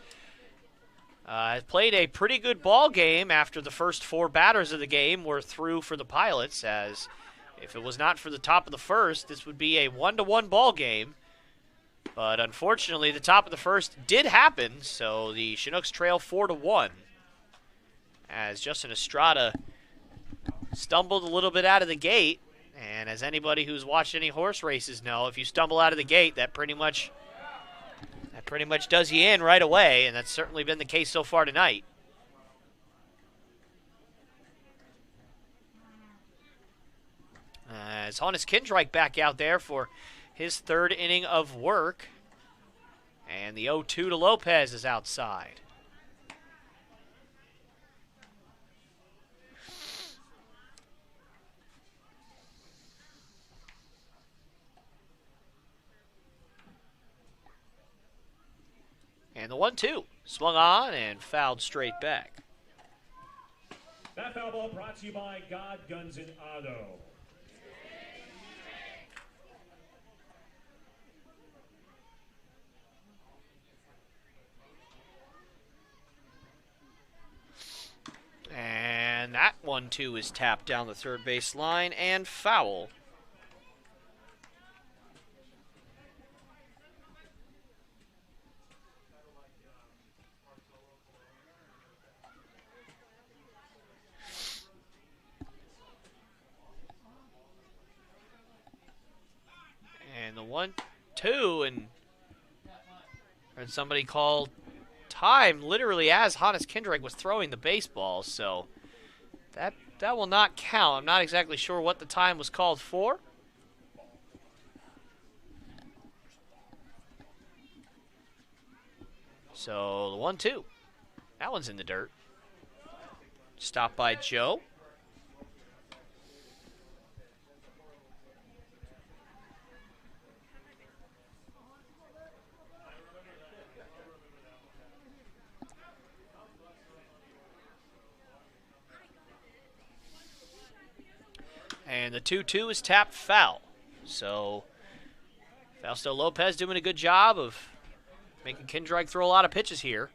played a pretty good ball game after the first 4 batters of the game were through for the Pilots, as if it was not for the top of the first, this would be a 1-1 ball game. But unfortunately, the top of the first did happen, so the Chinooks trail 4-1 as Justin Estrada stumbled a little bit out of the gate. And as anybody who's watched any horse races know, if you stumble out of the gate, that pretty much does you in right away, and that's certainly been the case so far tonight. As Hannes Kindreich back out there for his third inning of work. And the 0-2 to Lopez is outside. And the 1-2 swung on and fouled straight back. That foul ball brought to you by God Guns and Auto. And that 1-2 is tapped down the third base line and foul. 1-2, and somebody called time literally as Hannes Kindreich was throwing the baseball, so that will not count. I'm not exactly sure what the time was called for. So the 1-2. That one's in the dirt. Stopped by Joe. And the 2-2 is tapped foul. So Fausto Lopez doing a good job of making Kindreich throw a lot of pitches here.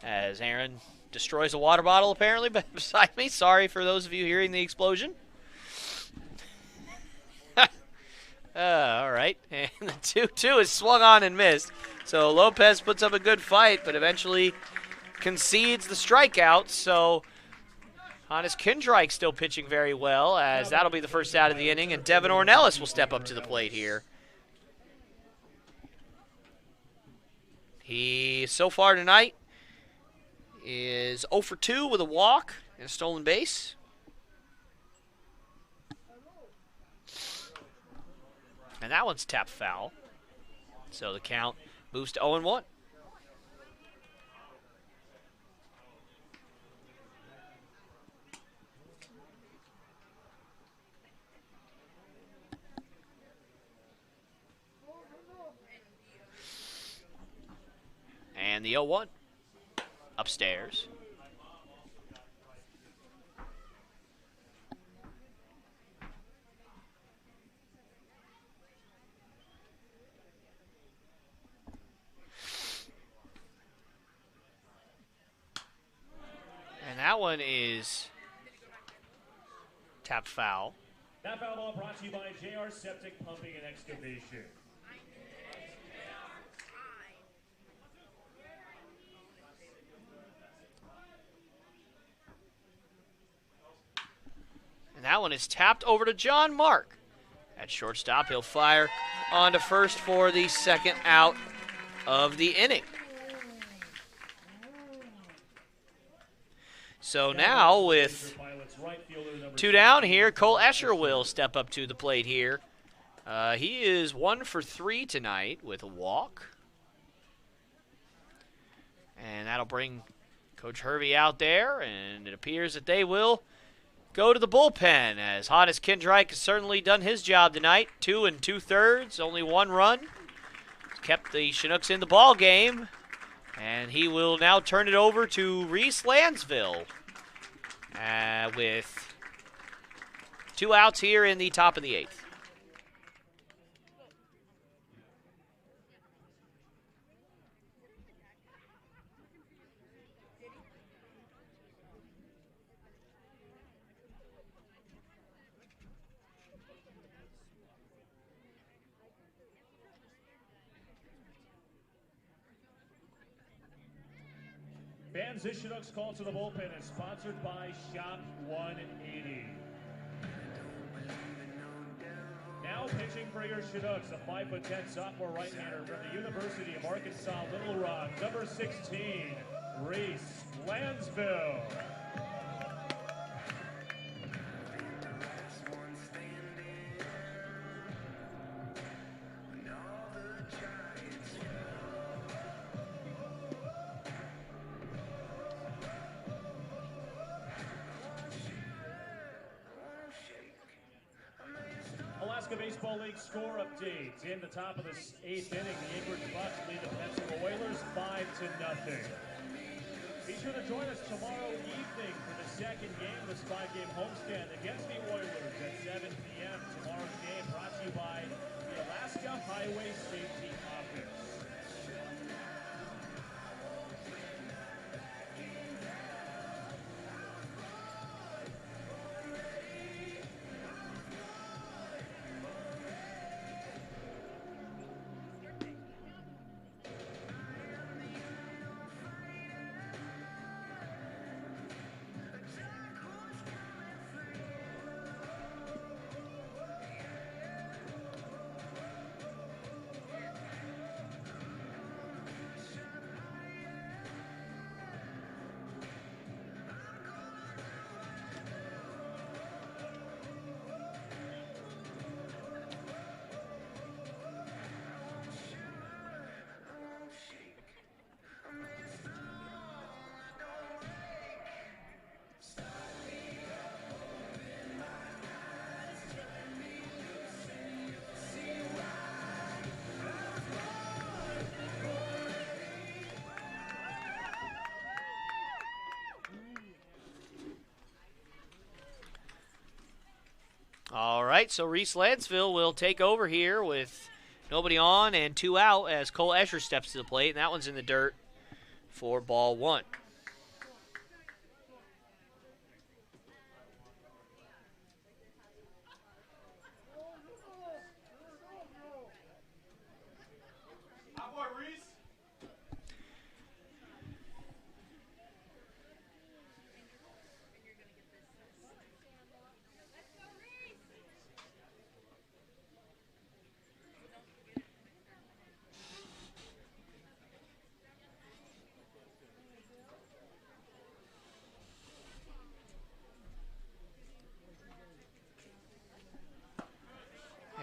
As Aaron destroys a water bottle apparently beside me. Sorry for those of you hearing the explosion. All right. And the 2-2 is swung on and missed. So Lopez puts up a good fight, but eventually concedes the strikeout. So Hannes Kindreich still pitching very well, as that'll be the first out of the inning, and Devin Ornelas will step up to the plate here. He, so far tonight, is 0 for 2 with a walk and a stolen base. And that one's tapped foul. So the count moves to 0-1. And the 0-1 upstairs. And that one is tapped foul. That foul ball brought to you by JR Septic Pumping and Excavation. And that one is tapped over to John Mark. At shortstop, he'll fire on to first for the second out of the inning. So now with 2 down here, Cole Escher will step up to the plate here. He is 1 for 3 tonight with a walk. And that'll bring Coach Hervey out there, and it appears that they will go to the bullpen, as Hannes Kindreich has certainly done his job tonight. 2 2/3, only 1 run. Kept the Chinooks in the ball game, and he will now turn it over to Reese Lansville with 2 outs here in the top of the 8th. Fans, this Chinooks call to the bullpen is sponsored by Shop 180. Now pitching for your Chinooks, a 5'10" sophomore right-hander from the University of Arkansas Little Rock, number 16, Reese Lansville. Alaska Baseball League score update. In the top of the 8th inning, the Anchorage Bucks lead the Pensacola Whalers 5-0. Be sure to join us tomorrow evening for the second game of this 5-game homestand against the Oilers at 7 p.m. Tomorrow's game brought to you by the Alaska Highway Safety Office. right, so Reese Lansville will take over here with nobody on and 2 out as Cole Escher steps to the plate, and that one's in the dirt for ball 1.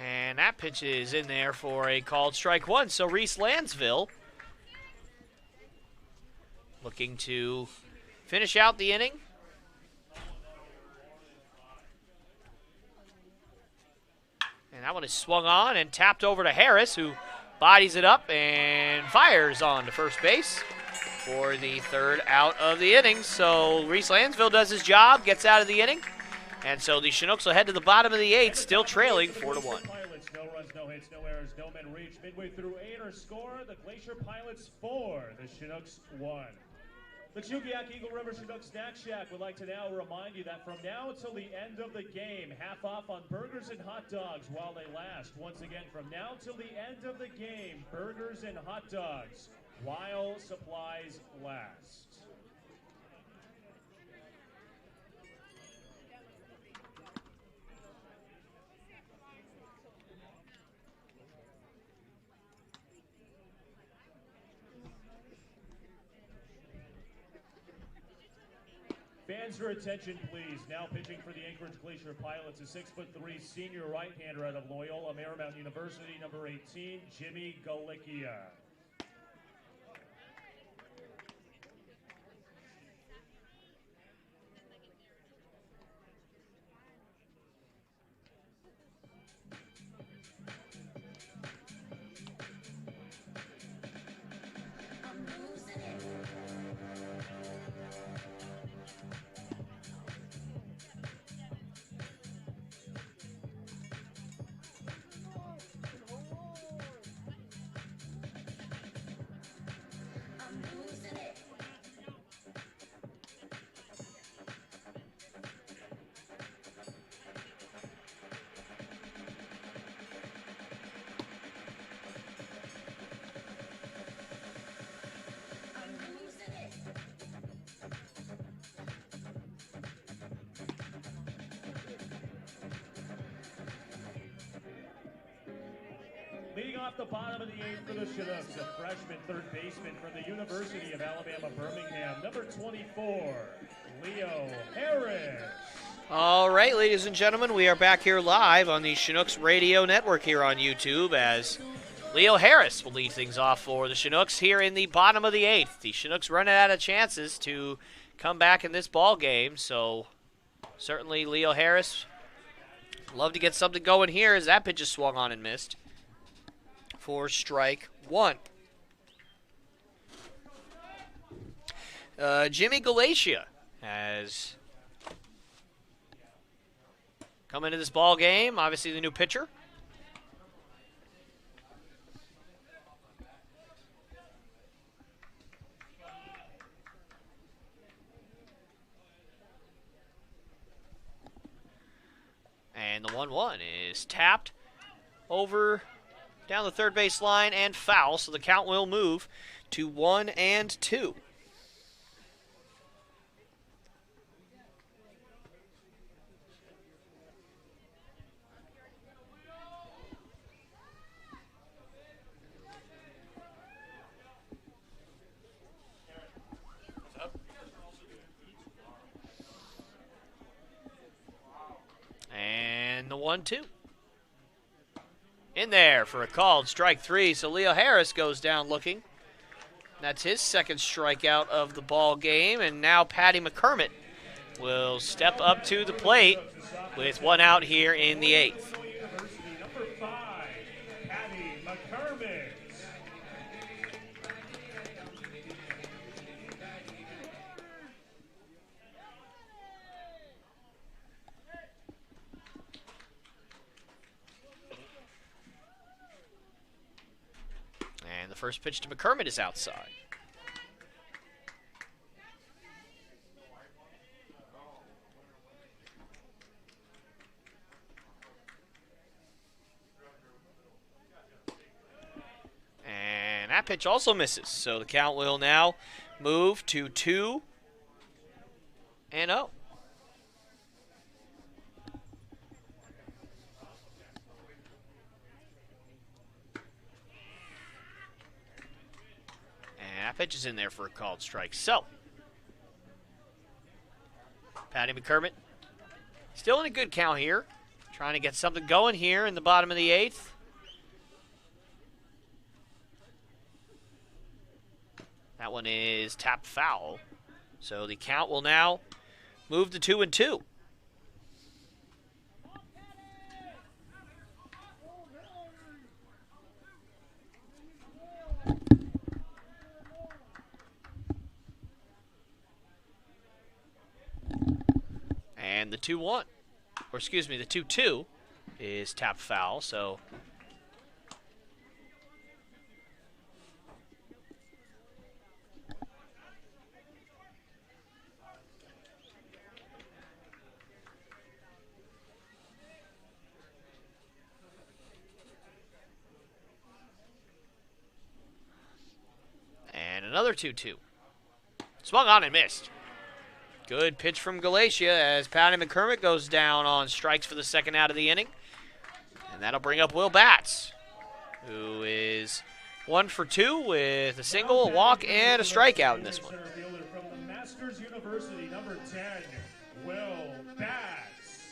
And that pitch is in there for a called strike 1. So Reese Lansville looking to finish out the inning. And that one is swung on and tapped over to Harris, who bodies it up and fires on to first base for the 3rd out of the inning. So Reese Lansville does his job, gets out of the inning. And so the Chinooks will head to the bottom of the 8th, still trailing 4-1. Pilots, no runs, no hits, no errors, no men reached. Midway through 8 or score, the Glacier Pilots 4, the Chinooks 1. The Chugiak Eagle River Chinook Snack Shack would like to now remind you that from now until the end of the game, half off on burgers and hot dogs while they last. Once again, from now till the end of the game, burgers and hot dogs while supplies last. Fans, your attention, please. Now pitching for the Anchorage Glacier Pilots, a 6'3" senior right-hander out of Loyola Marymount University, number 18, Jimmy Galickia. Leading off the bottom of the 8th for the Chinooks, a freshman third baseman from the University of Alabama, Birmingham, number 24, Leo Harris. All right, ladies and gentlemen, we are back here live on the Chinooks Radio Network here on YouTube as Leo Harris will lead things off for the Chinooks here in the bottom of the 8th. The Chinooks running out of chances to come back in this ball game, so certainly Leo Harris love to get something going here as that pitch is swung on and missed for strike 1. Jimmy Galickia has come into this ball game, obviously the new pitcher. And the 1-1 is tapped over down the third base line and foul, so the count will move to 1-2. And the 1-2. In there for a called strike 3. So Leo Harris goes down looking. That's his second strikeout of the ball game. And now Patty McCormick will step up to the plate with 1 out here in the 8th. Number 5, Patty McCormick. first pitch to McCormick is outside. And that pitch also misses. So the count will now move to 2-0. And that pitch is in there for a called strike. So, Patty McCormick still in a good count here. Trying to get something going here in the bottom of the 8th. That one is tapped foul. So the count will now move to 2-2. And the 2-1, or excuse me, the 2-2 is tapped foul. So and another 2-2. Swung on and missed. Good pitch from Galatia as Patty McCormick goes down on strikes for the second out of the inning. And that'll bring up Will Batts, who is 1 for 2 with a single, a walk, and a strikeout in this one. From the Masters University, number 10, Will Batts.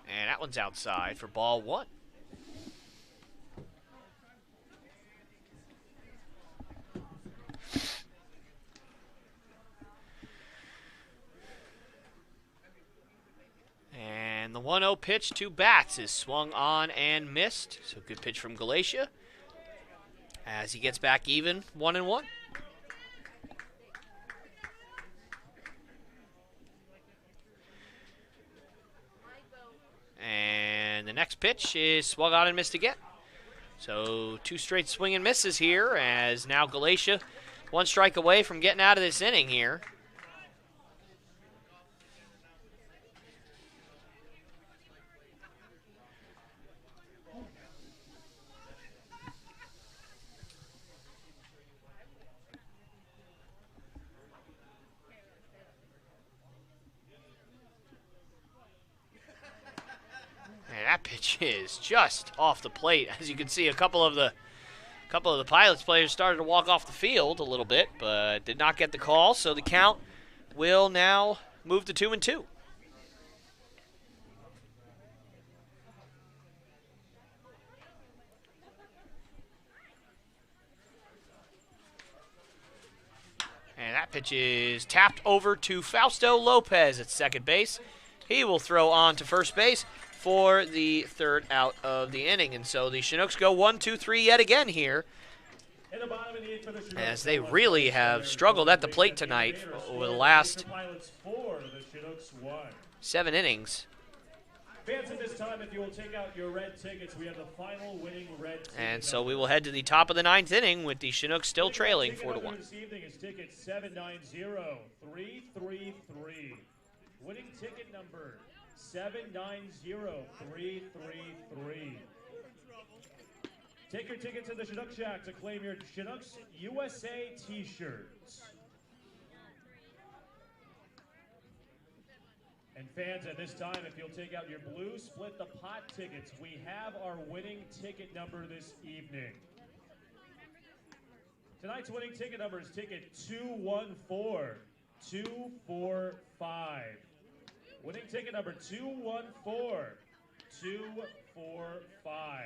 And that one's outside for ball 1. And the 1-0 pitch to Batts is swung on and missed. So good pitch from Galatia as he gets back even 1-1. And the next pitch is swung on and missed again. So 2 straight swing and misses here as now Galatia 1 strike away from getting out of this inning here. And that pitch is just off the plate. As you can see, a couple of the Pilots players started to walk off the field a little bit, but did not get the call. So the count will now move to 2-2. And that pitch is tapped over to Fausto Lopez at second base. He will throw on to first base for the 3rd out of the inning. And so the Chinooks go 1-2-3 yet again here, as they really have struggled at the plate tonight over the last 7 innings. Fans, at this time, if you will take out your red tickets, we have the final winning red ticket. And so we will head to the top of the 9th inning with the Chinooks still trailing 4-1. This evening is ticket 790-333. Winning ticket number 790-333. Take your ticket to the Chinook Shack to claim your Chinooks USA t-shirts. And fans, at this time, if you'll take out your blue split the pot tickets, we have our winning ticket number this evening. Tonight's winning ticket number is ticket 214245. Winning ticket number 214245.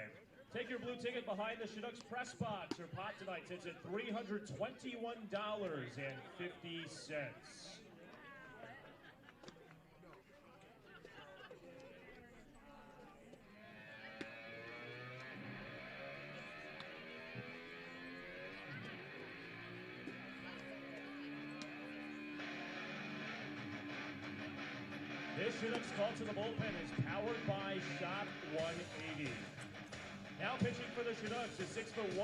Take your blue ticket behind the Chinooks press box or pot tonight. It's at $321.50. the Chinooks call to the bullpen is powered by Shop 180. Now pitching for the Chinooks is 6'1",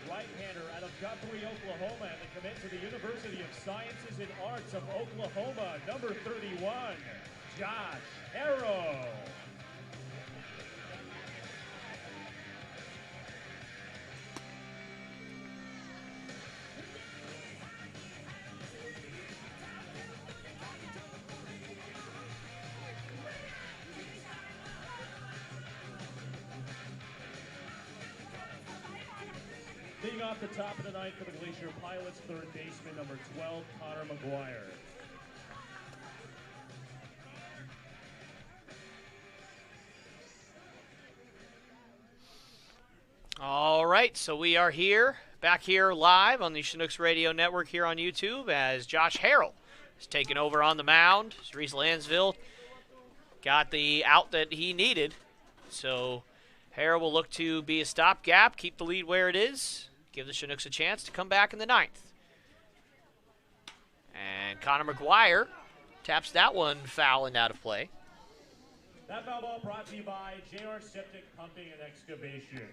right-hander out of Guthrie, Oklahoma, and the commit to the University of Sciences and Arts of Oklahoma, number 31, Josh Harrell. Leading off the top of the ninth for the Glacier Pilots, third baseman, number 12, Connor McGuire. All right, so we are back here live on the Chinooks Radio Network here on YouTube as Josh Harrell is taking over on the mound. Reese Lansville got the out that he needed, so Harrell will look to be a stopgap, keep the lead where it is, give the Chinooks a chance to come back in the ninth. And Connor McGuire taps that one foul and out of play. That foul ball brought to you by JR Septic Pumping and Excavation.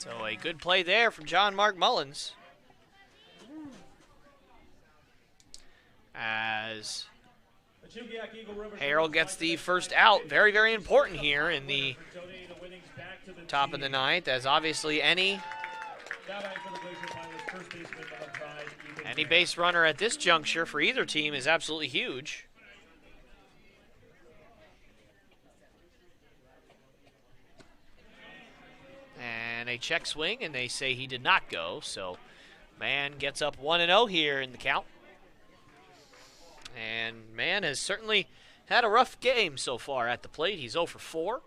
So a good play there from John Mark Mullins. As Harrell gets the first out. Very, very important here in the top of the ninth, as obviously any base runner at this juncture for either team is absolutely huge. And a check swing, and they say he did not go. So Mann gets up 1-0 here in the count. And Mann has certainly had a rough game so far at the plate. He's 0 for 4.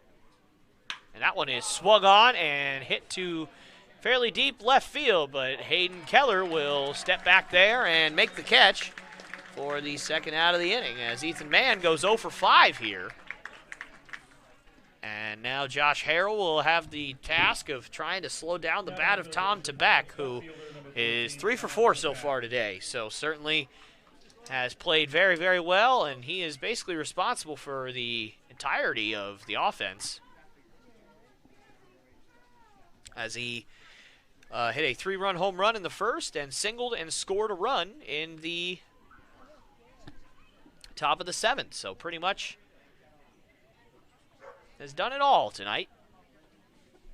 And that one is swung on and hit to fairly deep left field, but Hayden Keller will step back there and make the catch for the second out of the inning as Ethan Mann goes 0 for 5 here. And now Josh Harrell will have the task of trying to slow down the bat of Tom Tebeck, who is 3 for 4 so far today. So certainly has played very, very well, and he is basically responsible for the entirety of the offense, as he hit a 3-run home run in the first and singled and scored a run in the top of the seventh. So pretty much has done it all tonight.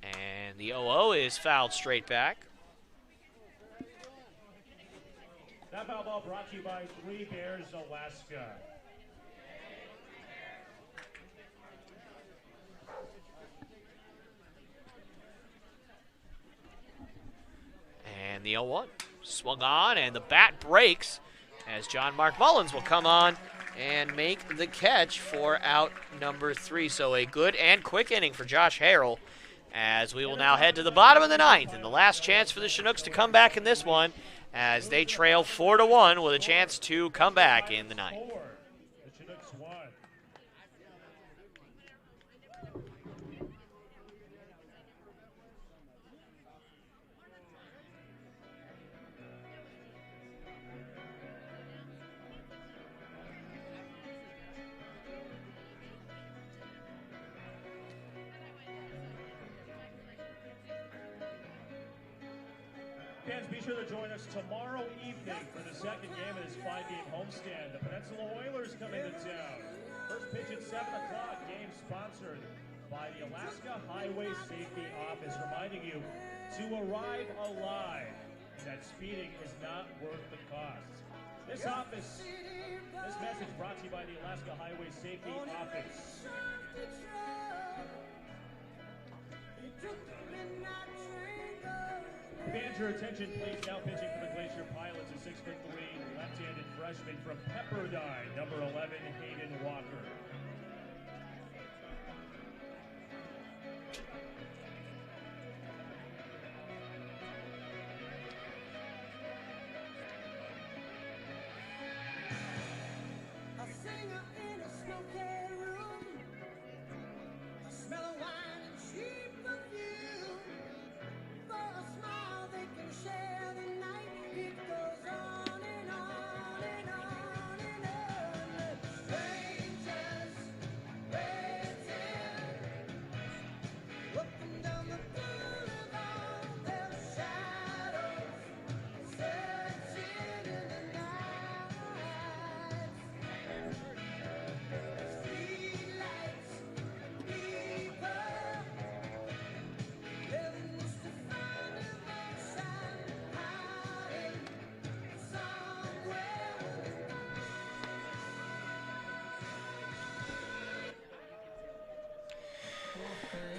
And the 0-0 is fouled straight back. That foul ball brought to you by Three Bears, Alaska. And the 0-1 swung on, and the bat breaks as John Mark Mullins will come on and make the catch for out number 3. So a good and quick inning for Josh Harrell, as we will now head to the bottom of the ninth, and the last chance for the Chinooks to come back in this one, as they trail 4-1 with a chance to come back in the ninth. The Chinooks won. Fans, be sure to join us tomorrow evening for the second game of this 5-game homestand. The Peninsula Oilers come into town. First pitch at 7 o'clock. Game sponsored by the Alaska Highway Safety Office, reminding you to arrive alive, that speeding is not worth the cost. This message brought to you by the Alaska Highway Safety Office. Fans, your attention, please. Now pitching for the Glacier Pilots, a 6'3", left-handed freshman from Pepperdine, number 11, Hayden Walker.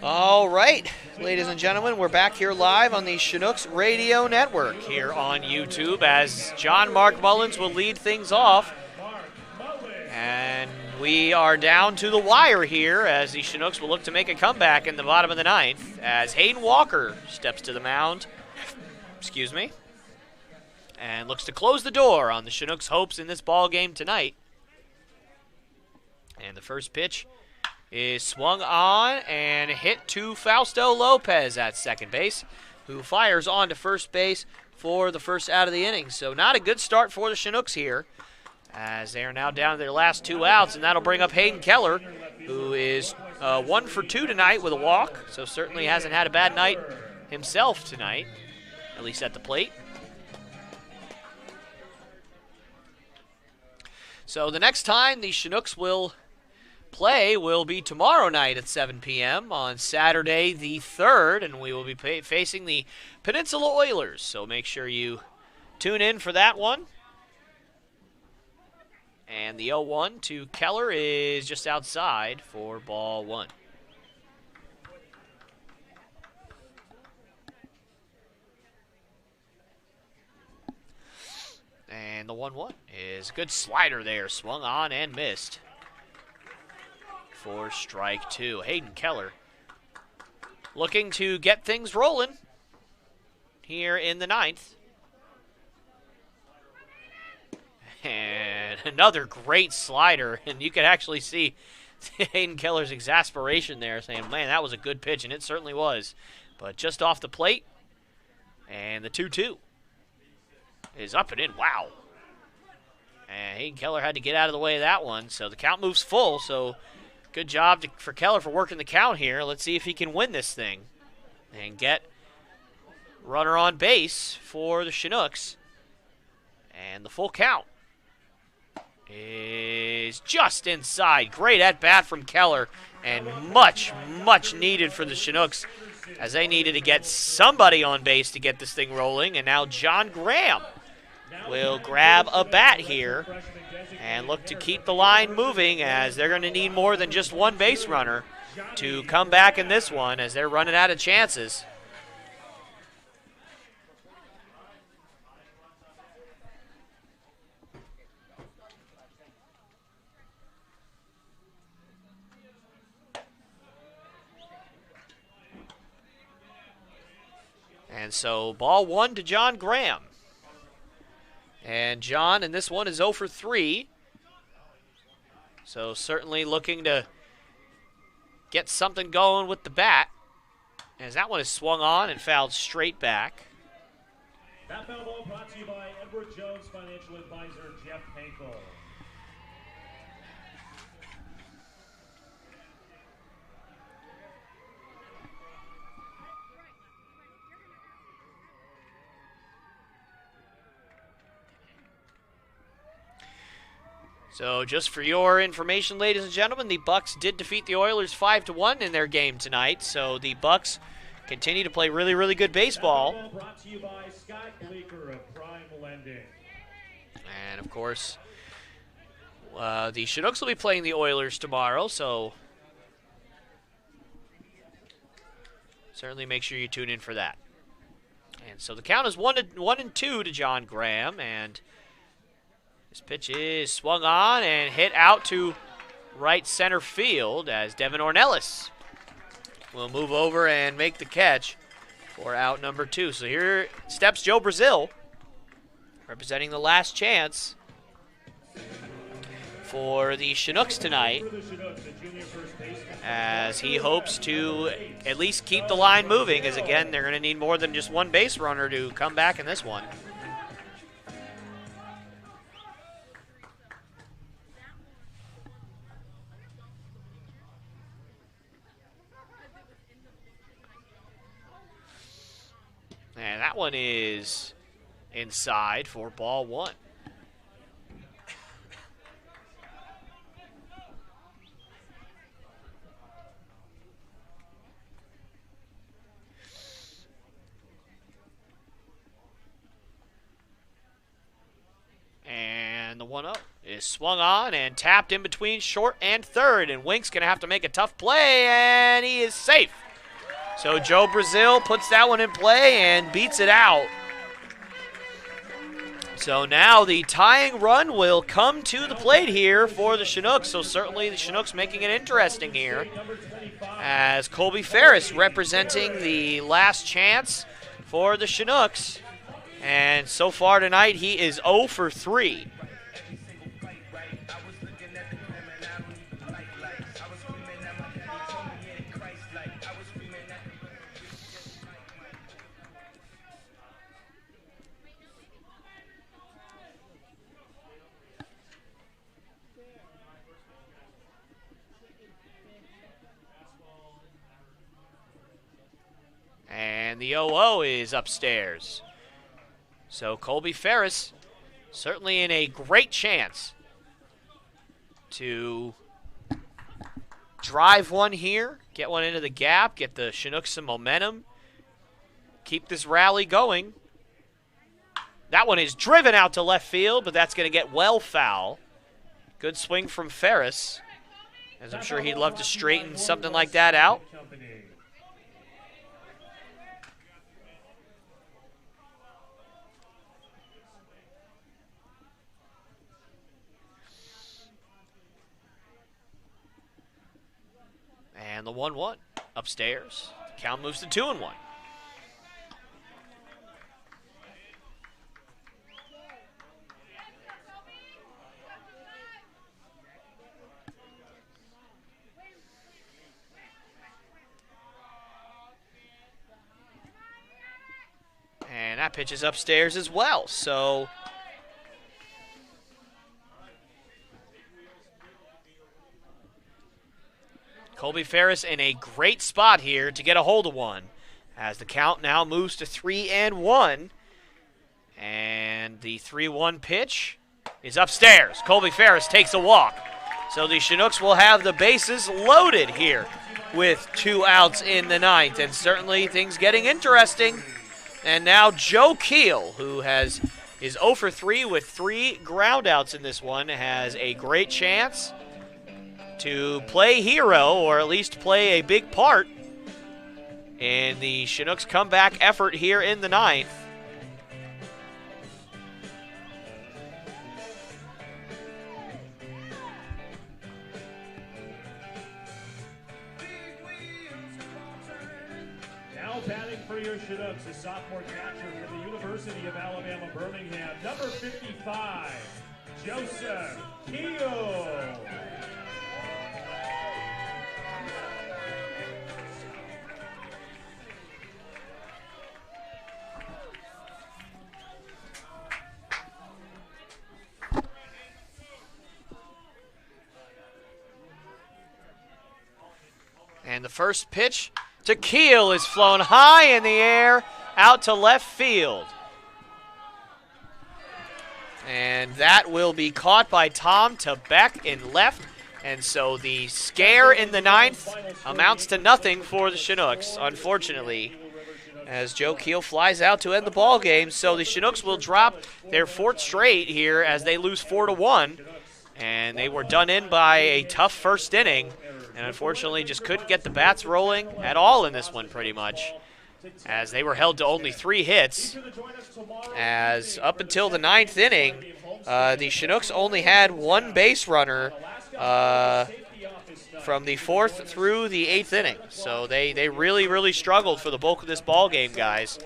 All right, ladies and gentlemen, we're back here live on the Chinooks Radio Network here on YouTube as John Mark Mullins will lead things off. And we are down to the wire here as the Chinooks will look to make a comeback in the bottom of the ninth as Hayden Walker steps to the mound. Excuse me. And looks to close the door on the Chinooks' hopes in this ball game tonight. And the first pitch is swung on and hit to Fausto Lopez at second base, who fires on to first base for the first out of the inning. So not a good start for the Chinooks here, as they are now down to their last 2 outs, and that'll bring up Hayden Keller, who is 1 for 2 tonight with a walk, so certainly hasn't had a bad night himself tonight, at least at the plate. So the next time the Chinooks will play will be tomorrow night at 7 p.m. on Saturday the 3rd, and we will be facing the Peninsula Oilers. So make sure you tune in for that one. And the 0-1 to Keller is just outside for ball 1. And the 1-1 is a good slider there, swung on and missed for strike 2. Hayden Keller looking to get things rolling here in the 9th. And another great slider, and you can actually see Hayden Keller's exasperation there, saying, man, that was a good pitch, and it certainly was. But just off the plate, and the 2-2 is up and in. Wow. And Hayden Keller had to get out of the way of that one, so the count moves full, so good job for Keller for working the count here. Let's see if he can win this thing and get runner on base for the Chinooks. And the full count is just inside. Great at-bat from Keller, and much, much needed for the Chinooks, as they needed to get somebody on base to get this thing rolling. And now John Graham will grab a bat here and look to keep the line moving, as they're going to need more than just one base runner to come back in this one, as they're running out of chances. And so ball 1 to John Graham. And John in this one is 0 for 3. So certainly looking to get something going with the bat, as that one is swung on and fouled straight back. That foul ball brought to you by Edward Jones Financial Advisor Jeff Hankel. So just for your information, ladies and gentlemen, the Bucks did defeat the Oilers 5-1 in their game tonight. So the Bucks continue to play really, really good baseball. Brought to you by Scott Bleeker of Prime Lending. And of course, the Chinooks will be playing the Oilers tomorrow, so certainly make sure you tune in for that. And so the count is 1-2 to John Graham, and this pitch is swung on and hit out to right center field, as Devin Ornelas will move over and make the catch for out number 2. So here steps Joe Brazil, representing the last chance for the Chinooks tonight, as he hopes to at least keep the line moving, as again, they're going to need more than just one base runner to come back in this one. And that one is inside for ball 1. And the 1-0 is swung on and tapped in between short and third. And Wink's going to have to make a tough play, and he is safe So Joe Brazil puts that one in play and beats it out. So now the tying run will come to the plate here for the Chinooks. So certainly the Chinooks making it interesting here, as Colby Ferris representing the last chance for the Chinooks. And so far tonight, he is 0 for 3. And the 0-0 is upstairs. So Colby Ferris certainly in a great chance to drive one here, get one into the gap, get the Chinooks some momentum, keep this rally going. That one is driven out to left field, but that's going to get well foul. Good swing from Ferris, as I'm sure he'd love to straighten something like that out. And the 1-1 upstairs. Count moves to 2-1. And that pitch is upstairs as well. So Colby Ferris in a great spot here to get a hold of one, as the count now moves to 3-1. And the 3-1 pitch is upstairs. Colby Ferris takes a walk. So the Chinooks will have the bases loaded here with 2 outs in the ninth. And certainly things getting interesting. And now Joe Keel, who is 0 for 3 with 3 groundouts in this one, has a great chance to play hero, or at least play a big part in the Chinooks comeback effort here in the ninth. Now batting for your Chinooks, a sophomore catcher from the University of Alabama, Birmingham, number 55, Joseph Keel. And the first pitch to Keel is flown high in the air out to left field. And that will be caught by Tom Tebeck in left. And so the scare in the ninth amounts to nothing for the Chinooks, unfortunately, as Joe Keel flies out to end the ball game. So the Chinooks will drop their 4th straight here as they lose 4-1. And they were done in by a tough first inning. And unfortunately just couldn't get the bats rolling at all in this one pretty much, as they were held to only 3 hits. As up until the 9th inning, the Chinooks only had 1 base runner from the 4th through the 8th inning. So they really, really struggled for the bulk of this ball game, guys.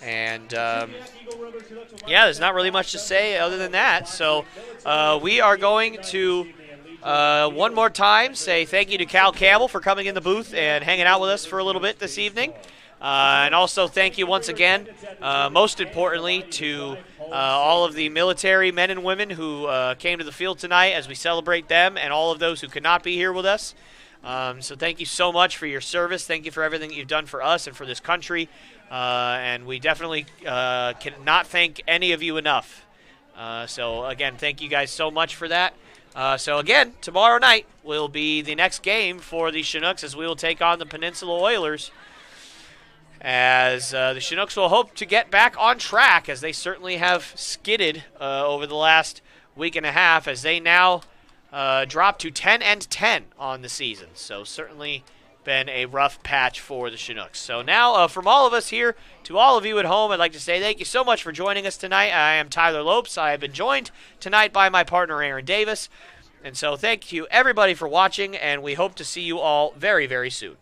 And yeah, there's not really much to say other than that. So we are going to one more time say thank you to Cal Campbell for coming in the booth and hanging out with us for a little bit this evening. And also thank you once again, most importantly, to all of the military men and women who came to the field tonight as we celebrate them, and all of those who could not be here with us. So thank you so much for your service. Thank you for everything that you've done for us and for this country. And we definitely cannot thank any of you enough. So again, thank you guys so much for that. So again, tomorrow night will be the next game for the Chinooks, as we will take on the Peninsula Oilers, as the Chinooks will hope to get back on track, as they certainly have skidded over the last week and a half, as they now drop to 10-10 on the season. So certainly been a rough patch for the Chinooks. So now, from all of us here to all of you at home, I'd like to say thank you so much for joining us tonight. I am Tyler Lopes. I have been joined tonight by my partner, Aaron Davis. And so thank you, everybody, for watching, and we hope to see you all very, very soon.